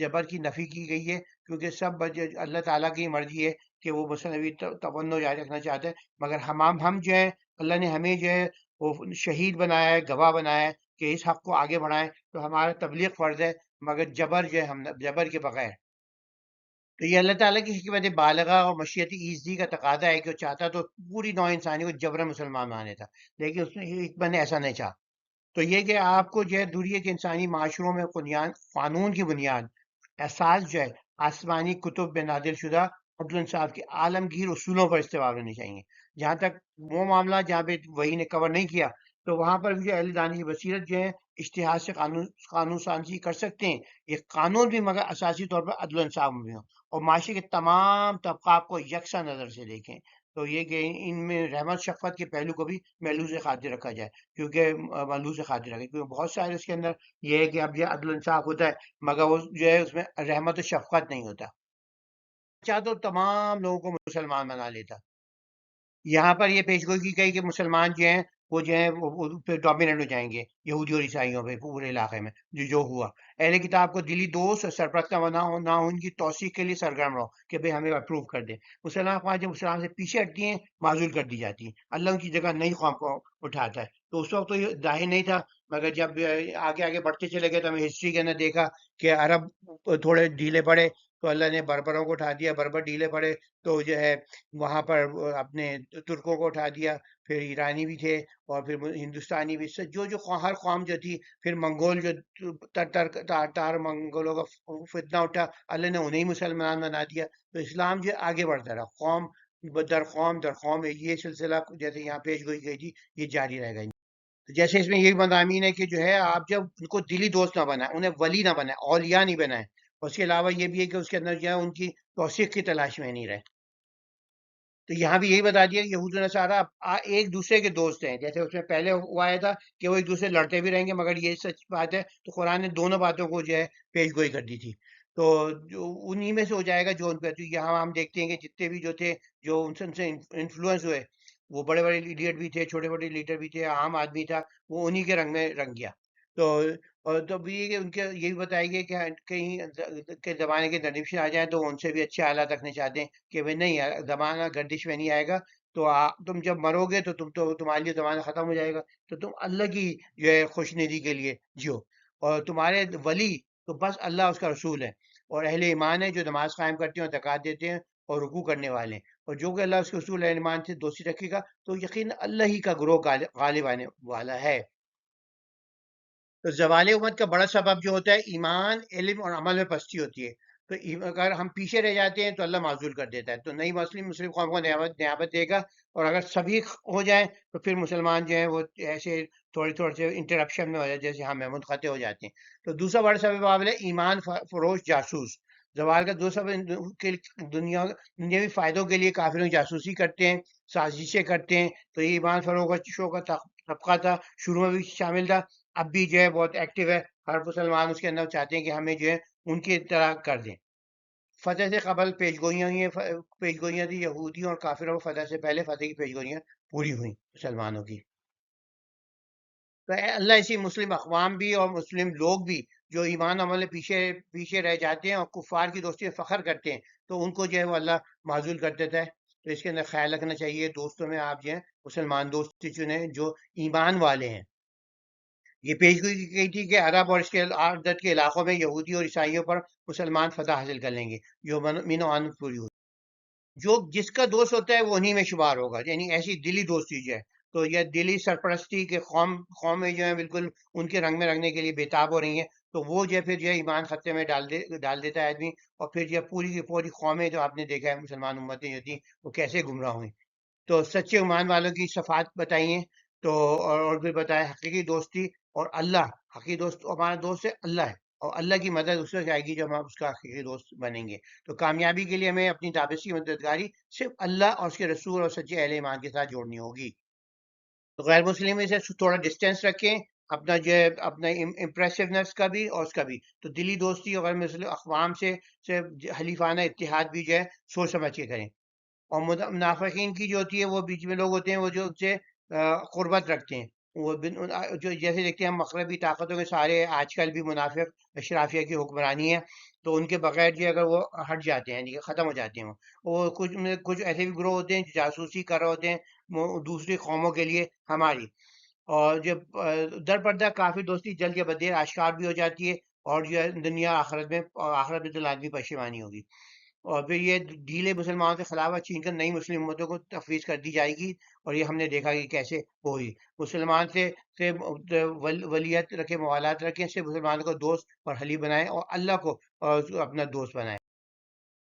جبر کی نفی کی گئی ہے، کیونکہ سب اللہ تعالیٰ کی مرضی ہے کہ وہ مصنوعی تمنا جاری رکھنا چاہتے ہیں. مگر ہم جو ہیں اللہ نے ہمیں جو ہے وہ شہید بنایا ہے، گواہ بنایا ہے کہ اس حق کو آگے بڑھائیں. تو ہمارا تبلیغ فرض ہے، مگر جبر جو ہے ہم جبر کے بغیر. تو یہ اللہ تعالیٰ کی حکمت بالغہ اور مشیت ایزدی کا تقاضا ہے کہ وہ چاہتا تو پوری نوع انسانی کو جبرن مسلمان بنانے تھا، لیکن اس نے حکمت نے ایسا نہیں چاہا. تو یہ کہ آپ کو جو ہے دوری کے انسانی معاشروں میں قانون کی بنیاد احساس جو ہے آسمانی کتب میں نازل شدہ عدل و انصاف کے عالمگیر اصولوں پر استوار ہونے چاہیے. جہاں تک وہ معاملہ جہاں پہ وہی نے کور نہیں کیا تو وہاں پر بھی جو اہل دانش بصیرت جو ہے اشتہاد سے قانون سازی کر سکتے ہیں. یہ قانون بھی مگر اساسی طور پر عدل و انصاف میں ہو اور معاشرے کے تمام طبقات کو یکساں نظر سے دیکھیں. تو یہ کہ ان میں رحمت شفقت کے پہلو کو بھی محلوظ خاطر رکھا جائے کیونکہ ملحوظ خاطر رکھے کیونکہ بہت سارے اس کے اندر یہ ہے کہ اب یہ عدل و انصاف ہوتا ہے مگر وہ جو ہے اس میں رحمت و شفقت نہیں ہوتا. چاہتا تو تمام لوگوں کو مسلمان بنا لیتا. یہاں پر یہ پیشگوئی کی گئی کہ مسلمان جو ہیں وہ پھر ڈومیننٹ ہو جائیں گے یہودی اور عیسائیوں پہ پورے علاقے میں جو ہوا. اہل کتاب کو دلی دوست اور سرپرست نہ ہو ان کی توثیق کے لیے سرگرم رہو کہ بھئی ہمیں اپروو کر دیں. مسلمان اقوام جب مسلمان سے پیچھے ہٹتی ہیں معزول کر دی جاتی ہیں. اللہ ان کی جگہ نئی قوم کو اٹھاتا ہے. تو اس وقت تو یہ ظاہر نہیں تھا مگر جب آگے آگے بڑھتے چلے گئے تو ہمیں ہسٹری کے اندر دیکھا کہ عرب تھوڑے ڈھیلے پڑے تو اللہ نے بربروں کو اٹھا دیا. بربر ڈھیلے پڑے تو جو ہے وہاں پر اپنے ترکوں کو اٹھا دیا. پھر ایرانی بھی تھے اور پھر ہندوستانی بھی جو ہر قوم جو تھی. پھر منگول جو تار منگولوں کا فتنہ اٹھا اللہ نے انہیں مسلمان بنا دیا. تو اسلام جو آگے بڑھتا رہا قوم در قوم یہ سلسلہ جیسے یہاں پیش گوئی گئی تھی یہ جاری رہ گئی. جیسے اس میں یہی مضامین ہے کہ جو ہے آپ جب ان کو دلی دوست نہ بنائیں انہیں ولی نہ بنائیں اولیاء نہیں بنائیں. اس کے علاوہ یہ بھی ہے کہ اس کے اندر جو ہے ان کی توثیق کی تلاش میں نہیں رہے. تو یہاں بھی یہی بتا دیا کہ یہود و نصارہ ایک دوسرے کے دوست ہیں. جیسے اس میں پہلے ہوا آیا تھا کہ وہ ایک دوسرے لڑتے بھی رہیں گے مگر یہ سچ بات ہے تو قرآن نے دونوں باتوں کو جو ہے پیش گوئی کر دی تھی. تو جو انہی میں سے ہو جائے گا جو ان پہ. تو یہاں ہم دیکھتے ہیں کہ جتنے بھی جو تھے جو ان سے انفلوئنس ہوئے وہ بڑے بڑے لیڈر بھی تھے چھوٹے بڑے لیڈر بھی تھے عام آدمی تھا وہ انہی کے رنگ میں رنگ گیا. تو اور تو بھی یہ کہ ان کے یہ بھی بتائی گئی کہ کہیں کے زمانے کے نردشن آ جائیں تو ان سے بھی اچھے حالات رکھنے چاہتے ہیں کہ وہ نہیں زمانہ گردش میں نہیں آئے گا. تو تم جب مرو گے تو تمہارے لیے زمانہ ختم ہو جائے گا. تو تم اللہ کی جو ہے خوش ندی کے لیے جیو اور تمہارے ولی تو بس اللہ اس کا رسول ہے اور اہل ایمان ہے جو نماز قائم کرتے ہیں اور زکوٰۃ دیتے ہیں اور رکوع کرنے والے ہیں. اور جو کہ اللہ اس کے رسول اہل ایمان سے دوستی رکھے گا تو یقین اللہ ہی کا گروہ غالب آنے والا ہے. تو زوال امت کا بڑا سبب جو ہوتا ہے ایمان علم اور عمل میں پستی ہوتی ہے. تو اگر ہم پیچھے رہ جاتے ہیں تو اللہ معزول کر دیتا ہے. تو نئی مسلم قوم کو نعمت دے گا اور اگر سبھی ہو جائیں تو پھر مسلمان جو ہیں وہ ایسے تھوڑے سے انٹرپشن میں ہو جائے جیسے ہم منقطع ہو جاتے ہیں. تو دوسرا بڑا سبب ہے ایمان فروش جاسوس. زوال کا دوسرا دنیاوی فائدوں کے لیے کافروں کی جاسوسی کرتے ہیں سازشیں کرتے ہیں. تو یہ ایمان فروغ کا طبقہ تھا شروع میں بھی شامل تھا اب بھی جو ہے بہت ایکٹیو ہے. ہر مسلمان اس کے اندر چاہتے ہیں کہ ہمیں جو ہے ان کی طرح کر دیں. فتح سے قبل پیشگوئیاں تھی یہودیوں اور کافروں فتح سے پہلے فتح کی پیشگوئیاں پوری ہوئیں مسلمانوں کی. تو اللہ ایسی مسلم اقوام بھی اور مسلم لوگ بھی جو ایمان عمل پیچھے رہ جاتے ہیں اور کفار کی دوستی میں فخر کرتے ہیں تو ان کو جو ہے وہ اللہ معزول کر دیتا ہے. تو اس کے اندر خیال رکھنا چاہیے دوستوں میں آپ جو ہیں مسلمان دوست چنیں جو ایمان والے ہیں. یہ پیشگوئی کی گئی تھی کہ عرب اور اس کے عدت کے علاقوں میں یہودی اور عیسائیوں پر مسلمان فتح حاصل کر لیں گے جو مین و عن پوری ہوئی. جو جس کا دوست ہوتا ہے وہ انہی میں شمار ہوگا یعنی ایسی دلی دوستی جو ہے. تو یہ دلی سرپرستی کے قومیں جو ہیں بالکل ان کے رنگ میں رنگنے کے لیے بےتاب ہو رہی ہیں. تو وہ جو ہے پھر جو ہے ایمان خطے میں ڈال دیتا ہے آدمی اور پھر جو ہے پوری کی پوری قومیں جو آپ نے دیکھا ہے مسلمان امتیں جو تھیں وہ کیسے گمراہ ہوئیں. تو سچے ایمان والوں کی صفات بتائیے تو اور بھی بتائے حقیقی دوستی اور اللہ حقیقی دوست ہمارا دوست ہے اللہ ہے اور اللہ کی مدد اس سے آئے گی جب ہم اس کا حقیقی دوست بنیں گے. تو کامیابی کے لیے ہمیں اپنی دعوتی مددگاری صرف اللہ اور اس کے رسول اور سچے اہل ایمان کے ساتھ جوڑنی ہوگی. تو غیر مسلم سے تھوڑا ڈسٹینس رکھیں اپنا جو ہے اپنا امپریسونیس کا بھی اور اس کا بھی. تو دلی دوستی اور غیر مسلم اقوام سے حلیفانہ اتحاد بھی جو ہے سوچ سمجھ کے کریں. اور منافقین کی جو ہوتی ہے وہ بیچ میں لوگ ہوتے ہیں وہ جو ان سے قربت رکھتے ہیں وہ جو جیسے دیکھتے ہیں ہم مغربی طاقتوں کے سارے آج کل بھی منافق اشرافیہ کی حکمرانی ہے. تو ان کے بغیر جو اگر وہ ہٹ جاتے ہیں یعنی ختم ہو جاتے ہیں وہ کچھ ایسے بھی گروہ ہوتے ہیں جو جاسوسی کر رہے ہوتے ہیں دوسری قوموں کے لیے ہماری. اور جب در پردہ کافی دوستی جلد یا بدیر آشکار بھی ہو جاتی ہے اور جو ہے دنیا آخرت میں تو لازمی پشیمانی ہوگی. اور پھر یہ ڈھیلے مسلمانوں سے خلافت چھین کر نئی مسلم امتوں کو تفویض کر دی جائے گی، اور یہ ہم نے دیکھا کہ کیسے ہوئی۔ مسلمان سے ولیت رکھے، موالات رکھیں، سے مسلمانوں کو دوست اور حلیف بنائیں، اور اللہ کو اپنا دوست بنائیں۔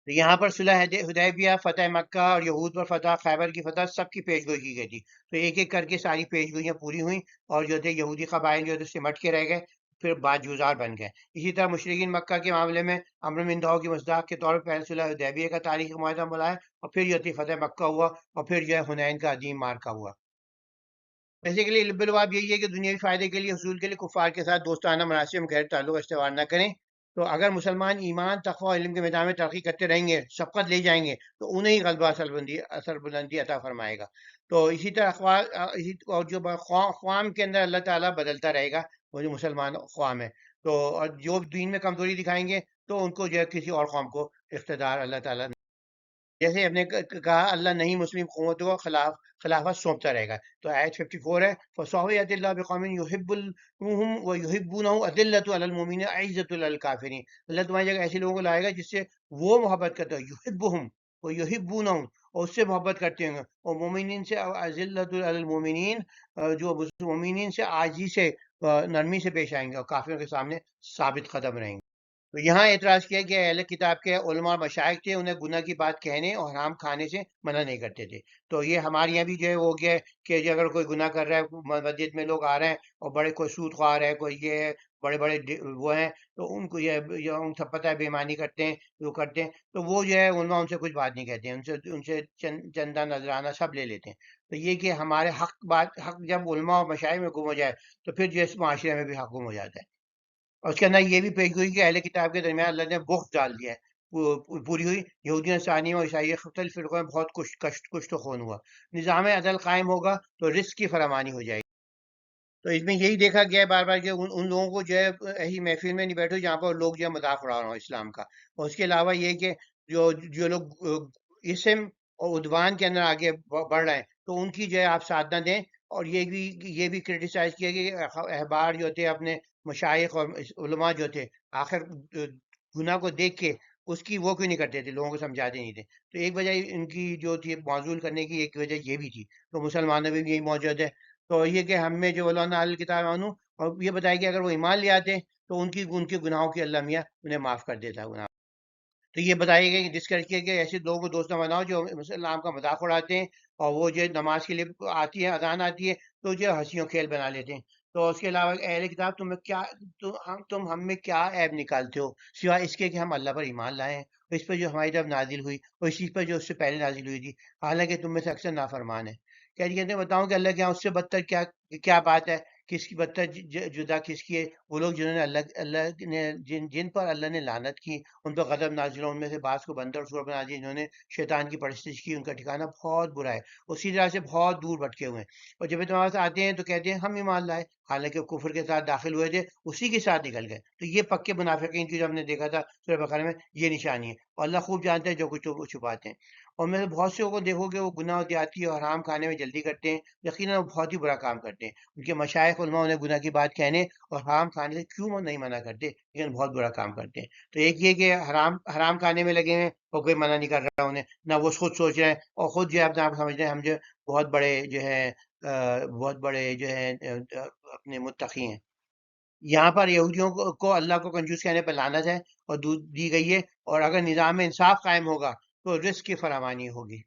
تو یہاں پر صلح حدیبیہ، فتح مکہ اور یہود پر فتح، خیبر کی فتح، سب کی پیش گوئی کی گئی تھی۔ تو ایک ایک کر کے ساری پیش گوئیاں پوری ہوئیں، اور جو تھے یہودی قبائل جو تھے سمٹ کے رہ گئے، پھر بعد جوزار بن گئے۔ اسی طرح مشرکین مکہ کے معاملے میں امر من دعو کی مصداق کے طور پر پہلے صلح حدیبیہ کا تاریخی معاہدہ بنایا، اور پھر جو تھی فتح مکہ ہوا، اور پھر جو ہے حنین کا عظیم مارکا ہوا۔ بیسیکلی لب لباب یہی ہے کہ دنیاوی فائدے کے لیے، حصول کے لیے کفار کے ساتھ دوستانہ مناسب میں غیر تعلق استوار نہ کریں۔ تو اگر مسلمان ایمان، تقوی اور علم کے میدان میں ترقی کرتے رہیں گے، سبقت لے جائیں گے، تو انہیں ہی غلبہ اثر بلندی عطا فرمائے گا۔ تو اسی طرح اور جو اقوام کے اندر اللہ تعالیٰ بدلتا رہے گا، وہ جو مسلمان اقوام ہے، تو اور جو دین میں کمزوری دکھائیں گے، تو ان کو جو ہے کسی اور قوم کو اقتدار اللہ تعالیٰ، جیسے ہم نے کہا، اللہ نہیں مسلم قوتوں کو خلافت سونپتا رہے گا۔ تو آیت 54 ہے، فَسَوْفَ يَأْتِي اللَّهُ بِقَوْمٍ يُحِبُّهُمْ وَيُحِبُّونَهُ أَذِلَّةٌ عَلَى الْمُؤْمِنِينَ أَعِزَّةٌ عَلَى الْكَافِرِينَ۔ اللہ تمہاری جگہ ایسے لوگوں کو لائے گا جس سے وہ محبت کرتے ہو، يُحِبُّهُمْ وَيُحِبُّونَهُ، اور اس سے محبت کرتے ہوں گے، اور مومنین سے أَذِلَّةٌ عَلَى الْمُؤْمِنِينَ، جو مومنین سے عاجزی سے، نرمی سے پیش آئیں گے، اور کافروں کے سامنے ثابت قدم رہیں گے۔ تو یہاں اعتراض کیا کہ اہل کتاب کے علماء اور مشائخ تھے، انہیں گناہ کی بات کہنے اور حرام کھانے سے منع نہیں کرتے تھے۔ تو یہ ہمارے یہاں بھی جو ہے وہ گیا ہے کہ جو اگر کوئی گناہ کر رہا ہے، مسجد میں لوگ آ رہے ہیں اور بڑے کوئی سود خوار ہے، کوئی یہ ہے، بڑے بڑے وہ ہیں، تو ان کو یہ ان سب پتہ ہے بے ایمانی کرتے ہیں، جو کرتے ہیں، تو وہ جو ہے علماء ان سے کچھ بات نہیں کہتے ہیں، ان سے چندہ نذرانہ سب لے لیتے ہیں۔ تو یہ کہ ہمارے حق جب علماء اور مشائخ میں گم ہو جائے، تو پھر جو اس معاشرے میں بھی حق گم ہو جاتا ہے۔ اور اس کے اندر یہ بھی پیش گوئی کہ اہل کتاب کے درمیان اللہ نے بغض ڈال دیا ہے، پوری ہوئی۔ یہودیوں، ثانیہ اور عیسائی مختلف فرقوں میں بہت کشت و خون ہوا۔ نظام عدل قائم ہوگا تو رزق کی فراوانی ہو جائے گی۔ تو اس میں یہی دیکھا گیا ہے بار بار کہ ان لوگوں کو جو ہے ایسی محفل میں نہیں بیٹھو جہاں پر لوگ جو ہے مذاق اڑا رہے ہوں اسلام کا۔ اور اس کے علاوہ یہ کہ جو لوگ اسم اور عدوان کے اندر آگے بڑھ رہے ہیں، تو ان کی جو ہے آپ ساتھ نہ دیں۔ اور یہ بھی کرٹیسائز کیا کہ احبار جو تھے، اپنے مشائخ اور علماء جو تھے، آخر گناہ کو دیکھ کے اس کی وہ کیوں نہیں کرتے تھے، لوگوں کو سمجھاتے نہیں تھے۔ تو ایک وجہ ان کی جو تھی معزول کرنے کی، ایک وجہ یہ بھی تھی۔ تو مسلمانوں میں بھی یہی موجود ہے۔ تو یہ کہ ہم میں جو علماء اہل کتاب مانوں، اور یہ بتایا کہ اگر وہ ایمان لے آتے تو ان کے گناہوں کی اللہ میاں انہیں معاف کر دیتا ہے۔ تو یہ بتایا گیا کہ ڈسکس کیا کہ ایسے لوگوں کو دوست نہ بناؤ جو اسلام کا مذاق اڑاتے ہیں، اور وہ جو نماز کے لیے آتی ہے، اذان آتی ہے، تو جو ہنسیوں کھیل بنا لیتے ہیں۔ تو اس کے علاوہ اہل کتاب تم ہم میں کیا عیب نکالتے ہو، سوائے اس کے کہ ہم اللہ پر ایمان لائے ہیں، اور اس پر جو ہماری طرف نازل ہوئی، اور اسی پر جو اس سے پہلے نازل ہوئی تھی، حالانکہ تم میں سے اکثر نافرمان ہے۔ کہتے ہیں بتاؤں کہ اللہ کے یہاں اس سے بدتر کیا بات ہے، کس کی بدتر جدا کس کی ہے؟ وہ لوگ جنہوں نے اللہ نے جن پر اللہ نے لعنت کی، ان پر غضب نازل ہو، ان میں سے بعض کو بندر اور سور بنا دیا، جنہوں نے شیطان کی پرستش کی، ان کا ٹھکانہ بہت برا ہے، اسی طرح سے بہت دور بھٹکے ہوئے ہیں۔ اور جب تمہارے پاس آتے ہیں تو کہتے ہیں ہم ایمان لائے، حالانکہ وہ کفر کے ساتھ داخل ہوئے تھے، اسی کے ساتھ نکل گئے۔ تو یہ پکے منافقین کی جو ہم نے دیکھا تھا سورہ بقرہ میں، یہ نشانی ہے، اور اللہ خوب جانتا ہے جو کچھ وہ چھپاتے ہیں۔ اور میں سے بہت سے کو دیکھو گے وہ گناہ زیادتی اور حرام کھانے میں جلدی کرتے ہیں، یقیناً وہ بہت ہی برا کام کرتے ہیں۔ ان کے مشائخ علماء انہیں گناہ کی بات کہنے اور حرام کھانے سے کیوں نہیں منع کرتے، لیکن بہت برا کام کرتے ہیں۔ تو ایک یہ کہ حرام کھانے میں لگے ہوئے، اور کوئی منع نہیں کر رہا انہیں، نہ وہ خود سوچ رہے ہیں، اور خود جو ہے اپنے آپ سمجھ رہے ہیں ہم جو بہت بڑے جو ہے اپنے متقی ہیں۔ یہاں پر یہودیوں کو اللہ کو کنجوس کہنے پر لعنت ہے اور دی گئی ہے، اور اگر نظام انصاف قائم ہوگا تو رزق کی فراوانی ہوگی۔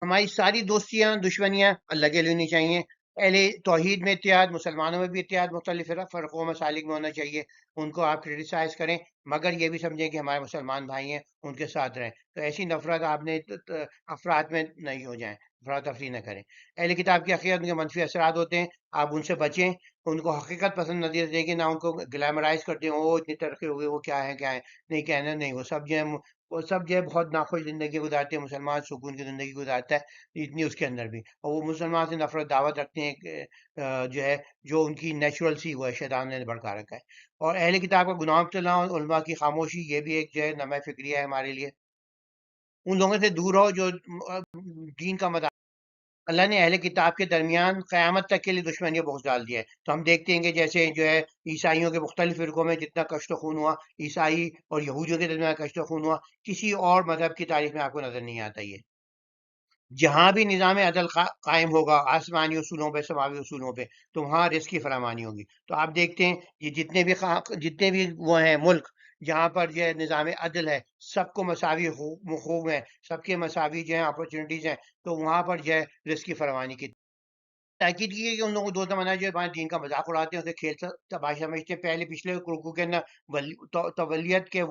ہماری ساری دوستیاں، دشمنیاں اللہ کے لیے ہونی چاہیے۔ اہل توحید میں اتحاد، مسلمانوں میں بھی اتحاد، مختلف فرقوں و مسالک میں ہونا چاہیے۔ ان کو آپ کرٹیسائز کریں، مگر یہ بھی سمجھیں کہ ہمارے مسلمان بھائی ہیں، ان کے ساتھ رہیں۔ تو ایسی نفرت آپ نے افراد میں نہیں ہو جائیں، افراتفری نہ کریں۔ اہل کتاب کی عقیدت، ان کے منفی اثرات ہوتے ہیں، آپ ان سے بچیں، ان کو حقیقت پسند نظر دیں کہ نہ ان کو گلیمرائز کرتے ہیں، وہ اتنی ترقی ہو گئی، وہ کیا ہے نہیں کہنا نہیں، وہ سب جو ہے بہت ناخوش زندگی گزارتے ہیں، مسلمان سکون کی زندگی گزارتا ہے اتنی اس کے اندر بھی، اور وہ مسلمان سے نفرت دعوت رکھتے ہیں کہ جو ہے جو ان کی نیچرل سی وہ ہے، شیطان نے بڑھکا رکھا ہے۔ اور اہل کتاب کا گناہ مبتلا اور علماء کی خاموشی، یہ بھی ایک جو ہے نمہ فکریہ ہے ہمارے لیے۔ ان لوگوں سے دور ہو جو دین کا مذاق اللہ نے اہل کتاب کے درمیان قیامت تک کے لیے دشمنی بغض ڈال دیا ہے. تو ہم دیکھتے ہیں کہ جیسے جو ہے عیسائیوں کے مختلف فرقوں میں جتنا کشت و خون ہوا، عیسائی اور یہودیوں کے درمیان کشت و خون ہوا، کسی اور مذہب کی تاریخ میں آپ کو نظر نہیں آتا. یہ جہاں بھی نظام عدل قائم ہوگا آسمانی اصولوں پہ، سماوی اصولوں پہ، تو وہاں رزق کی فراوانی ہوگی. تو آپ دیکھتے ہیں یہ جتنے بھی وہ ہیں ملک جہاں پر جو ہے نظام عدل ہے، سب کو مساوی حقوق ہیں، سب کے مساوی جو ہیں اپرچونیٹیز ہیں، تو وہاں پر جو ہے رزق کی فراوانی کی تاکید کی ہے کہ ان لوگوں کو دو زمانہ جو ہے ہمارے دین کا مذاق اڑاتے ہیں، اسے کھیل تباہ سمجھتے ہیں. پہلے پچھلے رکوع کے اندر تولیت کے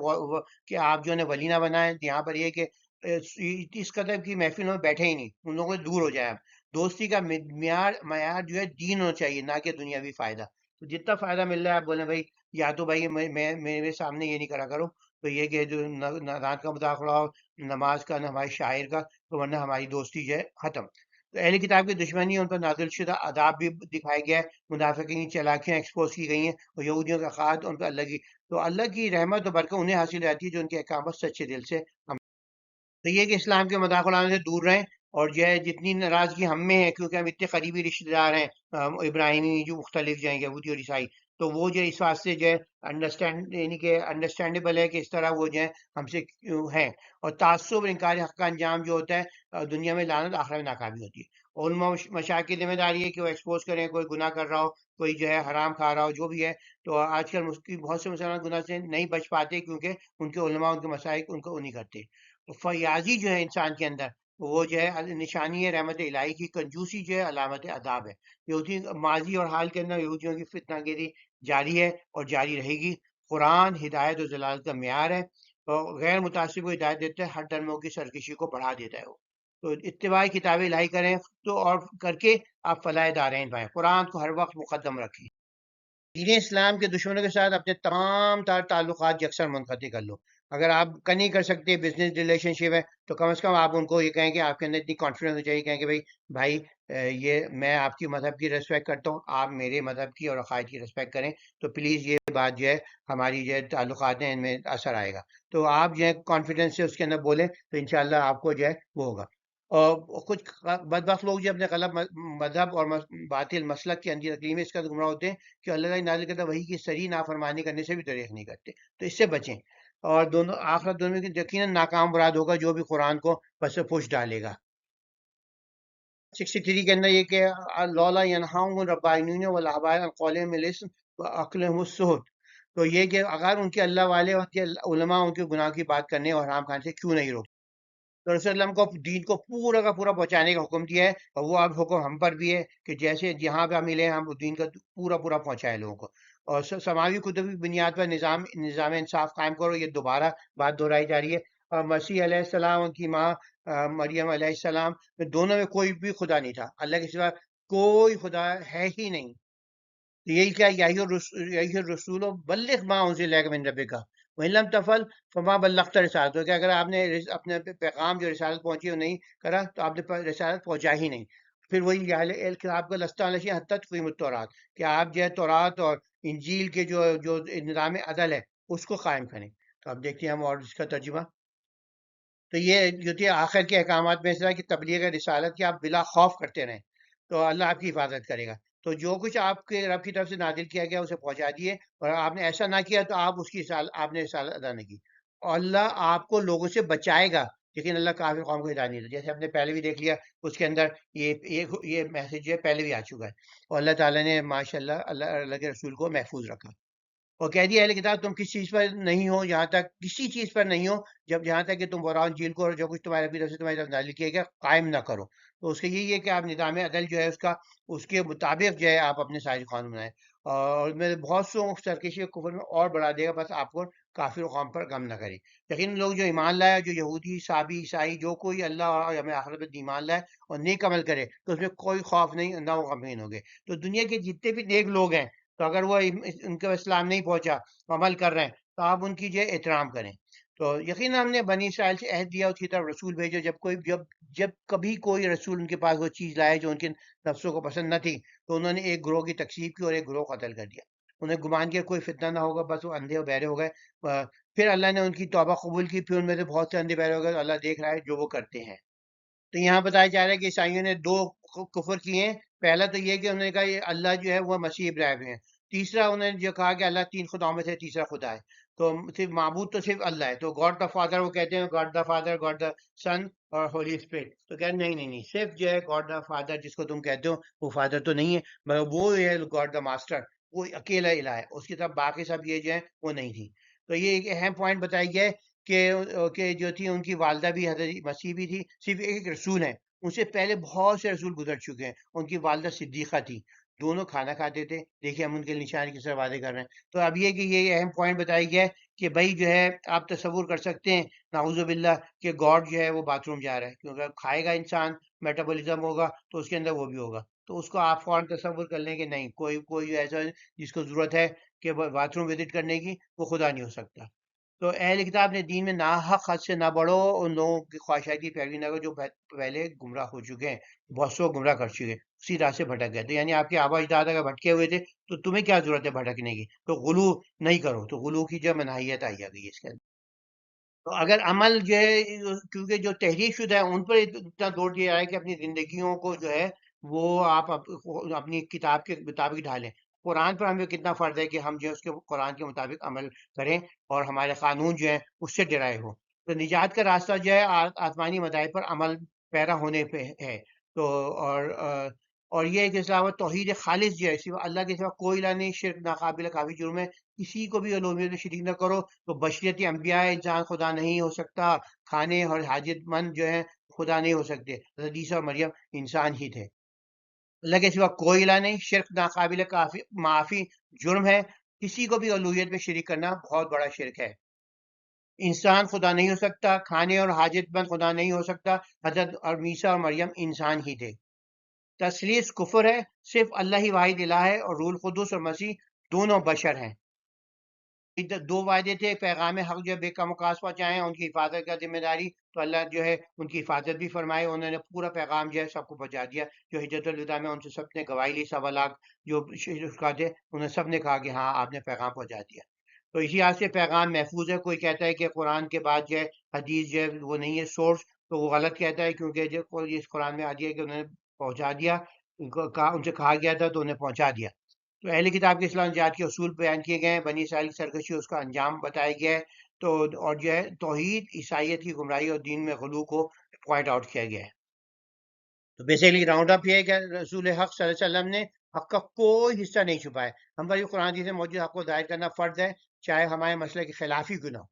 کہ آپ جو ہے ولی نہ بنائیں. یہاں پر یہ کہ اس قدر کی محفلوں میں بیٹھے ہی نہیں، ان لوگوں سے دور ہو جائے. دوستی کا معیار جو ہے دین ہونا چاہیے، نہ کہ دنیاوی فائدہ. تو جتنا فائدہ مل رہا ہے آپ بولیں بھائی یا تو بھائی میرے سامنے یہ نہیں کرا کرو، تو یہ کہ جو رات کا مذاق اڑاؤ، نماز کا، نہ ہمارے شاعر کا، تو ورنہ ہماری دوستی جو ہے ختم. تو اہل کتاب کی دشمنی، ان پر نازل شدہ عذاب بھی دکھایا گیا ہے، منافقین کی چالاکیاں ایکسپوز کی گئی ہیں، اور یہودیوں کا خاط ان پر اللہ کی رحمت و برکت انہیں حاصل رہتی ہے جو ان کے احکامات سچے دل سے تو یہ کہ اسلام کے مذاق اڑانے سے دور رہیں. اور جو ہے جتنی ناراضگی ہم میں ہے کیونکہ ہم اتنے قریبی رشتے دار ہیں، ابراہیمی جو مختلف جو ہیں یہودی اور عیسائی، تو وہ جو اس واسطے جو ہے یعنی کہ انڈرسٹینڈیبل ہے کہ اس طرح وہ جو ہے ہم سے ہیں. اور تعصب اور انکار حق کا انجام جو ہوتا ہے دنیا میں لعنت، آخرت میں ناکامی ہوتی ہے. علماء مشائخ کی ذمہ داری ہے کہ وہ ایکسپوز کریں، کوئی گناہ کر رہا ہو، کوئی جو ہے حرام کھا رہا ہو، جو بھی ہے. تو آج کل بہت سے مسلمان گناہ سے نہیں بچ پاتے کیونکہ ان کے علماء، ان کے مشائخ ان کو نہیں کرتے. فیاضی جو ہے انسان کے اندر، وہ جو ہے نشانی ہے رحمت الہی کی. کنجوسی جو ہے علامت عذاب ہے. یہودی ماضی اور حال کے اندر یہودیوں کی فتنہ گیری جاری ہے اور جاری رہے گی. قرآن ہدایت و ضلالت کا معیار ہے، اور غیر متعصب کو ہدایت دیتا ہے، ہر دھرموں کی سرکشی کو بڑھا دیتا ہے. وہ تو اتباع کتاب الہی کریں تو اور کر کے آپ فلاح دارین پائیں. قرآن کو ہر وقت مقدم رکھیں. دین اسلام کے دشمنوں کے ساتھ اپنے تمام تر تعلقات یکسر منقطع کر لو. اگر آپ کا نہیں کر سکتے بزنس ریلیشن شپ ہے، تو کم از کم آپ ان کو یہ کہیں کہ آپ کے اندر اتنی کانفیڈنس ہو چاہیے، کہیں کہ بھائی یہ میں آپ کی مذہب کی ریسپیکٹ کرتا ہوں، آپ میرے مذہب کی اور عقائد کی ریسپیکٹ کریں، تو پلیز یہ بات جو ہے ہماری جو ہے تعلقات ہیں ان میں اثر آئے گا. تو آپ جو ہے کانفیڈنس سے اس کے اندر بولیں تو انشاءاللہ آپ کو جو ہے وہ ہوگا. اور کچھ بدبخت لوگ جو اپنے غلط مذہب اور باطل مسلک کے اندر تقریم میں اس کا گمراہ ہوتے ہیں کہ اللہ تعالیٰ نازل کرتا وہی کی صریح نافرمانی کرنے سے بھی دریغ نہیں کرتے. تو اس سے بچیں. اور دونوں آخرت دونوں کی یقیناً ناکام براد ہوگا جو بھی قرآن کو پس پوش ڈالے گا. 63 کے اندر یہ کہ لولا ینہاؤں الربانیون والاحبار عن قولهم الاسم واکلهم السحت. تو یہ کہ اگر ان کے اللہ والے اور ان کے علماء ان کے گناہ کی بات کرنے اور حرام کھانے سے کیوں نہیں روکتے. تو رسول اللہ کو دین کو پورا کا پورا پہنچانے کا حکم دیا ہے، اور وہ اب حکم ہم پر بھی ہے کہ جیسے جہاں پہ ہم ملے ہم دین کا پورا پورا پہنچائے لوگوں کو. اور سماوی قدرتی بنیاد پر نظام انصاف قائم کرو. یہ دوبارہ بات دہرائی جا رہی ہے. اور مسیح علیہ السلام، ان کی ماں مریم علیہ السلام، دونوں میں کوئی بھی خدا نہیں تھا. اللہ کے سوا کوئی خدا ہے ہی نہیں. تو یہی کیا یہی الرسول بلغ ما انزل الیک من ربک وان لم تفعل فما بلغت رسالتہ. کہ اگر آپ نے اپنے پیغام جو رسالت پہنچی وہ نہیں کرا تو آپ نے رسالت پہنچا ہی نہیں. پھر وہی آپ کا لستہ علیہ حتی تقیم التورات، کہ آپ جو ہے تورات اور انجیل کے جو نظام عدل ہے اس کو قائم کریں. تو آپ دیکھتے ہیں ہم اور اس کا ترجمہ. تو یہ جو تھی آخر کے احکامات میں اس طرح کی تبلیغ رسالت کی آپ بلا خوف کرتے رہیں تو اللہ آپ کی حفاظت کرے گا. تو جو کچھ آپ کے رب کی طرف سے نازل کیا گیا اسے پہنچا دیے، اور آپ نے ایسا نہ کیا تو آپ اس کی آپ نے رسالت ادا نہیں کی. اور اللہ آپ کو لوگوں سے بچائے گا، لیکن اللہ کافر قوم کو ہدایت نہیں دیتا. جیسے ہم نے پہلے بھی دیکھ لیا اس کے اندر یہ میسج جو ہے پہلے بھی آ چکا ہے. اور اللہ تعالیٰ نے ماشاء اللہ کے رسول کو محفوظ رکھا. اور کہہ دیا اہل کتاب تم کس چیز پر نہیں ہو جہاں تک کسی چیز پر نہیں ہو جہاں تک کہ تم قرآن انجیل کو اور جو کچھ تمہارے اپنی طرف سے تمہاری طرف نازل کیا گیا قائم نہ کرو. تو اس کا یہی ہے کہ آپ نظام عدل جو ہے اس کے مطابق جو ہے آپ اپنے سارے قانون بنائیں. اور میں بہت سو سرکشی کفر میں اور بڑھا دے گا، بس آپ کو کافر و قوم پر غم نہ کرے. لیکن لوگ جو ایمان لائے، جو یہودی صابی عیسائی، جو کوئی اللہ اور یوم آخرت پر ایمان لائے اور نیک عمل کرے تو اس میں کوئی خوف نہیں، نہ وہ غمگین ہوگے. تو دنیا کے جتنے بھی نیک لوگ ہیں، تو اگر وہ ان کو اسلام نہیں پہنچا، عمل کر رہے ہیں، تو آپ ان کی جو ہے احترام کریں. تو یقیناً ہم نے بنی اسرائیل سے عہد دیا، اس کی طرف رسول بھیجو. جب کبھی کوئی رسول ان کے پاس وہ چیز لائے جو ان کے نفسوں کو پسند نہ تھی، تو انہوں نے ایک گروہ کی تکذیب کی اور ایک گروہ قتل کر دیا. انہیں گمان کیا کوئی فتنہ نہ ہوگا، بس وہ اندھے اور بہرے ہو گئے. پھر اللہ نے ان کی توبہ قبول کی، پھر ان میں سے بہت سے اندھے بہرے ہو گئے. اللہ دیکھ رہا ہے جو وہ کرتے ہیں. تو یہاں بتایا جا رہا ہے کہ عیسائیوں نے دو کفر کیے ہیں. پہلا تو یہ کہ انہوں نے کہا یہ اللہ جو ہے وہ مسیح ابراہیم ہے. تیسرا انہوں نے جو کہا کہ اللہ تین خداؤں میں سے تیسرا خدا ہے. تو صرف معبود تو صرف اللہ ہے. تو گاڈ دا فادر وہ کہتے ہیں God the father God the son اور ہولی اسپرٹ. تو کہتے ہیں نہیں نہیں نہیں, صرف جو ہے گاڈ دا فادر جس کو تم کہتے ہو وہ فادر تو نہیں ہے, مگر وہ ہے گاڈ دا ماسٹر, وہ اکیلا الہ ہے. اس کی طرف باقی سب یہ جو ہے وہ نہیں تھی. تو یہ ایک اہم پوائنٹ بتائی گیا ہے کہ جو تھی ان کی والدہ بھی حضرت مسیح بھی تھی, صرف ایک رسول ہے. ان سے پہلے بہت سے رسول گزر چکے ہیں. ان کی والدہ صدیقہ تھی, دونوں کھانا کھاتے تھے. دیکھیں ہم ان کے نشان کس طرح وعدے کر رہے ہیں. تو اب یہ کہ یہ اہم پوائنٹ بتائی گیا ہے کہ بھائی جو ہے آپ تصور کر سکتے ہیں نعوذ باللہ کہ گاڈ جو ہے وہ باتھ روم جا رہا ہے, کیونکہ کھائے گا انسان, میٹابولزم ہوگا تو اس کے اندر وہ بھی ہوگا. تو اس کو آپ فوراً تصور کر لیں کہ نہیں, کوئی ایسا جس کو ضرورت ہے کہ باتھ روم وزٹ کرنے کی, وہ خدا نہیں ہو سکتا. تو اہل کتاب نے دین میں ناحق حد سے نہ بڑھو, ان لوگوں کی خواہشات کی پیروی نہ کرو جو پہلے گمراہ ہو چکے ہیں, بہت سو گمراہ کر چکے ہیں, اسی راہ سے بھٹک گئے. تو یعنی آپ کے آبا اجداد اگر بھٹکے ہوئے تھے تو تمہیں کیا ضرورت ہے بھٹکنے کی, تو غلو نہیں کرو. تو غلو کی جو مناہیت آئی آ گئی ہے اس کے اندر. تو اگر عمل جو ہے, کیونکہ جو تحریر شدہ ہے ان پر اتنا زور دیا جائے کہ اپنی زندگیوں کو جو ہے وہ آپ اپنی کتاب کے مطابق ڈھالیں. قرآن پر ہمیں کتنا فرض ہے کہ ہم جو ہے اس کے قرآن کے مطابق عمل کریں اور ہمارے قانون جو ہیں اس سے ڈرائے ہو. تو نجات کا راستہ جو ہے آسمانی مذاہب پر عمل پیرا ہونے پہ ہے. تو اور یہ ہے کہ اسلام توحید خالص جو ہے, صرف اللہ کے سوا کوئی الہ نہیں, شرک ناقابل کافی جرم ہے. کسی کو بھی الوہیت میں شریک نہ کرو. تو بشریتی انبیاء انسان خدا نہیں ہو سکتا, کھانے اور حاجت مند جو ہیں خدا نہیں ہو سکتے. حضرت عیسیٰ اور مریم انسان ہی تھے. اللہ کے سوا کوئی الہ نہیں, شرک ناقابل معافی جرم ہے. کسی کو بھی الوہیت میں شریک کرنا بہت بڑا شرک ہے. انسان خدا نہیں ہو سکتا, کھانے اور حاجت مند خدا نہیں ہو سکتا. حضرت عیسیٰ اور مریم انسان ہی تھے. تثلیث کفر ہے, صرف اللہ ہی واحد الہ ہے, اور روح القدس اور مسیح دونوں بشر ہیں. دو وعدے تھے, پیغام حق جو ہے بے کم وقاص پہنچائیں, ان کی حفاظت کا ذمہ داری. تو اللہ جو ہے ان کی حفاظت بھی فرمائے, انہوں نے پورا پیغام جو ہے سب کو پہنچا دیا. جو حجت الوداع میں ان سے سب نے گواہی لی, 1.25 لاکھ جو تھے انہوں نے سب نے کہا کہ ہاں آپ نے پیغام پہنچا دیا. تو اسی حال سے پیغام محفوظ ہے. کوئی کہتا ہے کہ قرآن کے بعد جو ہے حدیث جو ہے وہ نہیں ہے سورس, تو وہ غلط کہتا ہے, کیونکہ جو اس قرآن میں آ دیا کہ انہوں نے پہنچا دیا, ان سے کہا گیا تھا تو انہیں پہنچا دیا. تو اہل کتاب کے اسلام نجات کے اصول بیان کیے گئے ہیں, بنی اسرائیل کی سرکشی اس کا انجام بتایا گیا ہے. تو اور جو ہے توحید, عیسائیت کی گمراہی اور دین میں غلو کو پوائنٹ آؤٹ کیا گیا ہے. تو بیسیکلی راؤنڈ اپ یہ ہے کہ رسول حق صلی اللہ علیہ وسلم نے حق کا کوئی حصہ نہیں چھپایا. ہم پر یہ قرآن حدیث میں موجود حق کو ظاہر کرنا فرض ہے, چاہے ہمارے مسئلے کے خلاف ہی کیوں نہ ہو.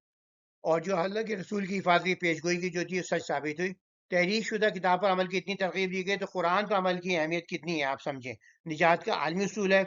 اور جو اللہ کے رسول کی حفاظتی پیشگوئی کی جو تھی سچ ثابت ہوئی. تحریر شدہ کتاب پر عمل کی اتنی ترغیب دی گئی, تو قرآن پر عمل کی اہمیت کتنی ہے آپ سمجھیں. نجات کا عالمی اصول ہے,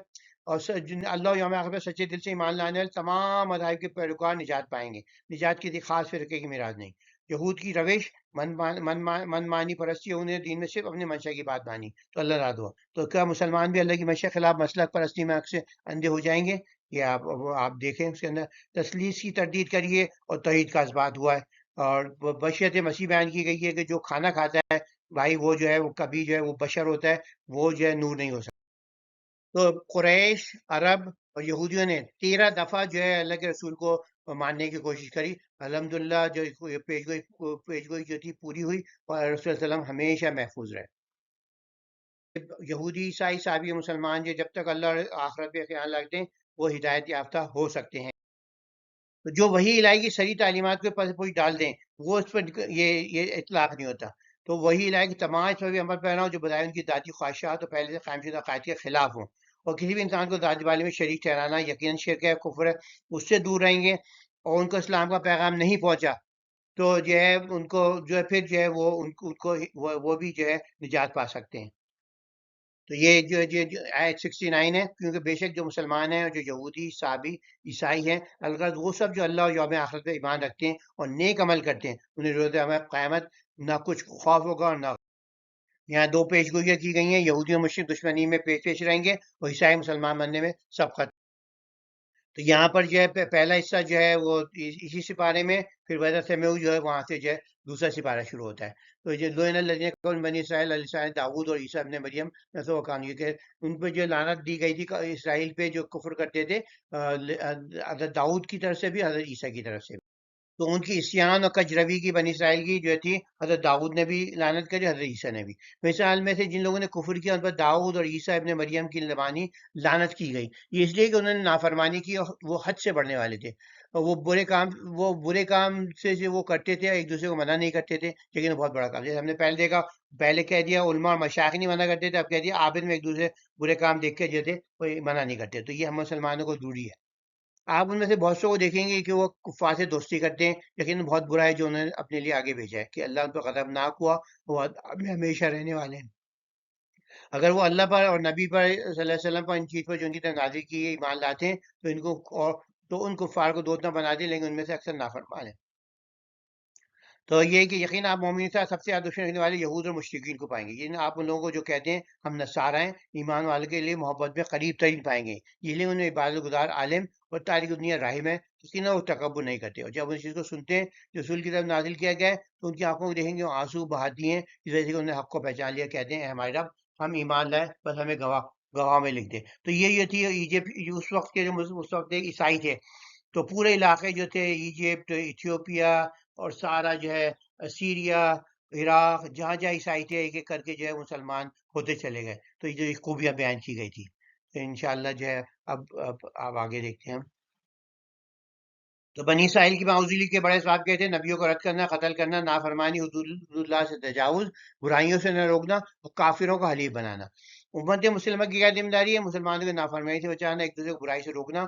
اور اللہ یوم آخر پر سچے دل سے ایمان لانے والے تمام مذاہب کے پیروکار نجات پائیں گے. نجات کسی خاص فرقے کی میراث نہیں. یہود کی روش من مانی پرستی, انہیں دین میں صرف اپنے منشا کی بات مانی تو اللہ راض ہوا. تو کیا مسلمان بھی اللہ کی منشا کے خلاف مسلک پرستی میں اکثر اندھے ہو جائیں گے؟ یہ آپ دیکھیں اس کے اندر تثلیث کی تردید کریے اور توحید کا اثبات ہوا ہے. اور بشریت مسیح بیان کی گئی ہے کہ جو کھانا کھاتا ہے بھائی وہ جو ہے وہ کبھی جو ہے وہ بشر ہوتا ہے, وہ جو ہے نور نہیں ہو سکتا. تو قریش, عرب اور یہودیوں نے 13 دفعہ جو ہے اللہ کے رسول کو ماننے کی کوشش کری. الحمدللہ جو پیشگوئی جو تھی پوری ہوئی, اور رسول اللہ علیہ وسلم ہمیشہ محفوظ رہے. یہودی, عیسائی, صابی, مسلمان جب تک اللہ اور آخرت پہ خیال رکھتے ہیں وہ ہدایت یافتہ ہو سکتے ہیں. تو جو وہی الہی کی صحیح تعلیمات کے پاس کوئی ڈال دیں, وہ اس پر یہ اطلاق نہیں ہوتا. تو وہی الہی کی تمام اس پر بھی عمل پیرا ہو جو بظاہر ان کی ذاتی خواہشات اور پہلے سے قائم شدہ عقائد کے خلاف ہوں. اور کسی بھی انسان کو ذاتی بالی میں شریک ٹھہرانا یقیناً شرک ہے, کفر ہے, اس سے دور رہیں گے. اور ان کو اسلام کا پیغام نہیں پہنچا تو جو ہے ان کو جو ہے پھر جو ہے وہ بھی جو ہے نجات پا سکتے ہیں. تو یہ جو آیت 69 ہے, کیونکہ بے شک جو مسلمان ہیں اور جو یہودی, صابی, عیسائی ہیں, الغرض وہ سب جو اللہ اور یوم آخرت پہ ایمان رکھتے ہیں اور نیک عمل کرتے ہیں, انہیں روز قیامت نہ کچھ خوف ہوگا اور نہ. یہاں دو پیشگوئیاں کی گئی ہیں, یہودی اور مشرک دشمنی میں پیش رہیں گے, اور عیسائی مسلمان بننے میں سب ختم. تو یہاں پر جو ہے پہلا حصہ جو ہے وہ اسی سپارے میں, پھر ویسا سمیع جو ہے وہاں سے جو ہے دوسرا سپارہ شروع ہوتا ہے. تو یہ لوئن الذین کفروا بنی اسرائیل علیہ داؤد اور عیسیٰ ابن مریم نسو کان, کہ ان پہ جو لعنت دی گئی تھی اسرائیل پہ جو کفر کرتے تھے, حضرت داؤد کی طرف سے بھی حضرت عیسیٰ کی طرف سے بھی. تو ان کی اسیان اور کجروی کی بنی اسرائیل کی جو تھی، حضرت داؤد نے بھی لعنت کری، حضرت عیسیٰ نے بھی. مثال میں سے جن لوگوں نے کفر کیا ان پر داؤد اور عیسیٰ ابن مریم کی زبانی لعنت کی گئی. یہ اس لیے کہ انہوں نے نافرمانی کی اور وہ حد سے بڑھنے والے تھے. اور وہ برے کام سے وہ کرتے تھے، ایک دوسرے کو منع نہیں کرتے تھے، لیکن وہ بہت بڑا کام. جیسے ہم نے پہلے دیکھا، پہلے کہہ دیا علماء اور مشائخ نہیں منع کرتے تھے، اب کہہ دیا عابد میں ایک دوسرے برے کام دیکھ کے جو تھے وہ منع نہیں کرتے. تو یہ ہم مسلمانوں کو ضروری ہے. آپ ان میں سے بہت سو کو دیکھیں گے کہ وہ کفار سے دوستی کرتے ہیں، لیکن بہت برا ہے جو انہوں نے اپنے لیے آگے بھیجا ہے کہ اللہ ان پر غضبناک ہوا، وہ اب میں ہمیشہ رہنے والے ہیں. اگر وہ اللہ پر اور نبی پر صلی اللہ علیہ وسلم پر، ان چیز پر جو ان کی طرف نازل کی ہے، ایمان لاتے ہیں، تو ان کو تو ان کفار کو دوستنا بنا دیں، لیکن ان میں سے اکثر نافرمان ہیں. تو یہ کہ یقین آپ مومن سے سب سے زیادہ دشمن رکھنے والے یہود اور مشرکین کو پائیں گے. یعنی آپ ان لوگوں کو جو کہتے ہیں ہم نصارہ ہیں، ایمان والے کے لیے محبت میں قریب ترین پائیں گے. یہ لیے انہیں عبادت گزار عالم اور تاریخ دنیا راہب ہے، کسی نہ وہ تکبر نہیں کرتے. اور جب اس چیز کو سنتے ہیں جو رسول کی طرف نازل کیا گیا ہے، تو ان کی آنکھوں کو دیکھیں گے وہ آنسو بہاتی ہیں، اس وجہ سے کہ انہوں نے حق کو پہچان لیا. کہتے ہیں اے ہمارے رب، ہم ایمان لائے، بس ہمیں گواہ میں لکھ دے. تو یہ تھی ایجپٹ. اس وقت کے جو اس وقت ایک عیسائی تھے، تو پورے علاقے جو تھے ایجپٹ، ایتھیوپیا اور سارا جو ہے سیریا، عراق، جہاں جہاں عیسائی تھے، ایک ایک کر کے جو ہے مسلمان ہوتے چلے گئے. تو یہ جو خوبیاں بیان کی گئی تھی، تو انشاءاللہ جو ہے اب آگے دیکھتے ہیں ہم. تو بنی اسرائیل کی معوذلی کے بڑے اسباب کہتے ہیں نبیوں کو رد کرنا، قتل کرنا، نافرمانی، حدود اللہ سے تجاوز، برائیوں سے نہ روکنا اور کافروں کا حلیف بنانا. امت مسلمہ کی کیا ذمہ داری ہے؟ مسلمانوں کو نافرمانی سے بچانا، ایک دوسرے کو برائی سے روکنا.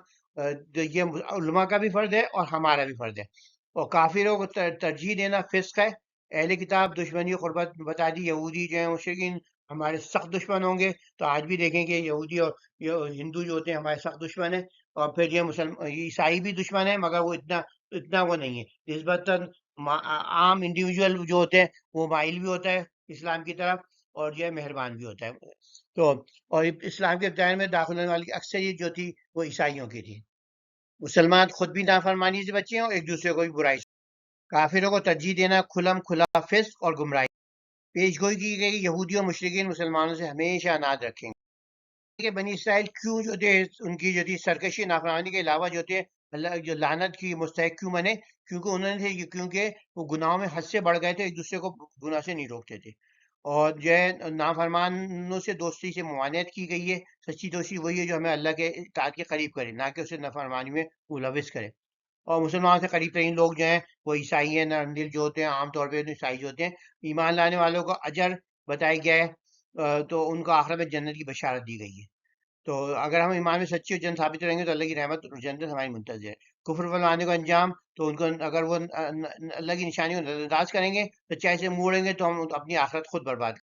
تو یہ علماء کا بھی فرض ہے اور ہمارا بھی فرض ہے. اور کافروں کو ترجیح دینا فسق ہے. اہل کتاب دشمنی و قربت بتا دی. یہودی جو ہیں مشرکین ہمارے سخت دشمن ہوں گے. تو آج بھی دیکھیں کہ یہودی اور ہندو جو ہوتے ہیں ہمارے سخت دشمن ہیں. اور پھر یہ عیسائی بھی دشمن ہے، مگر وہ اتنا وہ نہیں ہے نسبتاً. عام انڈیویجول جو ہوتے ہیں وہ مائل بھی ہوتا ہے اسلام کی طرف، اور جو ہے مہربان بھی ہوتا ہے. تو اور اسلام کے دائرے میں داخل ہونے والی اکثریت جو تھی وہ عیسائیوں کی تھی. مسلمان خود بھی نافرمانی سے بچے ہیں اور ایک دوسرے کو بھی برائی سے. کافروں کو ترجیح دینا کھلم کھلا فسق اور گمراہی. پیش گوئی کی گئی یہودی اور مشرکین مسلمانوں سے ہمیشہ اناد رکھیں گے کہ بنی اسرائیل کیوں جو تھے ان کی جو تھی سرکشی نافرمانی کے علاوہ جو تھے اللہ جو لعنت کی مستحق کیوں بنے؟ کیونکہ وہ گناہوں میں حد سے بڑھ گئے تھے، ایک دوسرے کو گناہ سے نہیں روکتے تھے. اور جو ہے نافرمانوں سے دوستی سے ممانعت کی گئی ہے. سچی دوستی وہی ہے جو ہمیں اللہ کے اطاعت کے قریب کرے، نہ کہ اسے نافرمانی میں ملوث کرے. اور مسلمان سے قریب ترین لوگ جو ہیں وہ عیسائی ہیں، نرم دل جو ہوتے ہیں، عام طور پہ عیسائی جو ہوتے ہیں. ایمان لانے والوں کو اجر بتایا گیا ہے، تو ان کو آخرت میں جنت کی بشارت دی گئی ہے. تو اگر ہم ایمان میں سچی اور جن ثابت رہیں گے تو اللہ کی رحمت اور جنت ہماری منتظر ہے. کفر فرمانے کو انجام، تو ان کو اگر وہ اللہ کی نشانی کو نظر انداز کریں گے تو چاہے سے موڑیں گے تو ہم اپنی آخرت خود برباد کریں.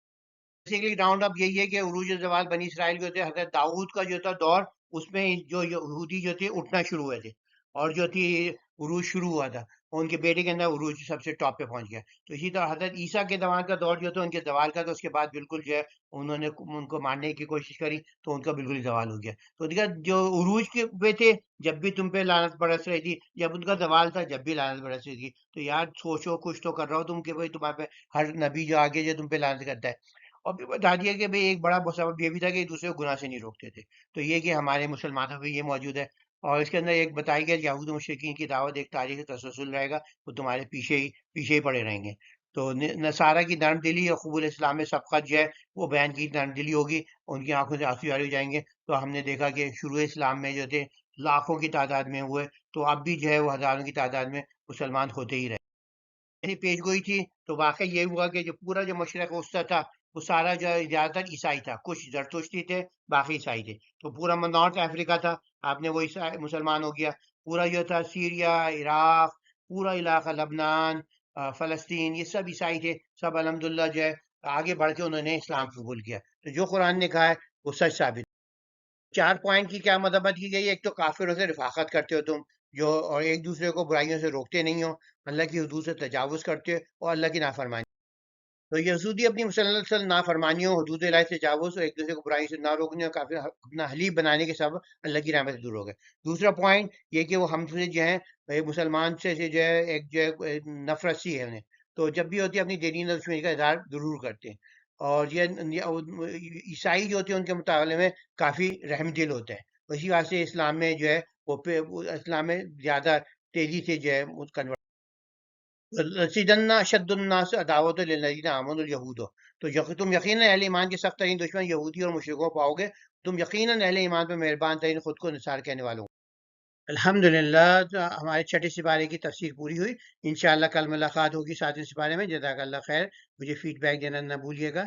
بیسیکلی راؤنڈ اپ یہی ہے کہ عروج زوال بنی اسرائیل کے ہوتے حضرت داؤد کا جو تھا دور، اس میں جو یہودی جو تھے اٹھنا شروع ہوئے تھے، اور جو تھی عروج شروع ہوا تھا، اور ان کے بیٹے کے اندر عروج سب سے ٹاپ پہ پہنچ گیا. تو اسی طرح حضرت عیسیٰ کے زمان کا دور جو تھا ان کے زوال کا، تو اس کے بعد بالکل جو ہے انہوں نے ان کو مارنے کی کوشش کری تو ان کا بالکل ہی زوال ہو گیا. تو دیکھا جو عروج کے پہ تھے جب بھی تم پہ لعنت برس رہی تھی، جب ان کا زوال تھا جب بھی لعنت برس رہی تھی. تو یار سوچو، کچھ تو کر رہا ہو تم کہ بھائی تمہارے پہ ہر نبی جو آگے جو تم پہ لعنت کرتا ہے. اور پھر بتا دیا کہ بھئی ایک بڑا سبب یہ بھی تھا کہ ایک دوسرے کو گناہ سے نہیں روکتے تھے. تو یہ کہ ہمارے مسلمانوں میں یہ موجود ہے. اور اس کے اندر ایک بتائی گیا یہود و مشرکین کی دعوت ایک تاریخ تسلسل رہے گا، وہ تمہارے پیچھے ہی پڑے رہیں گے. تو نصارہ کی نرم دلی اور قبول اسلام میں سبقت جو ہے وہ بیان کی نرم دلی ہوگی، ان کی آنکھوں سے آنسو جاری ہو جائیں گے. تو ہم نے دیکھا کہ شروع اسلام میں جو تھے لاکھوں کی تعداد میں ہوئے، تو اب بھی جو ہے وہ ہزاروں کی تعداد میں مسلمان ہوتے ہی رہے. یعنی پیش گوئی تھی. تو واقعی یہ ہوا کہ جو پورا جو مشرق وسطی تھا وہ سارا جو زیادہ تر عیسائی تھا. کچھ زرتشتی تھے، باقی عیسائی تھے. تو پورا نارتھ افریقہ تھا، آپ نے وہ مسلمان ہو گیا. پورا جو تھا سیریا، عراق، پورا علاقہ لبنان، فلسطین، یہ سب عیسائی تھے. سب الحمدللہ جو ہے آگے بڑھ کے انہوں نے اسلام قبول کیا. تو جو قرآن نے کہا ہے وہ سچ ثابت. 4 پوائنٹ کی کیا مذمت کی گئی ہے؟ ایک تو کافروں سے رفاقت کرتے ہو تم، جو اور ایک دوسرے کو برائیوں سے روکتے نہیں ہو، اللہ کی حدود سے تجاوز کرتے ہو اور اللہ کی نافرمانی. تو یہودی اپنی مسلسل نافرمانیوں، حدود الہی سے تجاوز اور ایک دوسرے کو برائی سے نہ روکنے اور کافی اپنا حلیف بنانے کے سبب اللہ کی رحمت سے دور ہو گئے. دوسرا پوائنٹ یہ کہ وہ ہم سے جو ہے مسلمان سے جو ہے ایک جو ہے نفرت سی ہے انہیں. تو جب بھی ہوتی ہے اپنی دینی دشمنی کا اظہار ضرور کرتے ہیں. اور یہ عیسائی جو ہوتے ہیں ان کے مقابلے میں کافی رحم دل ہوتا ہے. اسی واسطے اسلام میں جو ہے وہ اسلام میں زیادہ تیزی سے جو ہے کنورٹ لَتَجِدَنَّ أَشَدَّ النَّاسِ عَدَاوَةً لِلَّذِينَ آمَنُوا الْيَهُودُ، تو تم یقیناً اہل ایمان کے سخت ترین دشمن یہودی اور مشرکوں کو پاؤ گے، تم یقیناً اہل ایمان پہ مہربان ترین خود کو نثار کہنے والوں. الحمدللہ ہمارے چھٹے سپارے کی تفسیر پوری ہوئی. انشاءاللہ کل ملاقات ہوگی 7ویں سپارے میں. جزاک اللہ خیر. مجھے فیڈ بیک دینا نہ بھولیے گا.